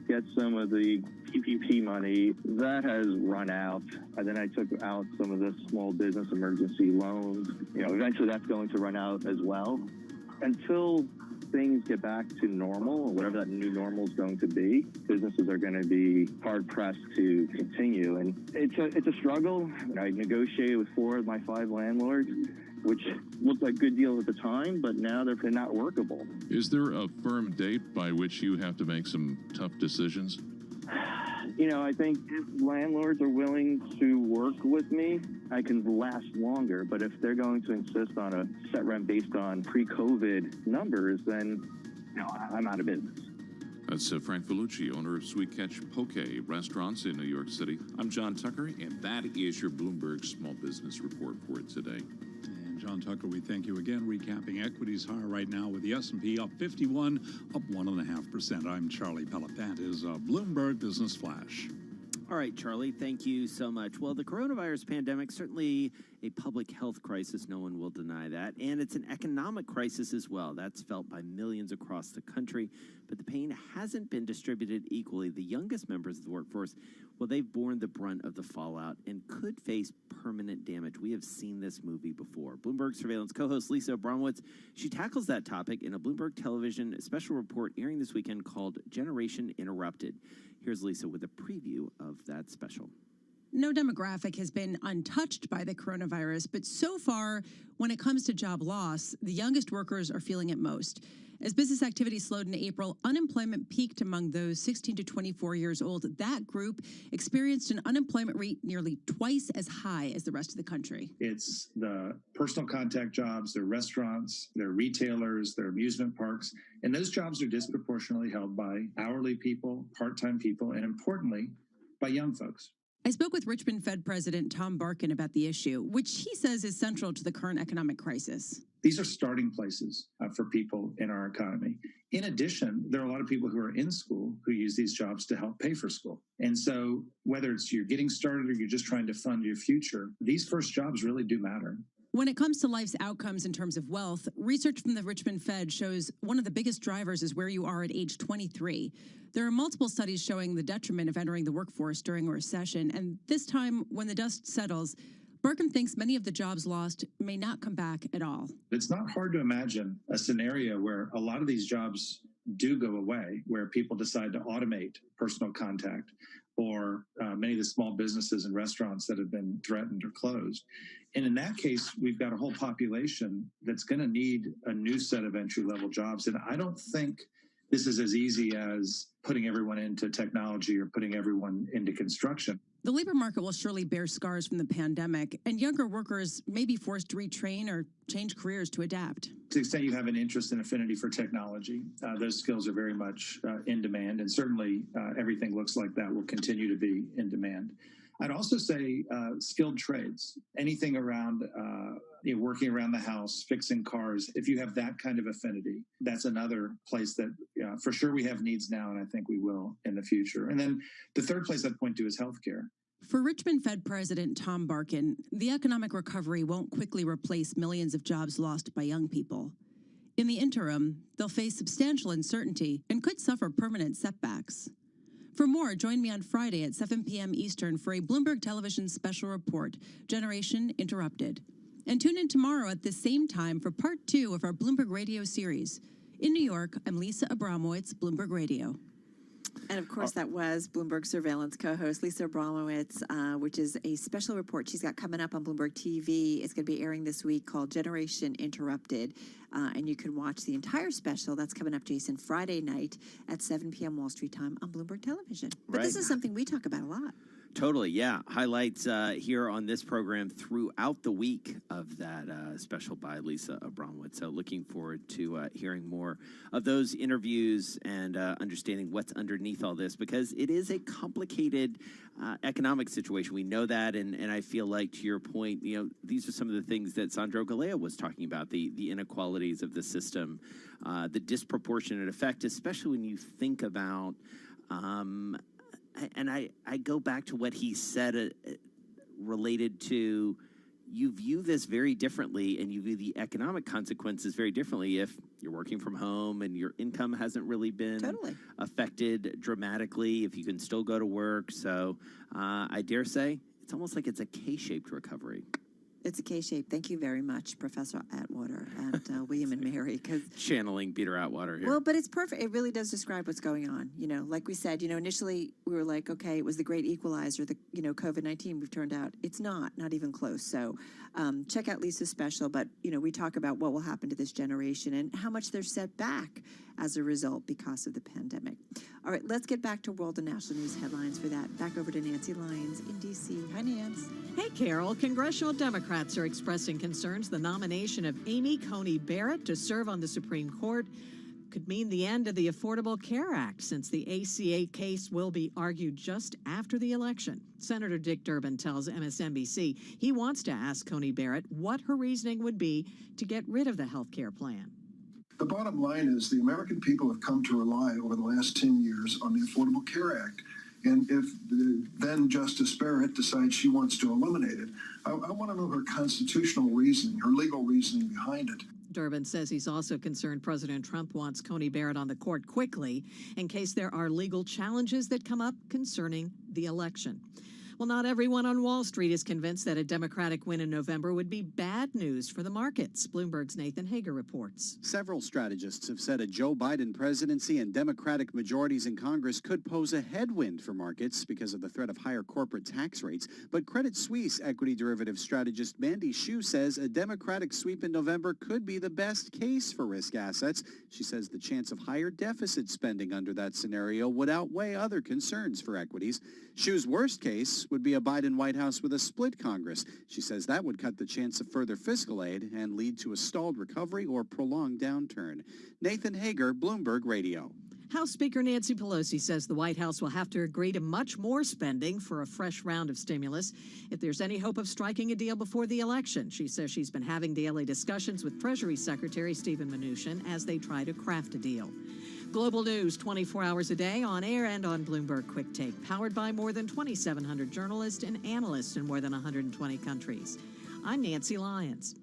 get some of the PPP money. That has run out. And then I took out some of the small business emergency loans. Eventually that's going to run out as well. Until things get back to normal, or whatever that new normal is going to be, businesses are going to be hard-pressed to continue. And it's a struggle. I negotiated with 4 of my 5 landlords, which looked like good deals at the time, but now they're not workable. Is there a firm date by which you have to make some tough decisions? I think if landlords are willing to work with me, I can last longer. But if they're going to insist on a set rent based on pre-COVID numbers, then, I'm out of business. That's Frank Vellucci, owner of Sweet Catch Poke restaurants in New York City. I'm John Tucker, and that is your Bloomberg Small Business Report for today. John Tucker, we thank you again. Recapping equities higher right now with the S&P up 51, up 1.5%. I'm Charlie Pellet. That is a Bloomberg Business Flash. All right, Charlie, thank you so much. Well, the coronavirus pandemic, certainly a public health crisis, no one will deny that. And it's an economic crisis as well. That's felt by millions across the country. But the pain hasn't been distributed equally. The youngest members of the workforce, well, they've borne the brunt of the fallout and could face permanent damage. We have seen this movie before. Bloomberg Surveillance co-host Lisa Abramowitz, she tackles that topic in a Bloomberg Television special report airing this weekend called Generation Interrupted. Here's Lisa with a preview of that special. No demographic has been untouched by the coronavirus, but so far, when it comes to job loss, the youngest workers are feeling it most. As business activity slowed in April, unemployment peaked among those 16 to 24 years old. That group experienced an unemployment rate nearly twice as high as the rest of the country. It's the personal contact jobs, their restaurants, their retailers, their amusement parks, and those jobs are disproportionately held by hourly people, part-time people, and importantly, by young folks. I spoke with Richmond Fed President Tom Barkin about the issue, which he says is central to the current economic crisis. These are starting places for people in our economy. In addition, there are a lot of people who are in school who use these jobs to help pay for school. And so whether it's you're getting started or you're just trying to fund your future, these first jobs really do matter. When it comes to life's outcomes in terms of wealth, research from the Richmond Fed shows one of the biggest drivers is where you are at age 23. There are multiple studies showing the detriment of entering the workforce during a recession, and this time, when the dust settles, Bergen thinks many of the jobs lost may not come back at all. It's not hard to imagine a scenario where a lot of these jobs do go away, where people decide to automate personal contact, or many of the small businesses and restaurants that have been threatened or closed. And in that case, we've got a whole population that's going to need a new set of entry-level jobs. And I don't think this is as easy as putting everyone into technology or putting everyone into construction. The labor market will surely bear scars from the pandemic, and younger workers may be forced to retrain or change careers to adapt. To the extent you have an interest and affinity for technology, those skills are very much in demand, and certainly everything looks like that will continue to be in demand. I'd also say skilled trades, anything around working around the house, fixing cars. If you have that kind of affinity, that's another place that for sure we have needs now, and I think we will in the future. And then the third place I'd point to is healthcare. For Richmond Fed President Tom Barkin, the economic recovery won't quickly replace millions of jobs lost by young people. In the interim, they'll face substantial uncertainty and could suffer permanent setbacks. For more, join me on Friday at 7 p.m. Eastern for a Bloomberg Television special report, Generation Interrupted. And tune in tomorrow at the same time for part 2 of our Bloomberg Radio series. In New York, I'm Lisa Abramowitz, Bloomberg Radio. And of course, that was Bloomberg Surveillance co-host Lisa Abramowitz, which is a special report she's got coming up on Bloomberg TV. It's going to be airing this week called Generation Interrupted. And you can watch the entire special. That's coming up, Jason, Friday night at 7 p.m. Wall Street time on Bloomberg Television. But this is something we talk about a lot. Totally, yeah. Highlights here on this program throughout the week of that special by Lisa Abramowitz. So looking forward to hearing more of those interviews and understanding what's underneath all this, because it is a complicated economic situation. We know that, and I feel like, to your point, these are some of the things that Sandro Galea was talking about, the inequalities of the system, the disproportionate effect, especially when you think about and I go back to what he said related to, you view this very differently, and you view the economic consequences very differently if you're working from home and your income hasn't really been affected dramatically, if you can still go to work. So I dare say it's almost like it's a K-shaped recovery. It's a K-shape. Thank you very much, Professor Atwater and William and Mary. Channeling Peter Atwater here. Well, but it's perfect. It really does describe what's going on. Like we said, initially we were like, okay, it was the great equalizer, the COVID-19. We've turned out it's not even close. So check out Lisa's special. But, we talk about what will happen to this generation and how much they're set back as a result because of the pandemic. All right, let's get back to world and national news headlines for that. Back over to Nancy Lyons in D.C. Hi, Nance. Hey, Carol. Congressional Democrats are expressing concerns the nomination of Amy Coney Barrett to serve on the Supreme Court could mean the end of the Affordable Care Act, since the ACA case will be argued just after the election. Senator Dick Durbin tells MSNBC he wants to ask Coney Barrett what her reasoning would be to get rid of the health care plan. The bottom line is the American people have come to rely over the last 10 years on the Affordable Care Act. And if then Justice Barrett decides she wants to eliminate it, I want to know her constitutional reasoning, her legal reasoning behind it. Durbin says he's also concerned President Trump wants Coney Barrett on the court quickly in case there are legal challenges that come up concerning the election. Well, not everyone on Wall Street is convinced that a Democratic win in November would be bad news for the markets. Bloomberg's Nathan Hager reports. Several strategists have said a Joe Biden presidency and Democratic majorities in Congress could pose a headwind for markets because of the threat of higher corporate tax rates. But Credit Suisse equity derivative strategist Mandy Hsu says a Democratic sweep in November could be the best case for risk assets. She says the chance of higher deficit spending under that scenario would outweigh other concerns for equities. Hsu's worst case would be a Biden White House with a split Congress. She says that would cut the chance of further fiscal aid and lead to a stalled recovery or prolonged downturn. Nathan Hager, Bloomberg Radio. House Speaker Nancy Pelosi says the White House will have to agree to much more spending for a fresh round of stimulus if there's any hope of striking a deal before the election. She says she's been having daily discussions with Treasury Secretary Steven Mnuchin as they try to craft a deal. Global news 24 hours a day on air and on Bloomberg Quick Take, powered by more than 2,700 journalists and analysts in more than 120 countries. I'm Nancy Lyons.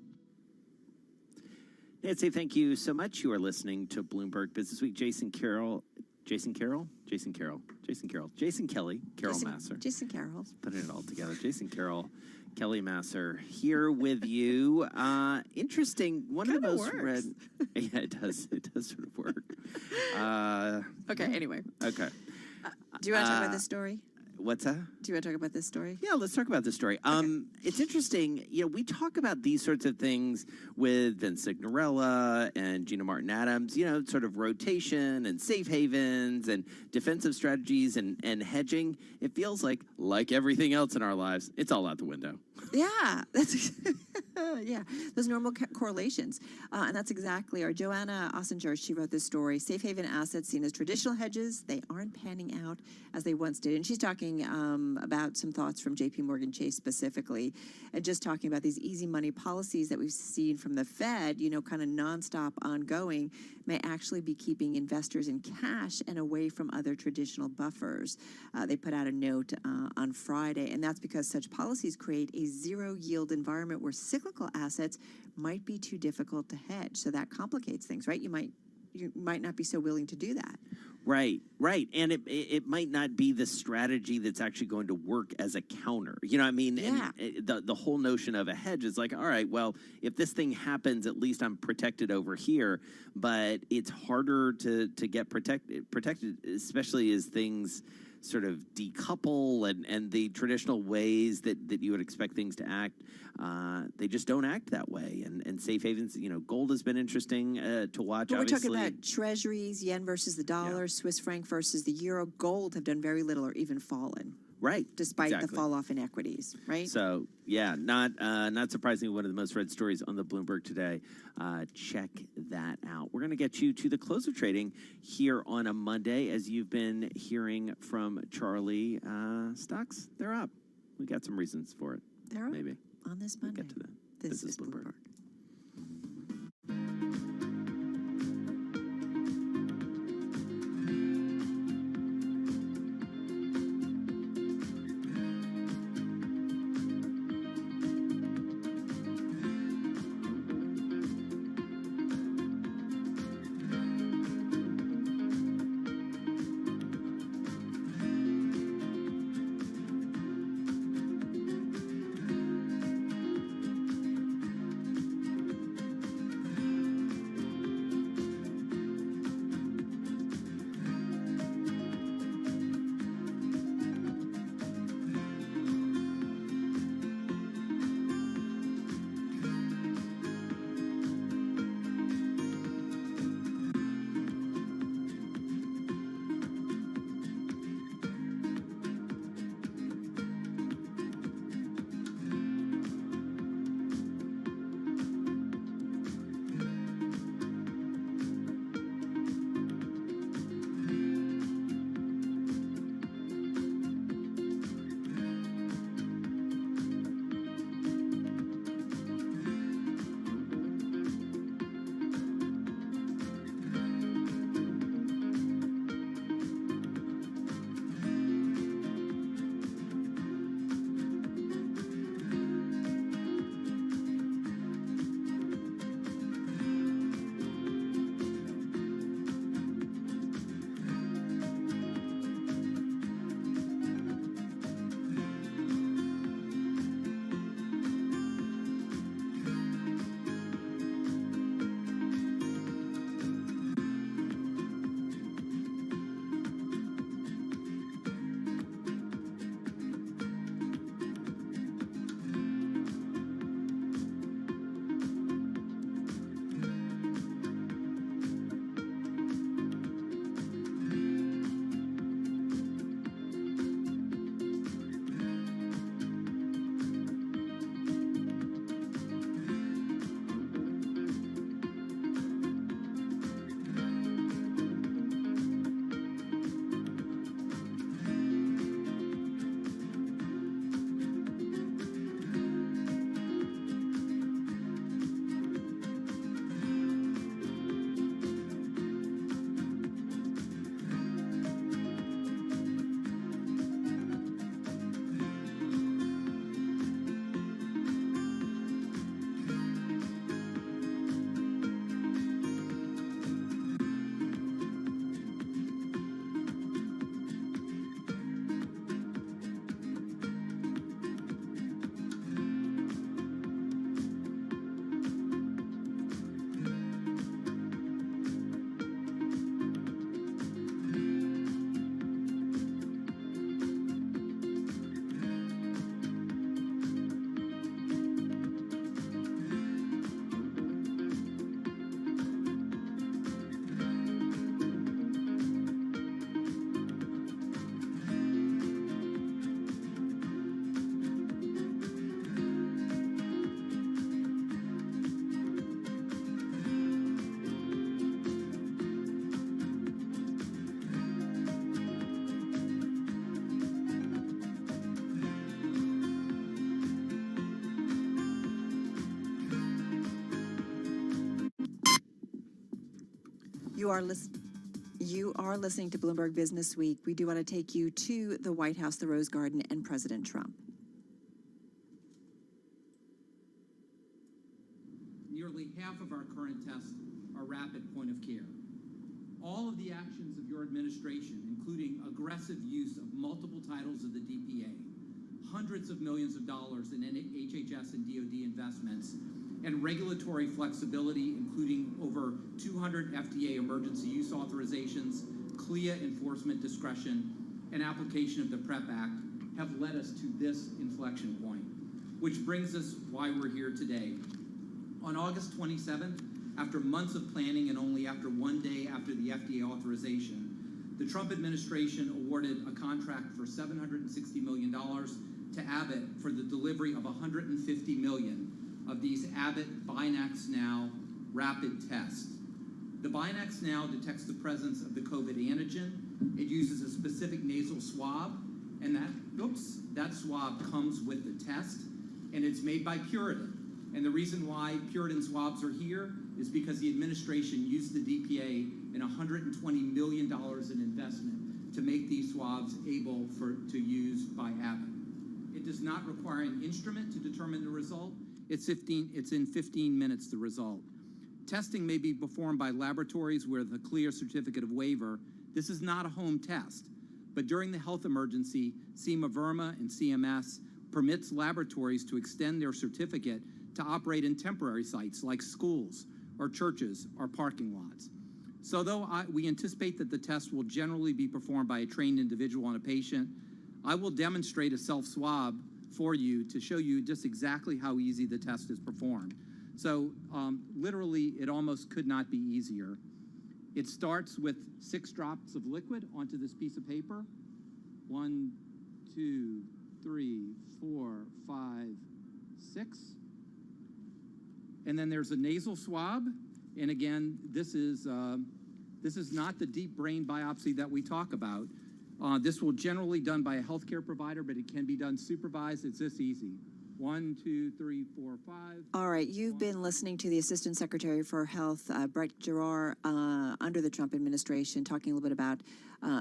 Nancy, thank you so much. You are listening to Bloomberg Business Week. Jason Kelly, Carol Masser. Jason Carroll. Putting it all together. Jason Carroll, Kelly Masser here with you. Interesting. One of the most read. Yeah, it does. It does sort of work. Okay, anyway. Okay. Do you want to talk about this story? What's that? Do you want to talk about this story? Yeah, let's talk about this story. It's interesting. You know, we talk about these sorts of things with Vince Signorella and Gina Martin Adams, you know, sort of rotation and safe havens and defensive strategies and hedging. It feels like everything else in our lives, it's all out the window. Yeah, that's yeah, those normal correlations, and that's exactly our Joanna Ossinger. She wrote this story: safe haven assets seen as traditional hedges, they aren't panning out as they once did. And she's talking about some thoughts from J.P. Morgan Chase specifically, and just talking about these easy money policies that we've seen from the Fed, you know, kind of nonstop, ongoing, may actually be keeping investors in cash and away from other traditional buffers. They put out a note on Friday, and that's because such policies create a zero yield environment where cyclical assets might be too difficult to hedge. So that complicates things, right? You might not be so willing to do that. Right. And it might not be the strategy that's actually going to work as a counter. You know what I mean? Yeah. And the whole notion of a hedge is like, all right, well, if this thing happens, at least I'm protected over here. But it's harder to get protected, especially as things sort of decouple and the traditional ways that you would expect things to act, they just don't act that way. And safe havens, you know, gold has been interesting to watch. But we're obviously. talking about treasuries, yen versus the dollar, Swiss franc versus the euro. Gold have done very little or even fallen. Right. Despite the fall off in equities, right? So, yeah, not surprisingly, one of the most read stories on the Bloomberg today. Check that out. We're going to get you to the close of trading here on a Monday. As you've been hearing from Charlie, stocks, they're up. We got some reasons for it. They're up maybe on this Monday. We'll get to that. This is Bloomberg. You are listening to Bloomberg Business Week. We do want to take you to the White House, the Rose Garden, and President Trump. Nearly half of our current tests are rapid point of care. All of the actions of your administration, including aggressive use of multiple titles of the DPA, hundreds of millions of dollars in HHS and DoD investments, and regulatory flexibility, including over 200 FDA emergency use authorizations, CLIA enforcement discretion, and application of the PrEP Act, have led us to this inflection point, which brings us why we're here today. On August 27th, after months of planning and only after one day after the FDA authorization, the Trump administration awarded a contract for $760 million to Abbott for the delivery of 150 million of these Abbott Binax Now rapid tests. The Binax Now detects the presence of the COVID antigen. It uses a specific nasal swab, and that swab comes with the test, and it's made by Puritan. And the reason why Puritan swabs are here is because the administration used the DPA and $120 million in investment to make these swabs able to use by Abbott. It does not require an instrument to determine the result. It's in 15 minutes, the result. Testing may be performed by laboratories with a clear certificate of waiver. This is not a home test. But during the health emergency, CIMA-VIRMA and CMS permits laboratories to extend their certificate to operate in temporary sites like schools or churches or parking lots. So though we anticipate that the test will generally be performed by a trained individual on a patient, I will demonstrate a self-swab for you to show you just exactly how easy the test is performed. So literally, it almost could not be easier. It starts with 6 drops of liquid onto this piece of paper. 1, 2, 3, 4, 5, 6. And then there's a nasal swab. And again, this is not the deep brain biopsy that we talk about. This will generally be done by a healthcare provider, but it can be done supervised. It's this easy. 1, 2, 3, 4, 5. All right, you've been listening to the Assistant Secretary for Health, Brett Giroir, under the Trump administration, talking a little bit about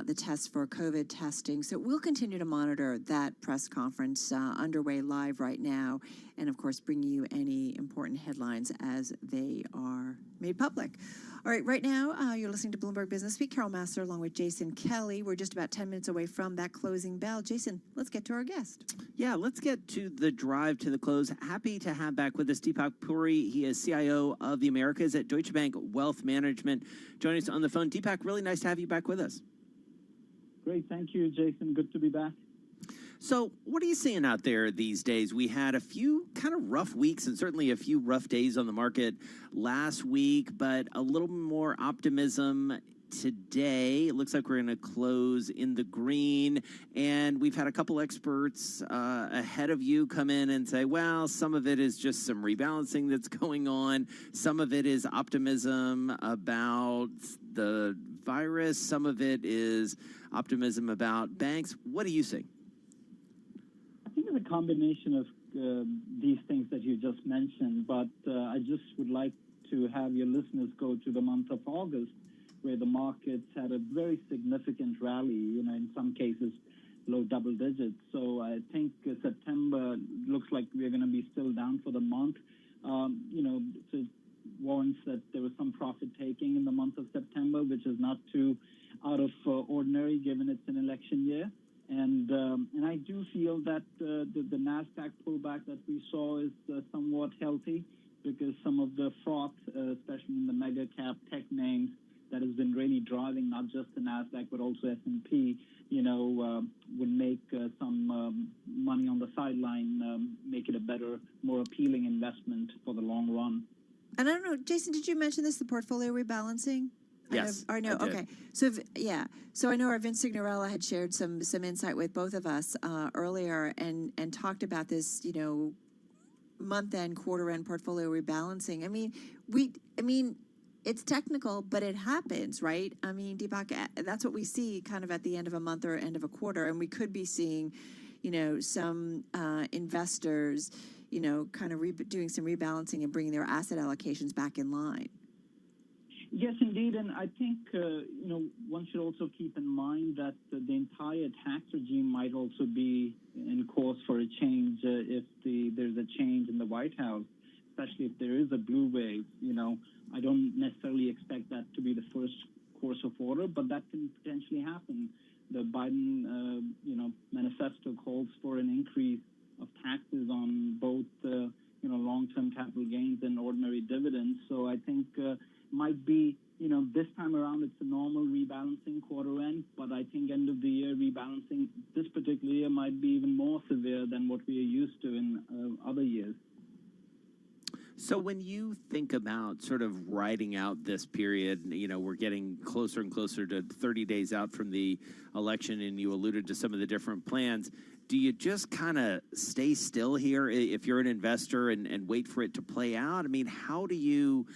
the tests for COVID testing. So we'll continue to monitor that press conference underway live right now, and of course bring you any important headlines as they are made public. All right, right now you're listening to Bloomberg Business Week. Carol Master along with Jason Kelly. We're just about 10 minutes away from that closing bell. Jason, let's get to our guest. Yeah, let's get to the drive to the close. Happy to have back with us Deepak Puri. He is CIO of the Americas at Deutsche Bank Wealth Management. Joining us on the phone. Deepak, really nice to have you back with us. Great. Thank you, Jason. Good to be back. So what are you seeing out there these days? We had a few kind of rough weeks and certainly a few rough days on the market last week, but a little more optimism today. It looks like we're going to close in the green, and we've had a couple experts ahead of you come in and say, well, some of it is just some rebalancing that's going on. Some of it is optimism about the virus. Some of it is optimism about banks. What do you see? I think it's a combination of these things that you just mentioned, but I just would like to have your listeners go to the month of August, where the markets had a very significant rally, in some cases low double digits. So I think September looks like we're going to be still down for the month. It warrants that there was some profit taking in the month of September, which is not too out of ordinary given it's an election year. And I do feel that the NASDAQ pullback that we saw is somewhat healthy, because some of the froth, especially in the mega cap tech names, that has been really driving not just the NASDAQ but also S&P, would make some money on the sideline, make it a better, more appealing investment for the long run. And I don't know, Jason, did you mention this, the portfolio rebalancing? Yes, I know. Okay. So I know our Vince Signorella had shared some insight with both of us earlier and talked about this, month-end, quarter-end portfolio rebalancing. I mean, it's technical, but it happens, right? I mean, Deepak, that's what we see kind of at the end of a month or end of a quarter, and we could be seeing, some investors, kind of doing some rebalancing and bringing their asset allocations back in line. Yes, indeed, and I think one should also keep in mind that the entire tax regime might also be in course for a change if there's a change in the White House, especially if there is a blue wave. I don't necessarily expect that to be the first course of order, but that can potentially happen. The Biden, manifesto calls for an increase of taxes on both, long-term capital gains and ordinary dividends. So I think might be, this time around it's a normal rebalancing quarter end, but I think end of the year rebalancing this particular year might be even more severe than what we are used to in other years. So when you think about sort of riding out this period, we're getting closer and closer to 30 days out from the election, and you alluded to some of the different plans. Do you just kind of stay still here if you're an investor and wait for it to play out? I mean, how do you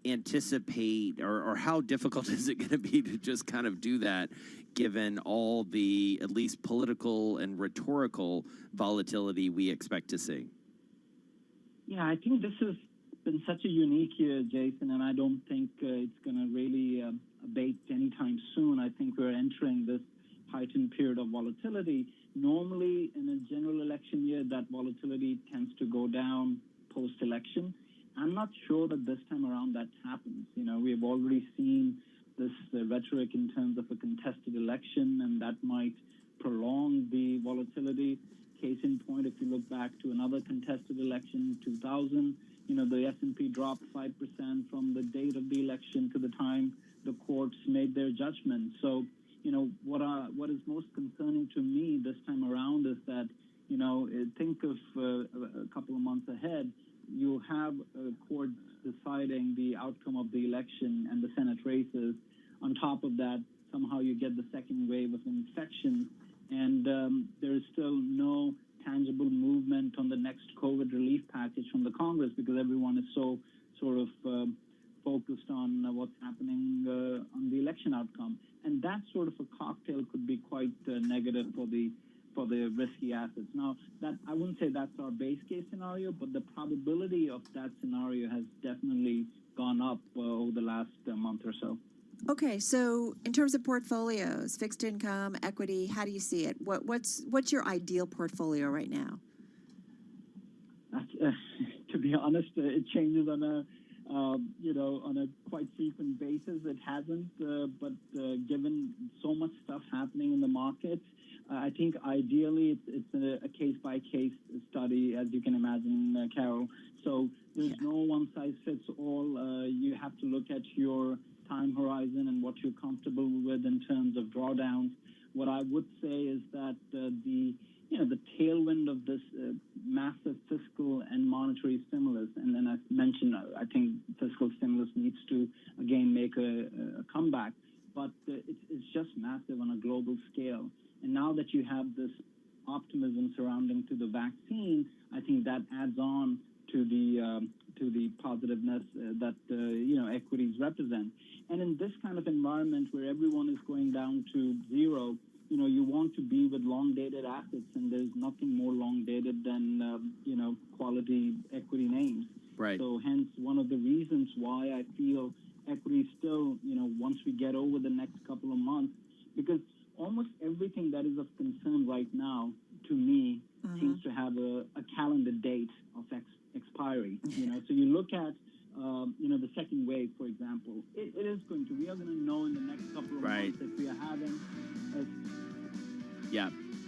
anticipate or how difficult is it going to be to just kind of do that given all the at least political and rhetorical volatility we expect to see? Yeah, I think this has been such a unique year, Jason, and I don't think it's going to really abate anytime soon. I think we're entering this heightened period of volatility. Normally, in a general election year, that volatility tends to go down post-election. I'm not sure that this time around that happens. We have already seen this rhetoric in terms of a contested election, and that might prolong the volatility. Case in point, if you look back to another contested election in 2000, the S&P dropped 5% from the date of the election to the time the courts made their judgment. So, what is most concerning to me this time around is that, think of a couple of months ahead, you have courts deciding the outcome of the election and the Senate races. On top of that, somehow you get the second wave of infection, and there is still no tangible movement on the next COVID relief package from the Congress because everyone is so sort of focused on what's happening on the election outcome. And that sort of a cocktail could be quite negative for the risky assets. Now, that I wouldn't say that's our base case scenario, but the probability of that scenario has definitely gone up over the last month or so. Okay, so in terms of portfolios, fixed income, equity, how do you see it? What's your ideal portfolio right now? To be honest, it changes on a quite frequent basis. It hasn't, but given so much stuff happening in the market, I think ideally it's a case-by-case study, as you can imagine, Carol. So there's no one-size-fits-all. You have to look at your time horizon and what you're comfortable with in terms of drawdowns. What I would say is that the tailwind of this massive fiscal and monetary stimulus, and then I mentioned, I think fiscal stimulus needs to again make a comeback, but it's just massive on a global scale. And now that you have this optimism surrounding to the vaccine, I think that adds on to the positiveness that equities represent. And in this kind of environment where everyone is going down to zero, you want to be with long-dated assets, and there's nothing more long-dated than quality equity names. Right. So hence one of the reasons why I feel equity still, once we get over the next couple of months, because almost everything that is of concern right now, to me, seems to have a calendar date of expiry. So you look at, the second wave, for example, we are going to know in the next couple of months if we are having.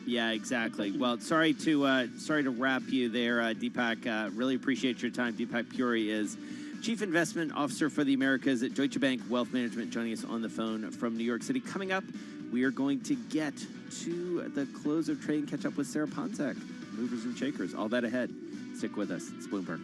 Yeah, exactly. Well, sorry to wrap you there, Deepak. Really appreciate your time. Deepak Puri is Chief Investment Officer for the Americas at Deutsche Bank Wealth Management, joining us on the phone from New York City. Coming up, we are going to get to the close of trade and catch up with Sarah Ponczak, movers and shakers. All that ahead. Stick with us. It's Bloomberg.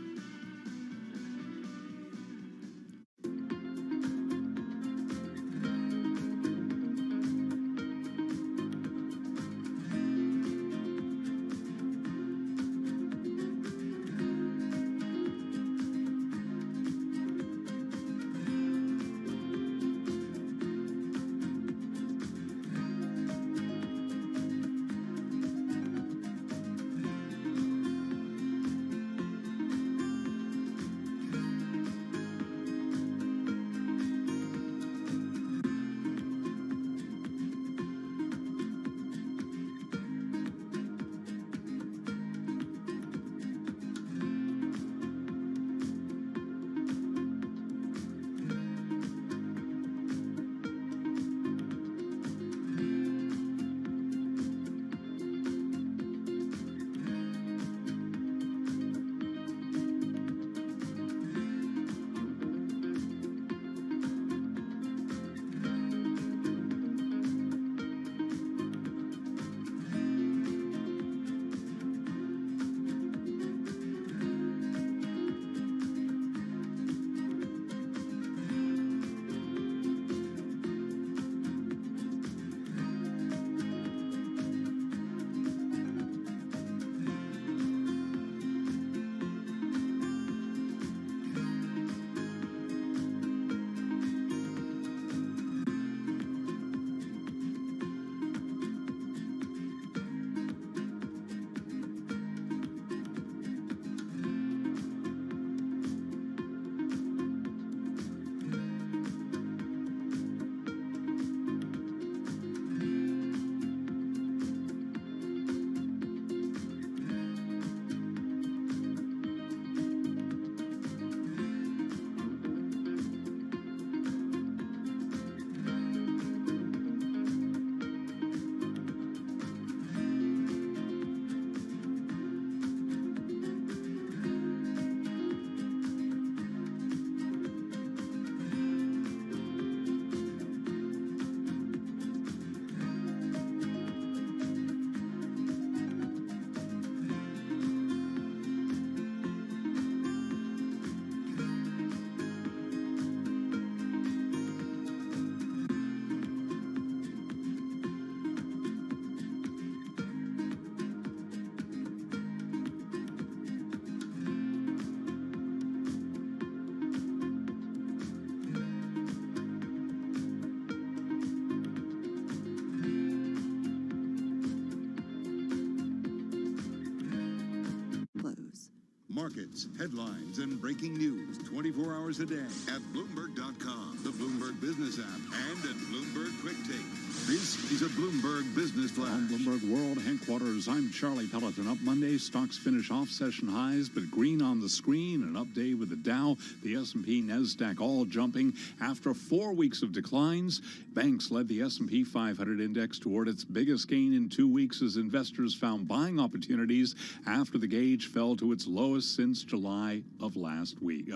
Markets, headlines, and breaking news 24 hours a day at Bloomberg.com, the Bloomberg Business app, and at Bloomberg Quick Take. This is a Bloomberg Business Flash. From Bloomberg World Headquarters, I'm Charlie Pelleton. Up Monday, stocks finish off session highs, but green on the screen. An up day with the Dow, the S&P, NASDAQ all jumping after 4 weeks of declines. Banks led the S&P 500 index toward its biggest gain in 2 weeks as investors found buying opportunities after the gauge fell to its lowest since July of last week.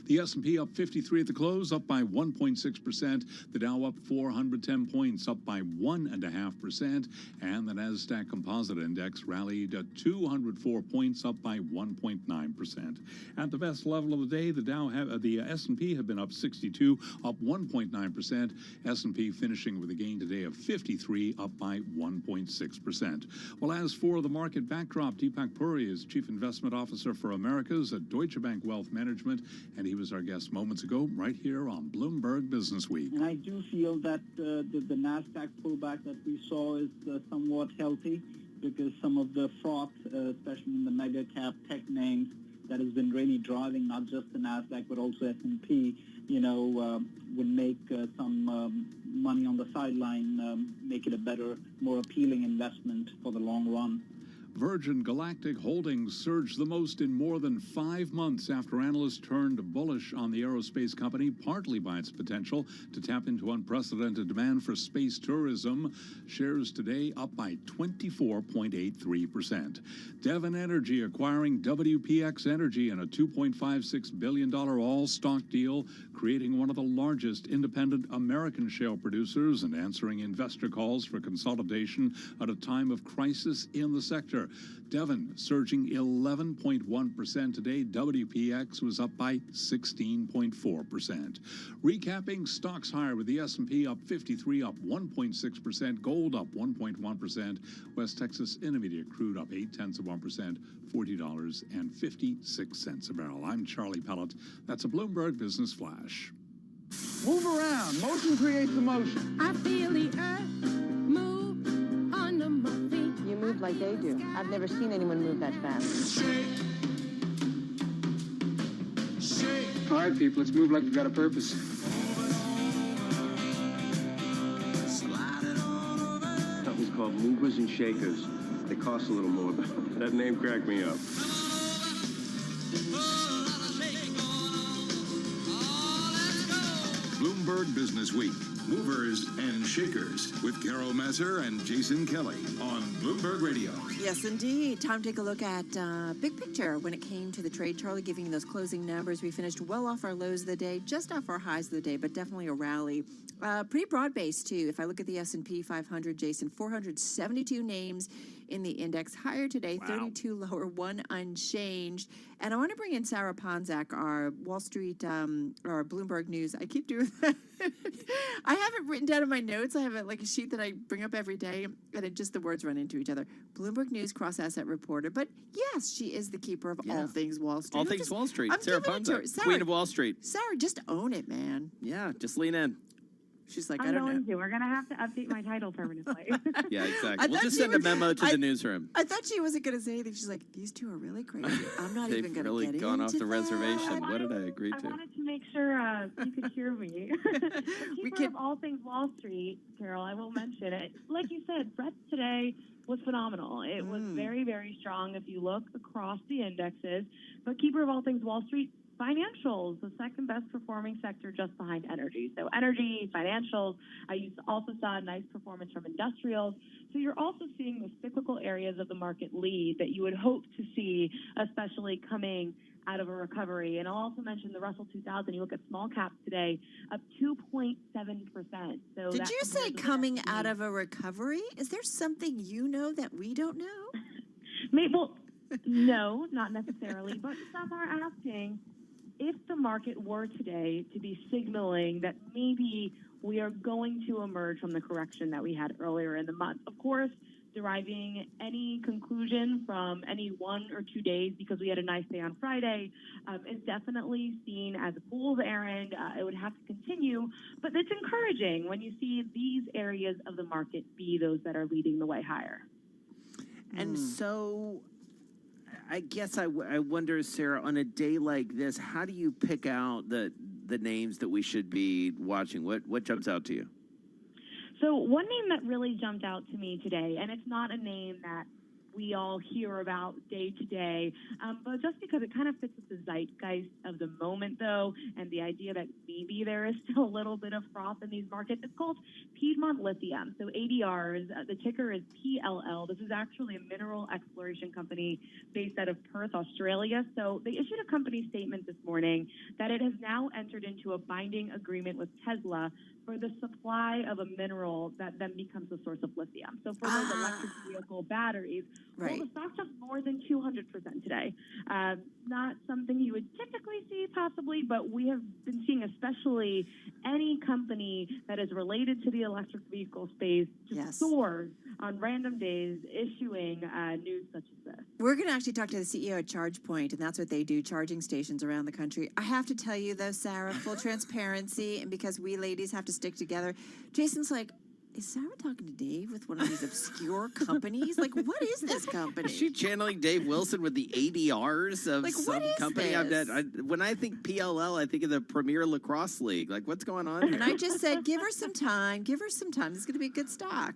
The S&P up 53 at the close, up by 1.6%. The Dow up 410 points, up by 1.5%. And the NASDAQ Composite Index rallied 204 points, up by 1.9%. At the best level of the day, the S&P have been up 62, up 1.9%. S&P finishing with a gain today of 53, up by 1.6%. Well, as for the market backdrop, Deepak Puri is Chief Investment Officer for Americas at Deutsche Bank Wealth Management, and he was our guest moments ago right here on Bloomberg Business Week. And I do feel that the NASDAQ pullback that we saw is somewhat healthy because some of the froth, especially in the mega cap tech names, that has been really driving not just the NASDAQ but also S&P, would make some money on the sideline, make it a better, more appealing investment for the long run. Virgin Galactic Holdings surged the most in more than 5 months after analysts turned bullish on the aerospace company, partly by its potential to tap into unprecedented demand for space tourism. Shares today up by 24.83%. Devon Energy acquiring WPX Energy in a $2.56 billion all-stock deal, creating one of the largest independent American shale producers and answering investor calls for consolidation at a time of crisis in the sector. Devon surging 11.1% today. WPX was up by 16.4%. Recapping, stocks higher with the S&P up 53, up 1.6%. Gold up 1.1%. West Texas Intermediate crude up 0.8%, $40.56 a barrel. I'm Charlie Pellet. That's a Bloomberg Business Flash. Move around. Motion creates the motion. I feel the earth move under my feet. You move like they do. I've never seen anyone move that fast. Shake. Shake. All right, people, let's move like we've got a purpose. Something's called movers and shakers. They cost a little more, but that name cracked me up. Bloomberg Business Week. Movers and Shakers with Carol Masser and Jason Kelly on Bloomberg Radio. Yes, indeed. Time to take a look at big picture when it came to the trade. Charlie, giving you those closing numbers. We finished well off our lows of the day, just off our highs of the day, but definitely a rally. Pretty broad-based, too. If I look at the S&P 500, Jason, 472 names in the index. Higher today, wow. 32 lower, 1 unchanged. And I want to bring in Sarah Ponzak, our Wall Street, or Bloomberg News. I keep doing that. I have it written down in my notes. I have it like a sheet that I bring up every day, and it just the words run into each other. Bloomberg News cross-asset reporter. But yes, she is the keeper of all things Wall Street. All things Wall Street. I'm Sarah Ponzak, Queen of Wall Street. Sarah, just own it, man. Yeah, just lean in. She's like, I'm I don't know. We're going to have to update my title permanently. Yeah, exactly. We'll just send a memo to the newsroom. I thought she wasn't going to say anything. She's like, these two are really crazy. I'm not even going to really get gone into off the that. reservation. What did I agree to? I wanted to make sure you could hear me. Keeper of all things Wall Street, Carol, I will mention it. Like you said, breadth today was phenomenal. It was very, very strong if you look across the indexes. But keeper of all things Wall Street, financials, the second best performing sector just behind energy. So energy, financials, you also saw a nice performance from industrials. So you're also seeing the cyclical areas of the market lead that you would hope to see, especially coming out of a recovery. And I'll also mention the Russell 2000. You look at small caps today, up 2.7%. So did you say coming out of a recovery? Is there something you know that we don't know? Maybe, well, no, not necessarily. But some are asking, if the market were today to be signaling that maybe we are going to emerge from the correction that we had earlier in the month, of course, deriving any conclusion from any 1 or 2 days because we had a nice day on Friday is definitely seen as a fool's errand. It would have to continue, but it's encouraging when you see these areas of the market be those that are leading the way higher. And so I guess I wonder, Sarah, on a day like this, how do you pick out the names that we should be watching? What jumps out to you? So one name that really jumped out to me today, and it's not a name that we all hear about day to day, but just because it kind of fits with the zeitgeist of the moment, though, and the idea that maybe there is still a little bit of froth in these markets. It's called Piedmont Lithium. So ADRs, the ticker is PLL. This is actually a mineral exploration company based out of Perth, Australia. So they issued a company statement this morning that it has now entered into a binding agreement with Tesla for the supply of a mineral that then becomes the source of lithium. So for those electric vehicle batteries, well, the stock's up more than 200% today. Not something you would typically see possibly, but we have been seeing especially any company that is related to the electric vehicle space just soar on random days issuing news such as this. We're going to actually talk to the CEO at ChargePoint, and that's what they do, charging stations around the country. I have to tell you, though, Sarah, full transparency, and because we ladies have to stick together, Jason's like, is Sarah talking to Dave with one of these obscure companies? Like, what is this company? Is she channeling Dave Wilson with the ADRs of like, some company? When I think PLL, I think of the Premier Lacrosse League. Like, what's going on here? And I just said, give her some time. Give her some time. This is going to be a good stock.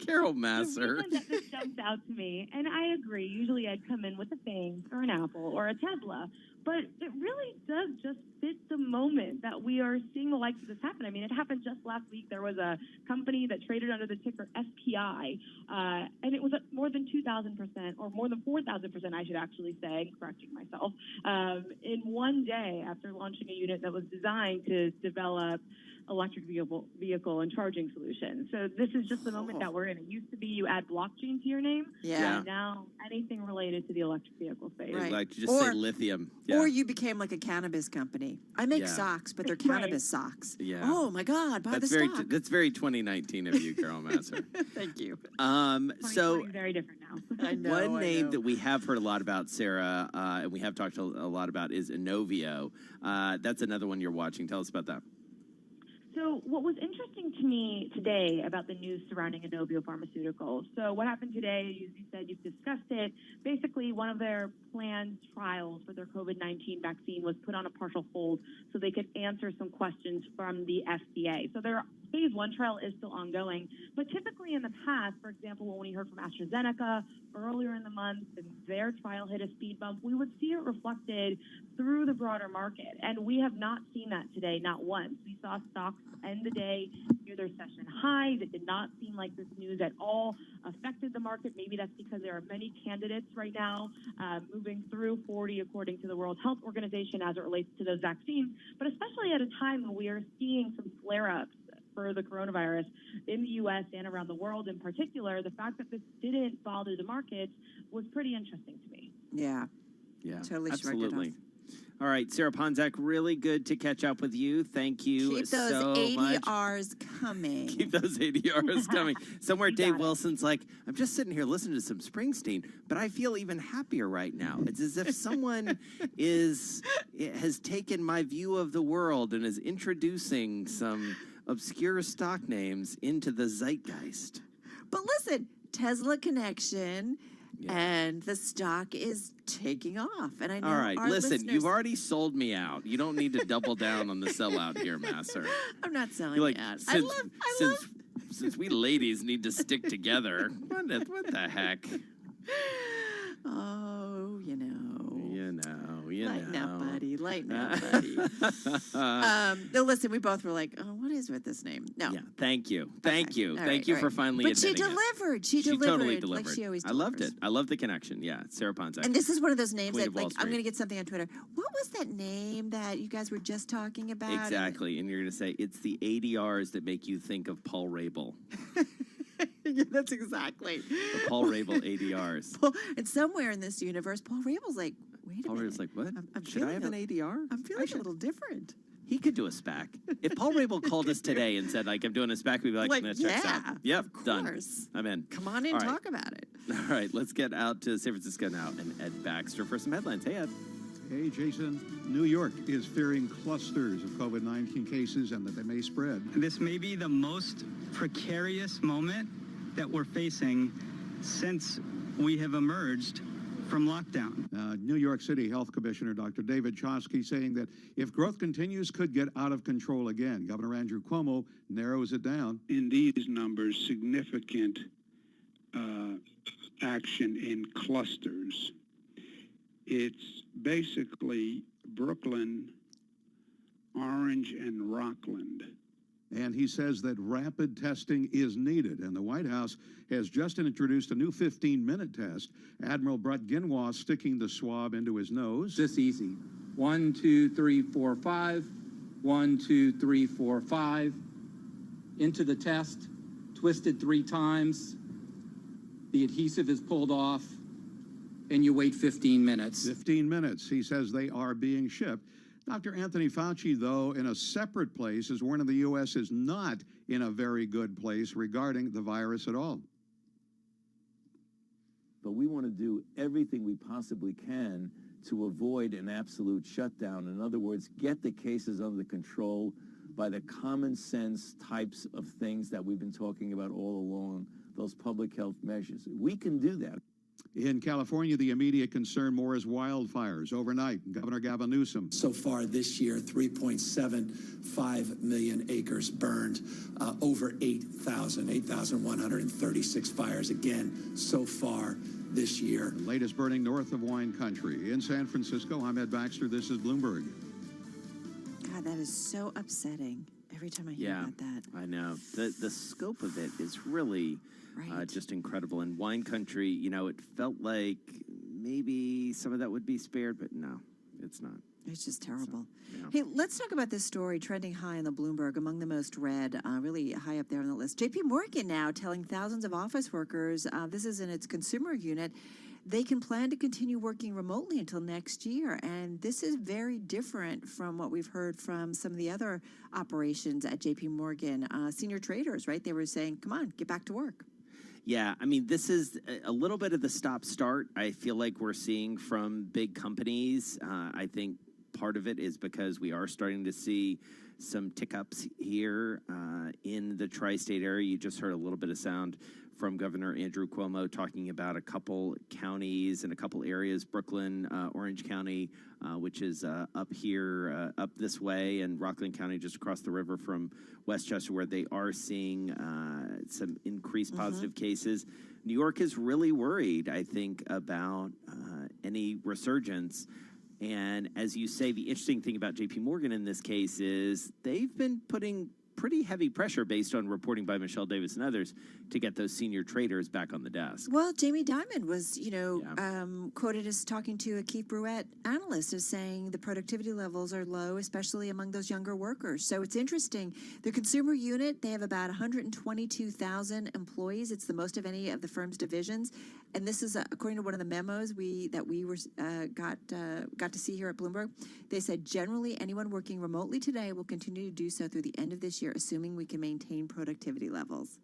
Carol Masser. The reason that this jumps out to me, and I agree, usually I'd come in with a FANG or an Apple or a Tesla, but it really does just fit the moment that we are seeing the likes of this happen. I mean, it happened just last week. There was a company that traded under the ticker SPI, and it was at more than 2,000%, or more than 4,000%, I should actually say, correcting myself, in one day after launching a unit that was designed to develop electric vehicle and charging solutions. So this is just the moment that we're in. It used to be you add blockchain to your name. Yeah. And now anything related to the electric vehicle space. Right. Like, just say lithium. Yeah. Or you became like a cannabis company. I make socks, but they're cannabis socks. Yeah. Oh, my God, buy the stock. That's very 2019 of you, Carol Masser. Thank you. So very different now. I know. One name that we have heard a lot about, Sarah, and we have talked a lot about is Inovio. That's another one you're watching. Tell us about that. So what was interesting to me today about the news surrounding Inovio Pharmaceuticals, so what happened today, as you said, you've discussed it, basically one of their planned trials for their COVID-19 vaccine was put on a partial hold so they could answer some questions from the FDA. So their phase 1 trial is still ongoing, but typically in the past, for example, when we heard from AstraZeneca earlier in the month and their trial hit a speed bump, we would see it reflected through the broader market, and we have not seen that today, not once. We saw stocks end the day near their session highs. It did not seem like this news at all affected the market. Maybe that's because there are many candidates right now moving through 40 according to the World Health Organization as it relates to those vaccines, but especially at a time when we are seeing some flare-ups for the coronavirus in the U.S. and around the world in particular, the fact that this didn't bother the markets was pretty interesting to me. Yeah. Yeah, totally absolutely. All right, Sarah Ponzak, really good to catch up with you. Thank you Keep those so ADRs much. coming. Keep those ADRs coming. Somewhere Dave Wilson's like, I'm just sitting here listening to some Springsteen, but I feel even happier right now. It's as if someone has taken my view of the world and is introducing some obscure stock names into the zeitgeist. But listen, Tesla connection. Yeah. And the stock is taking off. And I know all right, listen, listeners... you've already sold me out. You don't need to double down on the sellout here, Masser. I'm not selling it out. Since we ladies need to stick together, what the heck? Oh, you know. Lighten up, buddy. Lighten up, buddy. No, listen, we both were like, oh, what is with this name? No. Yeah, thank you. Thank you for finally admitting it. But she delivered. She totally delivered. Like she always delivers. I loved it. I love the connection. Yeah, Sarah Ponzak. And this is one of those names that, like, I'm going to get something on Twitter. What was that name that you guys were just talking about? Exactly. And you're going to say, it's the ADRs that make you think of Paul Rabel. Yeah, that's exactly. The Paul Rabel ADRs. And somewhere in this universe, Paul Rabel's like, wait a minute. Rabel's like, what? Should I have an ADR? I'm feeling a little different. He could do a SPAC. If Paul Rabel called us today and said, like, I'm doing a SPAC, we'd be like that checks out. Yep, done. I'm in. Come on in, talk about it. All right, let's get out to San Francisco now and Ed Baxter for some headlines. Hey, Ed. Hey, Jason. New York is fearing clusters of COVID-19 cases and that they may spread. This may be the most precarious moment that we're facing since we have emerged from lockdown. New York City Health Commissioner Dr. David Chomsky saying that if growth continues, could get out of control again. Governor Andrew Cuomo narrows it down. In these numbers, significant action in clusters. It's basically Brooklyn, Orange, and Rockland. And he says that rapid testing is needed. And the White House has just introduced a new 15-minute test. Admiral Brett Ginwa sticking the swab into his nose. This easy. 1, 2, 3, 4, 5. 1, 2, 3, 4, 5. Into the test, twisted 3 times. The adhesive is pulled off, and you wait 15 minutes. 15 minutes. He says they are being shipped. Dr. Anthony Fauci, though, in a separate place, is warning the U.S. is not in a very good place regarding the virus at all. But we want to do everything we possibly can to avoid an absolute shutdown. In other words, get the cases under control by the common sense types of things that we've been talking about all along, those public health measures. We can do that. In California, the immediate concern more is wildfires. Overnight, Governor Gavin Newsom. So far this year, 3.75 million acres burned, over 8,136 fires again so far this year. The latest burning north of wine country. In San Francisco, I'm Ed Baxter. This is Bloomberg. God, that is so upsetting every time I hear about that. I know. The scope of it is really just incredible. In wine country, you know, it felt like maybe some of that would be spared, but no, it's not. It's just terrible. So, yeah. Hey, let's talk about this story trending high on the Bloomberg, among the most read, really high up there on the list. JP Morgan now telling thousands of office workers, this is in its consumer unit, they can plan to continue working remotely until next year. And this is very different from what we've heard from some of the other operations at JP Morgan. Senior traders, right? They were saying, come on, get back to work. Yeah, I mean, this is a little bit of the stop-start I feel like we're seeing from big companies. I think part of it is because we are starting to see some tick-ups here in the tri-state area. You just heard a little bit of sound from Governor Andrew Cuomo talking about a couple counties and a couple areas, Brooklyn, Orange County, which is up here, up this way, and Rockland County just across the river from Westchester, where they are seeing some increased positive cases. New York is really worried, I think, about any resurgence. And as you say, the interesting thing about JP Morgan in this case is they've been putting pretty heavy pressure based on reporting by Michelle Davis and others to get those senior traders back on the desk. Well, Jamie Dimon was, quoted as talking to a Keith Brouette analyst as saying the productivity levels are low, especially among those younger workers. So it's interesting. The consumer unit, they have about 122,000 employees. It's the most of any of the firm's divisions. And this is according to one of the memos that we got to see here at Bloomberg. They said generally anyone working remotely today will continue to do so through the end of this year, assuming we can maintain productivity levels.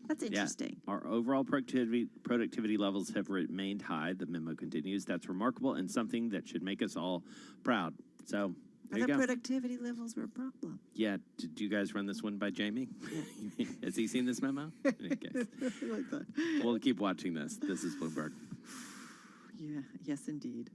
That's interesting. Yeah. Our overall productivity levels have remained high. The memo continues. That's remarkable and something that should make us all proud. So there you go. Productivity levels were a problem. Yeah. Did you guys run this one by Jamie? Has he seen this memo? Okay. Like that. We'll keep watching this. This is Bloomberg. Yeah. Yes, indeed.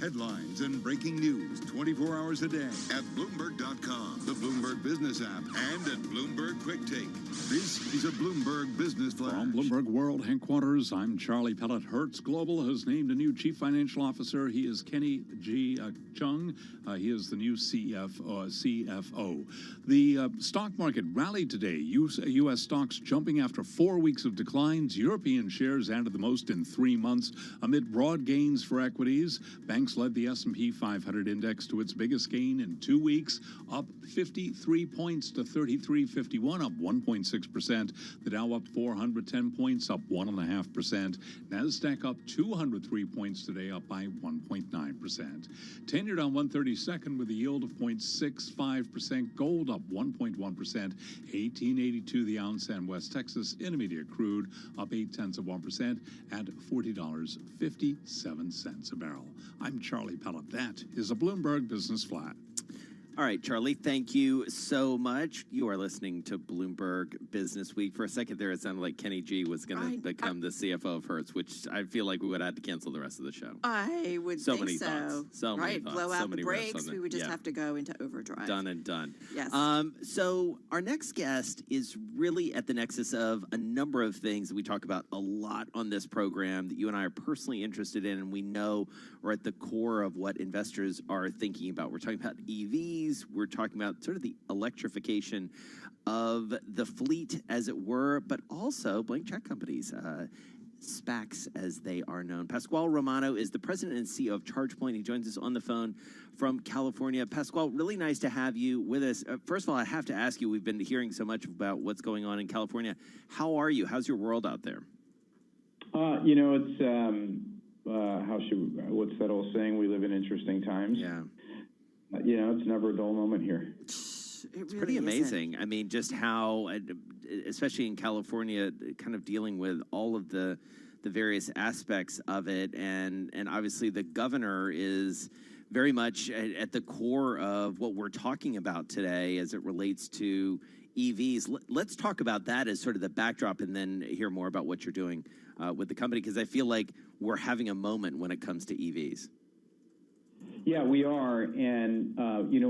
Headlines and breaking news 24 hours a day at Bloomberg.com, the Bloomberg Business app, and at Bloomberg Quick Take. This is a Bloomberg Business Flash. From Bloomberg World Headquarters, I'm Charlie Pellet. Hertz Global has named a new chief financial officer. He is Kenny G. Chung. He is the new CFO. The stock market rallied today. U.S. stocks jumping after 4 weeks of declines. European shares added the most in 3 months amid broad gains for equities. Banks led the S&P 500 index to its biggest gain in 2 weeks, up 53 points to 3351, up 1.6%. The Dow up 410 points, up 1.5%. Nasdaq up 203 points today, up by 1.9%. 10-year down 132nd with a yield of 0.65%. Gold up 1.1%. 1882 the ounce, and West Texas Intermediate crude up 0.8% at $40.57 a barrel. I'm Charlie Pellet. That is a Bloomberg Business Flat. All right, Charlie, thank you so much. You are listening to Bloomberg Business Week. For a second there, it sounded like Kenny G was going to become the CFO of Hertz, which I feel like we would have to cancel the rest of the show. I would so think many so. Thoughts. So many thoughts. Blow out so the many brakes. We would just have to go into overdrive. Done and done. Yes. So our next guest is really at the nexus of a number of things that we talk about a lot on this program that you and I are personally interested in, and we know are at the core of what investors are thinking about. We're talking about EVs. We're talking about sort of the electrification of the fleet, as it were, but also blank check companies, SPACs as they are known. Pasquale Romano is the president and CEO of ChargePoint. He joins us on the phone from California. Pasquale, really nice to have you with us. First of all, I have to ask you, we've been hearing so much about what's going on in California. How are you? How's your world out there? It's, what's that old saying? We live in interesting times. Yeah. It's never a dull moment here. It's pretty amazing. I mean, just how, especially in California, kind of dealing with all of the various aspects of it. And obviously the governor is very much at the core of what we're talking about today as it relates to EVs. Let's talk about that as sort of the backdrop and then hear more about what you're doing with the company, because I feel like we're having a moment when it comes to EVs. Yeah, we are. And,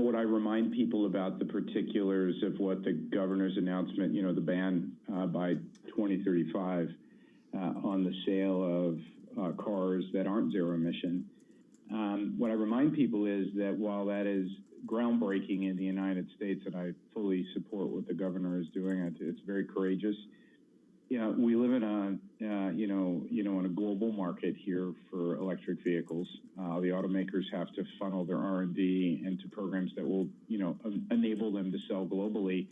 what I remind people about the particulars of what the governor's announcement, the ban by 2035 on the sale of cars that aren't zero emission. What I remind people is that while that is groundbreaking in the United States, and I fully support what the governor is doing, it's very courageous. We live in a in a global market here for electric vehicles. The automakers have to funnel their R&D into programs that will, enable them to sell globally.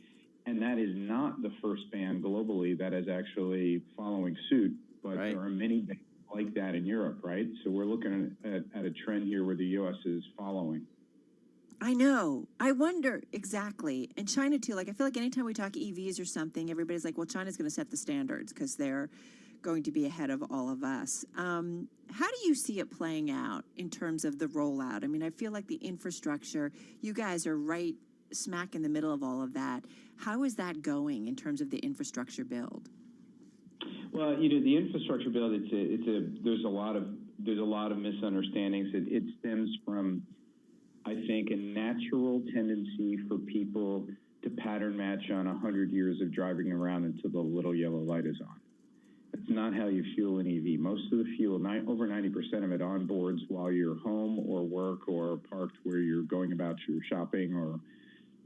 And that is not the first ban globally that is actually following suit, but there are many bans like that in Europe, right? So we're looking at a trend here where the U.S. is following. I know. I wonder exactly. And China, too. Like, I feel like anytime we talk EVs or something, everybody's like, well, China's going to set the standards because they're going to be ahead of all of us. How do you see it playing out in terms of the rollout? I mean, I feel like the infrastructure, you guys are right smack in the middle of all of that. How is that going in terms of the infrastructure build? Well, the infrastructure build, there's a lot of misunderstandings. It stems from, I think, a natural tendency for people to pattern match on 100 years of driving around until the little yellow light is on. That's not how you fuel an EV. Most of the fuel, over 90% of it, onboards while you're home or work or parked where you're going about your shopping or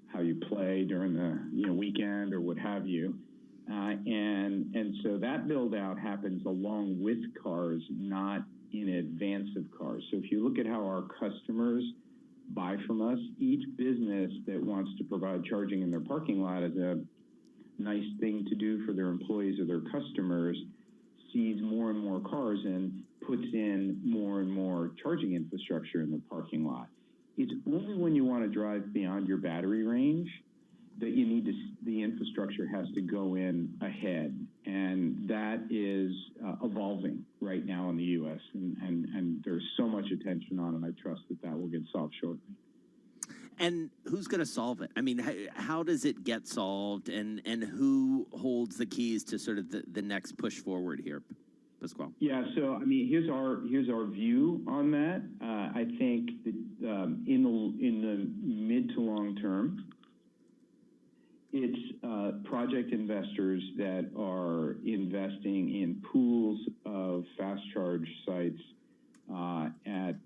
how you play during the weekend or what have you. And so that build out happens along with cars, not in advance of cars. So if you look at how our customers buy from us, each business that wants to provide charging in their parking lot as a nice thing to do for their employees or their customers sees more and more cars and puts in more and more charging infrastructure in the parking lot. It's only when you want to drive beyond your battery range that you need the infrastructure has to go in ahead. And that is evolving right now in the U.S. And there's so much attention on it. I trust that will get solved shortly. And who's going to solve it? I mean, how does it get solved, and who holds the keys to sort of the next push forward here, Pasquale? Yeah, so I mean, here's our view on that. I think that in the mid to long term, it's project investors that are investing in pools of fast charge sites at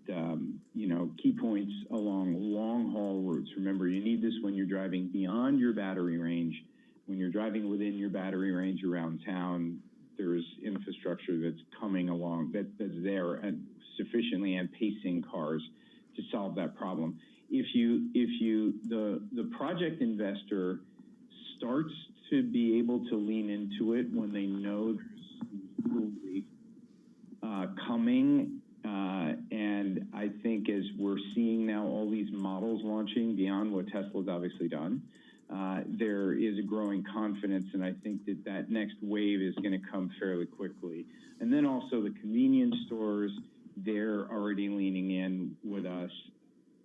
key points along long haul routes. Remember, you need this when you're driving beyond your battery range. When you're driving within your battery range around town, there's infrastructure that's coming along that's there and sufficiently and pacing cars to solve that problem. If the project investor starts to be able to lean into it when they know there's coming, and I think as we're seeing now all these models launching beyond what Tesla's obviously done, there is a growing confidence, and I think that next wave is going to come fairly quickly. And then also the convenience stores, they're already leaning in with us.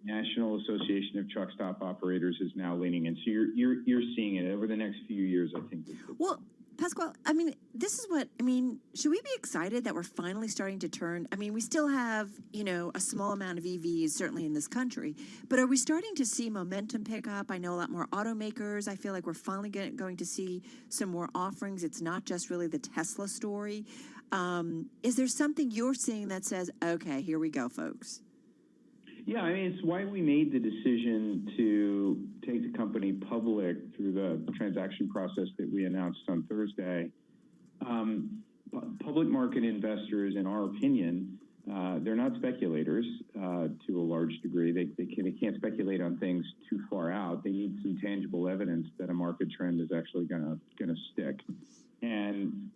National Association of Truck Stop Operators is now leaning in. So you're seeing it over the next few years, I think. Well, Pasquale, should we be excited that we're finally starting to turn? I mean, we still have, a small amount of EVs, certainly in this country, but are we starting to see momentum pick up? I know a lot more automakers. I feel like we're finally going to see some more offerings. It's not just really the Tesla story. Is there something you're seeing that says, okay, here we go, folks? Yeah, I mean, it's why we made the decision to take the company public through the transaction process that we announced on Thursday. Public market investors, in our opinion, they're not speculators to a large degree. They can't speculate on things too far out. They need some tangible evidence that a market trend is actually going to stick. And,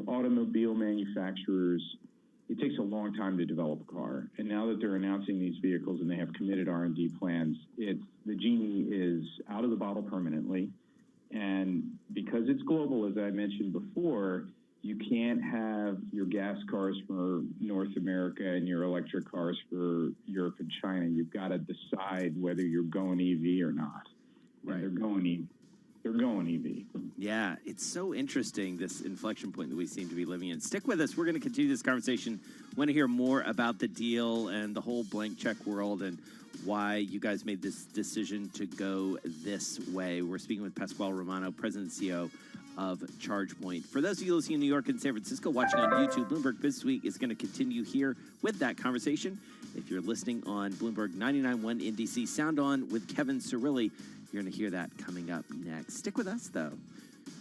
automobile manufacturers, it takes a long time to develop a car. And now that they're announcing these vehicles and they have committed R&D plans, the genie is out of the bottle permanently. And because it's global, as I mentioned before, you can't have your gas cars for North America and your electric cars for Europe and China. You've got to decide whether you're going EV or not. Right. And they're going EV. Yeah, it's so interesting, this inflection point that we seem to be living in. Stick with us. We're going to continue this conversation. Want to hear more about the deal and the whole blank check world and why you guys made this decision to go this way. We're speaking with Pasquale Romano, President and CEO of ChargePoint. For those of you listening in New York and San Francisco, watching on YouTube, Bloomberg Businessweek is going to continue here with that conversation. If you're listening on Bloomberg 99.1 in DC, Sound On with Kevin Cirilli. You're going to hear that coming up next. Stick with us, though.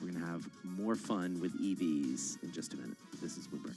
We're going to have more fun with EVs in just a minute. This is Bloomberg.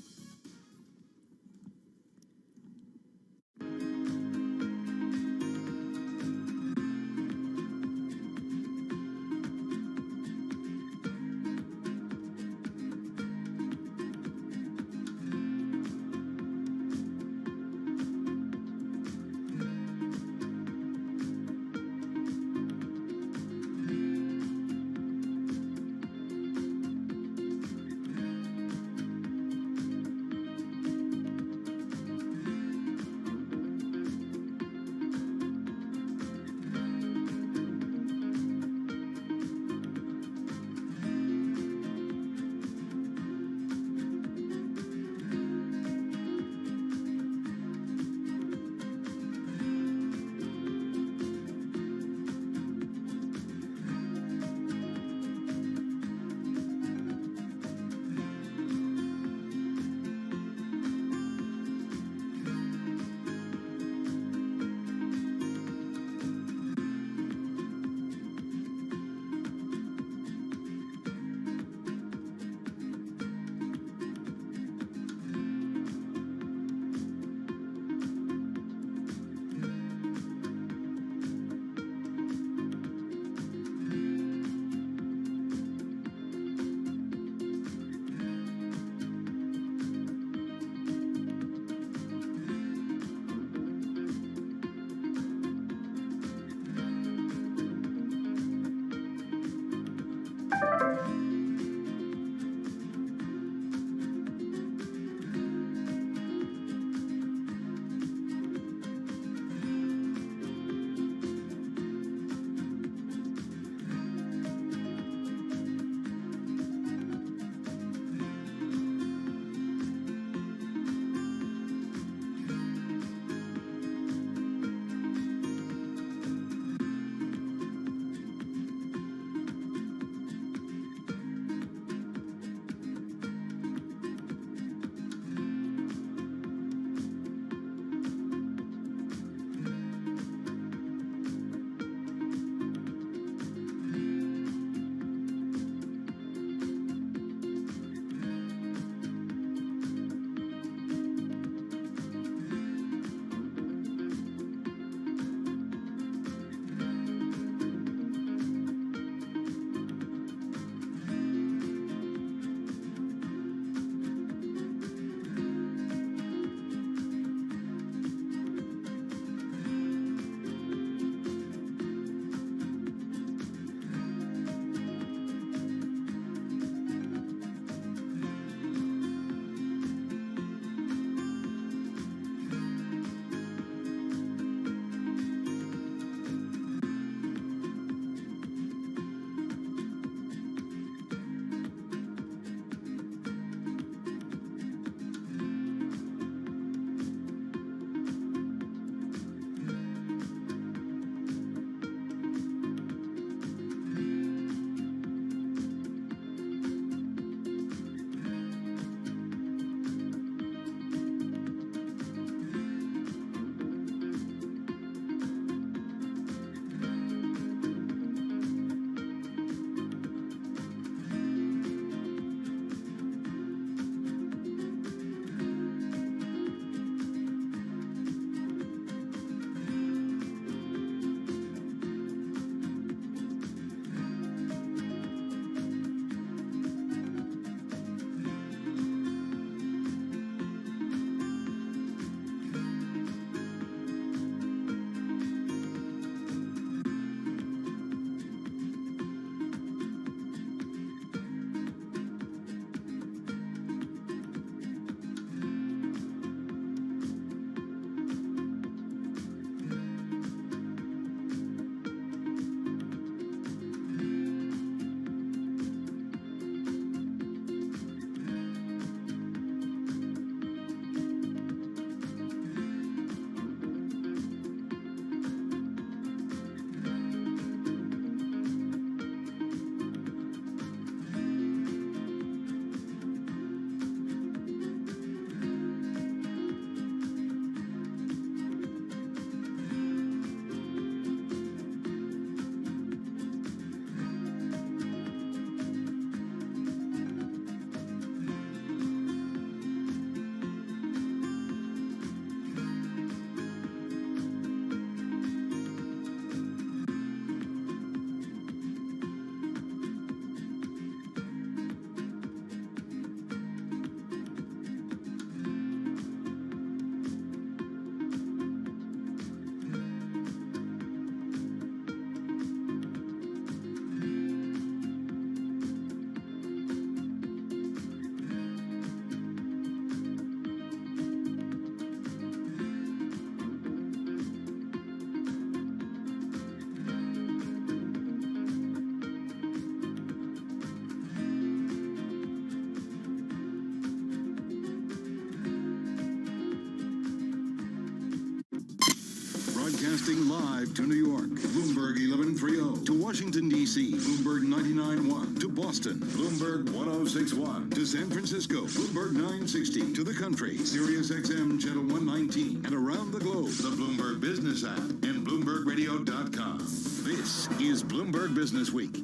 Broadcasting live to New York, Bloomberg 1130. To Washington, D.C., Bloomberg 99.1. To Boston, Bloomberg 1061. To San Francisco, Bloomberg 960. To the country, Sirius XM Channel 119. And around the globe, the Bloomberg Business app and BloombergRadio.com. This is Bloomberg Business Week.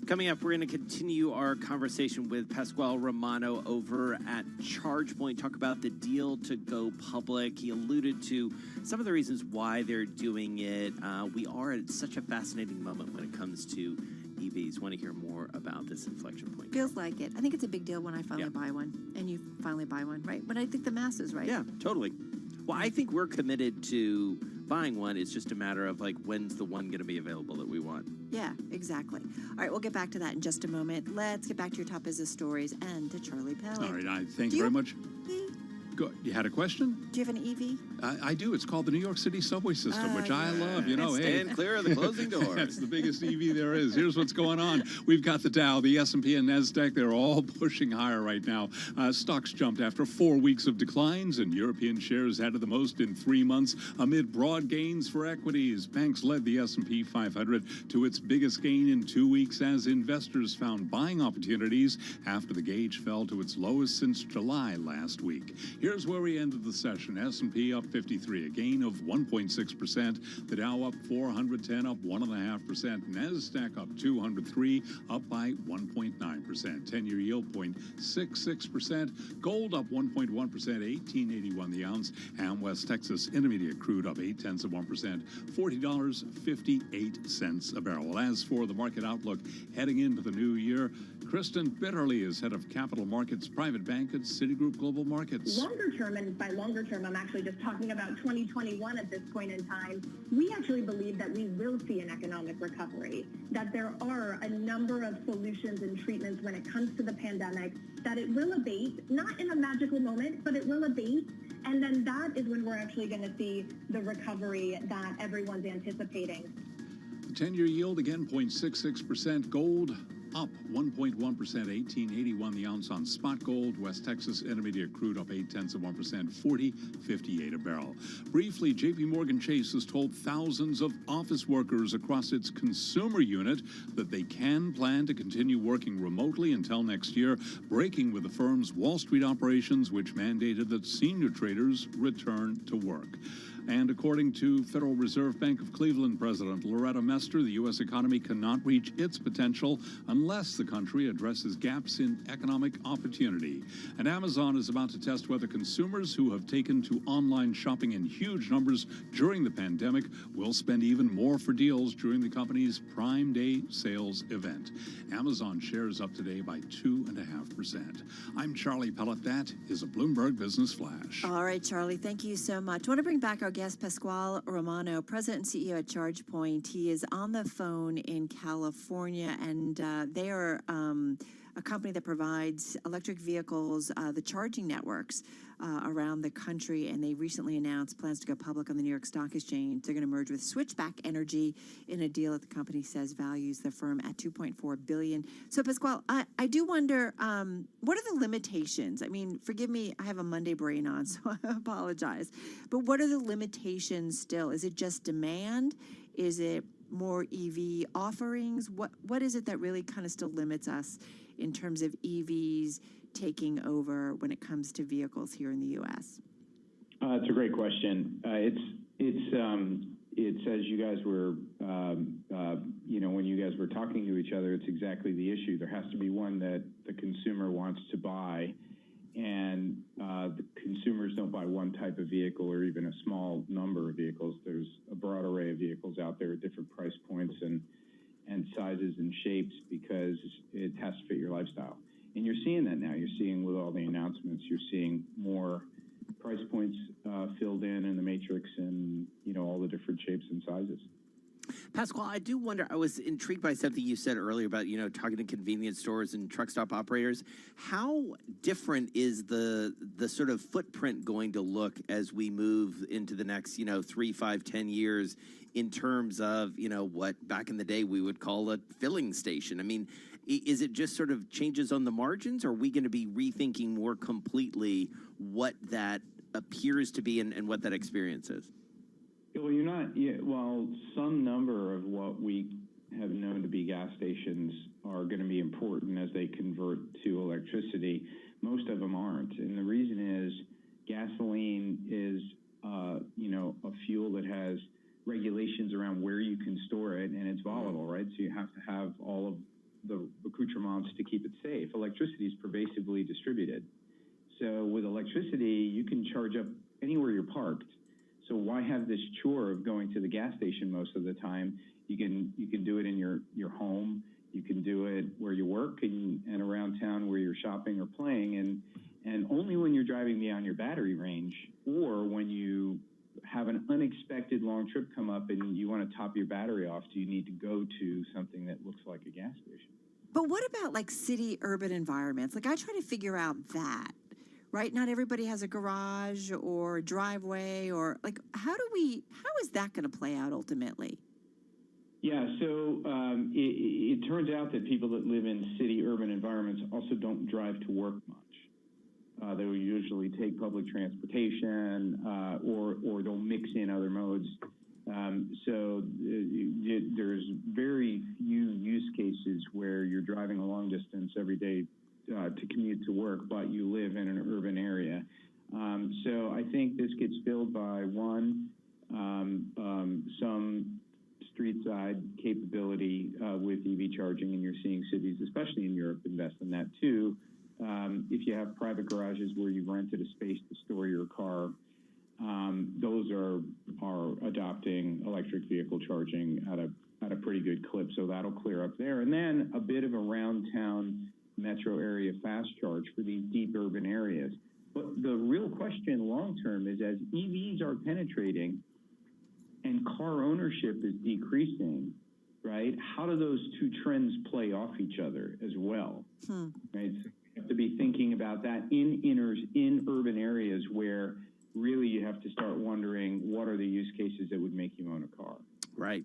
Coming up, we're going to continue our conversation with Pasquale Romano over at ChargePoint, talk about the deal to go public. He alluded to some of the reasons why they're doing it. We are at such a fascinating moment when it comes to EVs. Want to hear more about this inflection point? Feels like it. I think it's a big deal when I finally buy one, and you finally buy one, right? But I think the masses, right? Yeah, totally. Well, I think we're committed to buying one. It's just a matter of, like, when's the one going to be available that we want? Yeah, exactly. All right, we'll get back to that in just a moment. Let's get back to your top business stories and to Charlie Pell. All right, thank you very much. Go, you had a question? Do you have an EV? I do. It's called the New York City subway system, which I love. You know, Stand clear of the closing door. That's the biggest EV there is. Here's what's going on. We've got the Dow, the S&P, and NASDAQ. They're all pushing higher right now. Stocks jumped after 4 weeks of declines, and European shares added the most in 3 months amid broad gains for equities. Banks led the S&P 500 to its biggest gain in 2 weeks as investors found buying opportunities after the gauge fell to its lowest since July last week. Here's where we ended the session. S&P up 53, a gain of 1.6%. The Dow up 410, up 1.5%. NASDAQ up 203, up by 1.9%. 10-year yield 0.66%. Gold up 1.1%, 1881 the ounce. And West Texas Intermediate crude up 0.8%, $40.58 a barrel. Well, as for the market outlook heading into the new year, Kristen Bitterly is head of capital markets private bank at Citigroup Global Markets. Longer term, and by longer term, I'm actually just talking about 2021 at this point in time, we actually believe that we will see an economic recovery, that there are a number of solutions and treatments when it comes to the pandemic, that it will abate, not in a magical moment, but it will abate. And then that is when we're actually going to see the recovery that everyone's anticipating. The 10-year yield, again, 0.66%. Gold up 1.1%, 1881 the ounce on spot gold. West Texas Intermediate crude up 0.8%, $40.58 a barrel. Briefly, J.P. Morgan Chase has told thousands of office workers across its consumer unit that they can plan to continue working remotely until next year, breaking with the firm's Wall Street operations, which mandated that senior traders return to work. And according to Federal Reserve Bank of Cleveland President Loretta Mester, the U.S. economy cannot reach its potential unless the country addresses gaps in economic opportunity. And Amazon is about to test whether consumers who have taken to online shopping in huge numbers during the pandemic will spend even more for deals during the company's Prime Day sales event. Amazon shares up today by 2.5%. I'm Charlie Pellet. That is a Bloomberg Business Flash. All right, Charlie, thank you so much. I want to bring back our guest, Pasquale Romano, President and CEO at ChargePoint. He is on the phone in California, and they are a company that provides electric vehicles, the charging networks around the country, and they recently announced plans to go public on the New York Stock Exchange. They're going to merge with Switchback Energy in a deal that the company says values the firm at $2.4 billion. So, Pasquale, I do wonder, what are the limitations? I mean, forgive me, I have a Monday brain on, so I apologize. But what are the limitations still? Is it just demand? Is it more EV offerings? What is it that really kind of still limits us in terms of EVs taking over when it comes to vehicles here in the U.S.? It's a great question. It's as you guys were, when you guys were talking to each other, it's exactly the issue. There has to be one that the consumer wants to buy, and the consumers don't buy one type of vehicle or even a small number of vehicles. There's a broad array of vehicles out there at different price points and sizes and shapes because it has to fit your lifestyle. And you're seeing that now. You're seeing with all the announcements, you're seeing more price points filled in the matrix and, all the different shapes and sizes. Pasquale, I do wonder, I was intrigued by something you said earlier about, targeting convenience stores and truck stop operators. How different is the sort of footprint going to look as we move into the next, 3, 5, 10 years in terms of, what back in the day we would call a filling station? I mean, is it just sort of changes on the margins, or are we going to be rethinking more completely what that appears to be and what that experience is? Well, you're not. Yeah, well, some number of what we have known to be gas stations are going to be important as they convert to electricity. Most of them aren't, and the reason is gasoline is, a fuel that has regulations around where you can store it, and it's volatile, right? So you have to have all of the accoutrements to keep it safe. Electricity is pervasively distributed. So with electricity, you can charge up anywhere you're parked. So why have this chore of going to the gas station most of the time? You can do it in your home. You can do it where you work and around town where you're shopping or playing. And only when you're driving beyond your battery range, or when you have an unexpected long trip come up and you want to top your battery off, do you need to go to something that looks like a gas station. But what about like city urban environments? Like I try to figure out that, right? Not everybody has a garage or a driveway, or like how is that going to play out ultimately? Yeah, so it turns out that people that live in city urban environments also don't drive to work much. They will usually take public transportation or they'll mix in other modes. So there's very few use cases where you're driving a long distance every day to commute to work, but you live in an urban area. So I think this gets filled by some street side capability with EV charging, and you're seeing cities, especially in Europe, invest in that too. If you have private garages where you've rented a space to store your car, those are adopting electric vehicle charging at a pretty good clip, so that'll clear up there. And then a bit of a round town metro area fast charge for these deep urban areas. But the real question long term is, as EVs are penetrating and car ownership is decreasing, right? How do those two trends play off each other as well? Right? So you have to be thinking about that in urban areas where really you have to start wondering what are the use cases that would make you own a car. Right.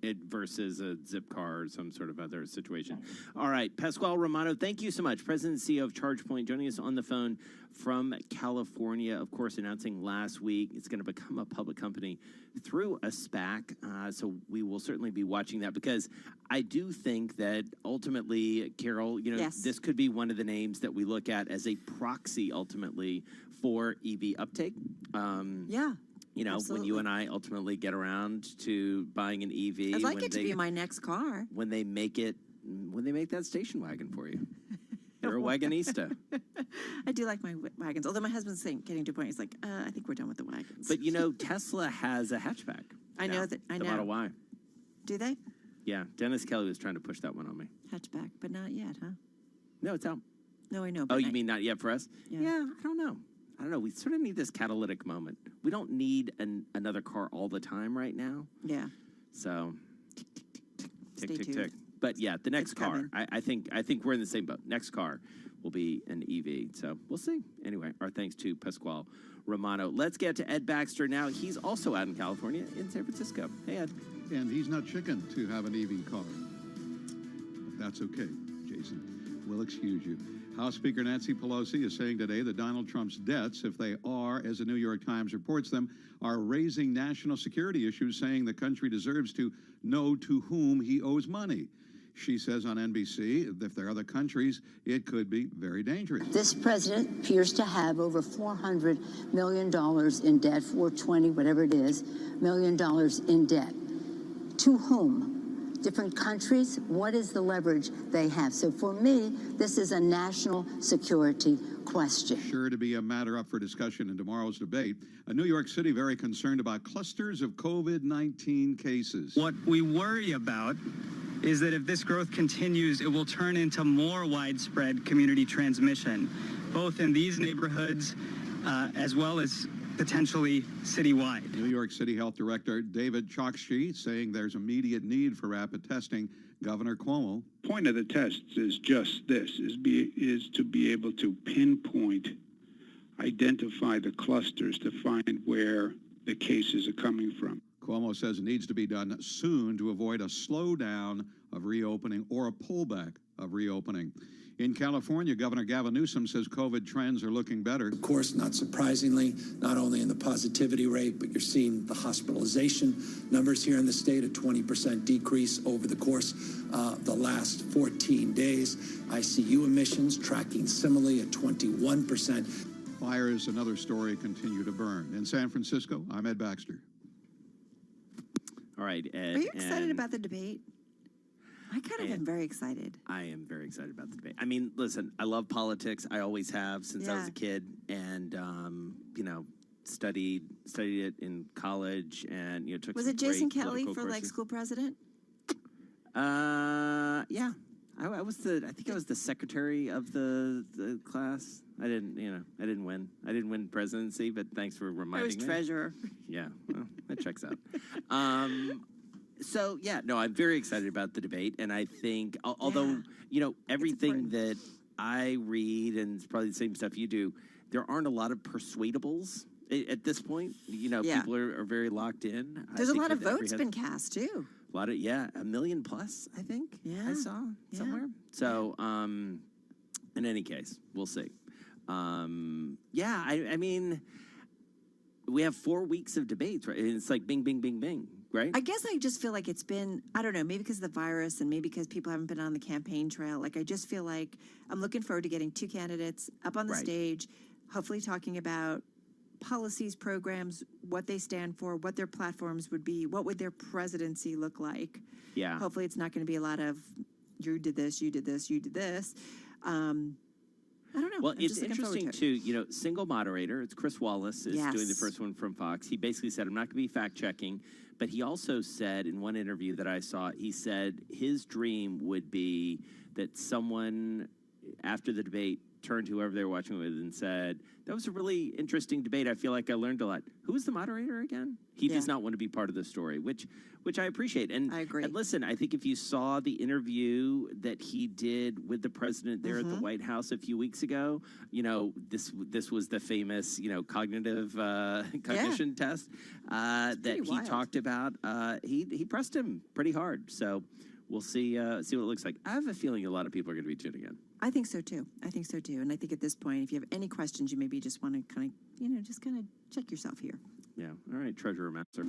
It versus a zip car or some sort of other situation. All right, Pasquale Romano, thank you so much. President and CEO of ChargePoint, joining us on the phone from California, of course, announcing last week it's going to become a public company through a SPAC. So we will certainly be watching that, because I do think that ultimately, Carol, this could be one of the names that we look at as a proxy ultimately for EV uptake. When you and I ultimately get around to buying an EV. I'd like it to be my next car. When they make that station wagon for you. You're a wagonista. I do like my wagons, although my husband's getting to a point, he's like, I think we're done with the wagons. But Tesla has a hatchback. I know that. I know. The Model Y. Do they? Yeah, Dennis Kelly was trying to push that one on me. Hatchback, but not yet, huh? No, it's out. No, I know. Oh, you mean not yet for us? Yeah, I don't know. We sort of need this catalytic moment. We don't need another car all the time right now. Yeah. So, tick, tick, tuned. tick. But yeah, the next It's car. coming. I think we're in the same boat. Next car will be an EV. So we'll see. Anyway, our thanks to Pasquale Romano. Let's get to Ed Baxter now. He's also out in California, in San Francisco. Hey, Ed. And he's not chicken to have an EV car. But that's okay, Jason. We'll excuse you. House Speaker Nancy Pelosi is saying today that Donald Trump's debts, if they are, as the New York Times reports them, are raising national security issues, saying the country deserves to know to whom he owes money. She says on NBC, if there are other countries, it could be very dangerous. This president appears to have over $400 million in debt, 420, whatever it is, $400 million in debt. To whom? Different countries? What is the leverage they have? So for me, this is a national security question. Sure to be a matter up for discussion in tomorrow's debate. A New York City very concerned about clusters of COVID-19 cases. What we worry about is that if this growth continues, it will turn into more widespread community transmission, both in these neighborhoods as well as potentially citywide. New York City Health Director David Chokshi saying there's immediate need for rapid testing. Governor Cuomo. Point of the tests is just this, is to be able to pinpoint, identify the clusters to find where the cases are coming from. Cuomo says it needs to be done soon to avoid a slowdown of reopening or a pullback of reopening. In California, Governor Gavin Newsom says COVID trends are looking better. Of course, not surprisingly, not only in the positivity rate, but you're seeing the hospitalization numbers here in the state, a 20% decrease over the course of the last 14 days. ICU admissions tracking similarly at 21%. Fires, another story, continue to burn. In San Francisco, I'm Ed Baxter. All right, Ed. Are you excited about the debate? I kind of am very excited. I am very excited about the debate. I mean, listen, I love politics. I always have since I was a kid, and you know, studied it in college, and you know, took. Was some it Jason great Kelly for political like courses. school president? Yeah. I was I think I was the secretary of the class. I didn't win. I didn't win presidency, but thanks for reminding me. I was treasurer. Yeah, well, that checks out. So yeah, no, I'm very excited about the debate, and I think, although you know everything that I read, and it's probably the same stuff you do, there aren't a lot of persuadables at this point. You know, people are very locked in. There's a lot of votes been cast too. A lot of 1 million plus, I think. I saw somewhere. So, in any case, we'll see. I mean, we have 4 weeks of debates, right? It's like bing, bing, bing, bing, right? I guess I just feel like it's been, I don't know, maybe because of the virus and maybe because people haven't been on the campaign trail. Like, I just feel like I'm looking forward to getting 2 candidates up on the stage, hopefully talking about policies, programs, what they stand for, what their platforms would be, what would their presidency look like. Yeah. Hopefully it's not going to be a lot of, you did this, you did this, you did this. I don't know. Well, I'm it's just looking forward interesting, to too, you know, single moderator, it's Chris Wallace is doing the first one from Fox. He basically said, I'm not going to be fact-checking, but he also said in one interview that I saw, he said his dream would be that someone, after the debate, turned to whoever they were watching with and said, that was a really interesting debate. I feel like I learned a lot. Who was the moderator again? He does not want to be part of the story, which I appreciate. And I agree. And listen, I think if you saw the interview that he did with the president there at the White House a few weeks ago, you know, this was the famous, you know, cognitive cognition test that he talked about. He pressed him pretty hard. So we'll see what it looks like. I have a feeling a lot of people are going to be tuning in. I think so too. And I think at this point, if you have any questions, you maybe just want to kind of, you know, just kind of check yourself here. Yeah. All right, Treasurer Master.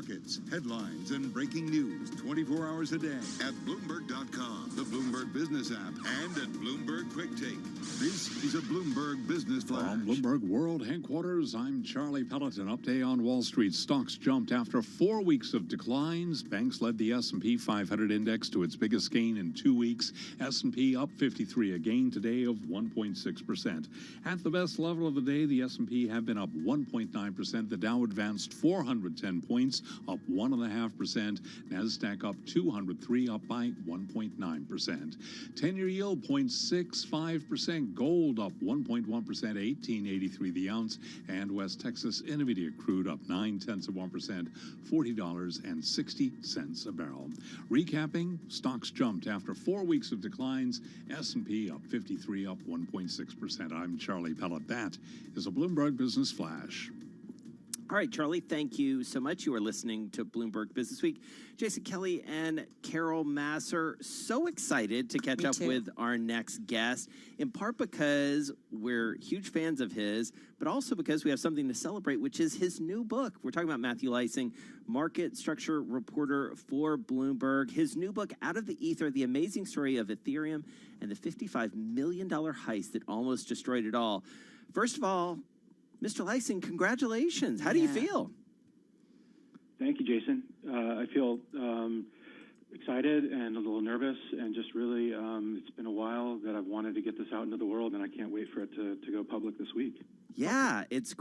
markets, headlines, and breaking news 24 hours a day at Bloomberg.com, the Bloomberg Business app, and at Bloomberg Quick Take. This is a Bloomberg Business Flash. From Bloomberg World Headquarters, I'm Charlie Pelleton. Update on Wall Street. Stocks jumped after 4 weeks of declines. Banks led the S&P 500 index to its biggest gain in 2 weeks. S&P up 53, a gain today of 1.6%. At the best level of the day, the S&P have been up 1.9%. The Dow advanced 410 points, up 1.5%. NASDAQ up 203, up by 1.9%. 10-year yield 0.65%. Gold up 1.1%, 1883 the ounce. And West Texas Intermediate crude up 0.9%, $40.60 a barrel. Recapping, stocks jumped after 4 weeks of declines. S&P up 53, up 1.6%. I'm Charlie Pellet. That is a Bloomberg Business Flash. All right, Charlie, thank you so much. You are listening to Bloomberg Business Week. Jason Kelly and Carol Masser, so excited to catch up with our next guest, in part because we're huge fans of his, but also because we have something to celebrate, which is his new book. We're talking about Matthew Leising, market structure reporter for Bloomberg. His new book, Out of the Ether, The Amazing Story of Ethereum and the $55 million heist that almost destroyed it all. First of all, Mr. Leising, congratulations. How do you feel? Thank you, Jason. I feel excited and a little nervous, and just really, it's been a while that I've wanted to get this out into the world, and I can't wait for it to go public this week. Yeah, it's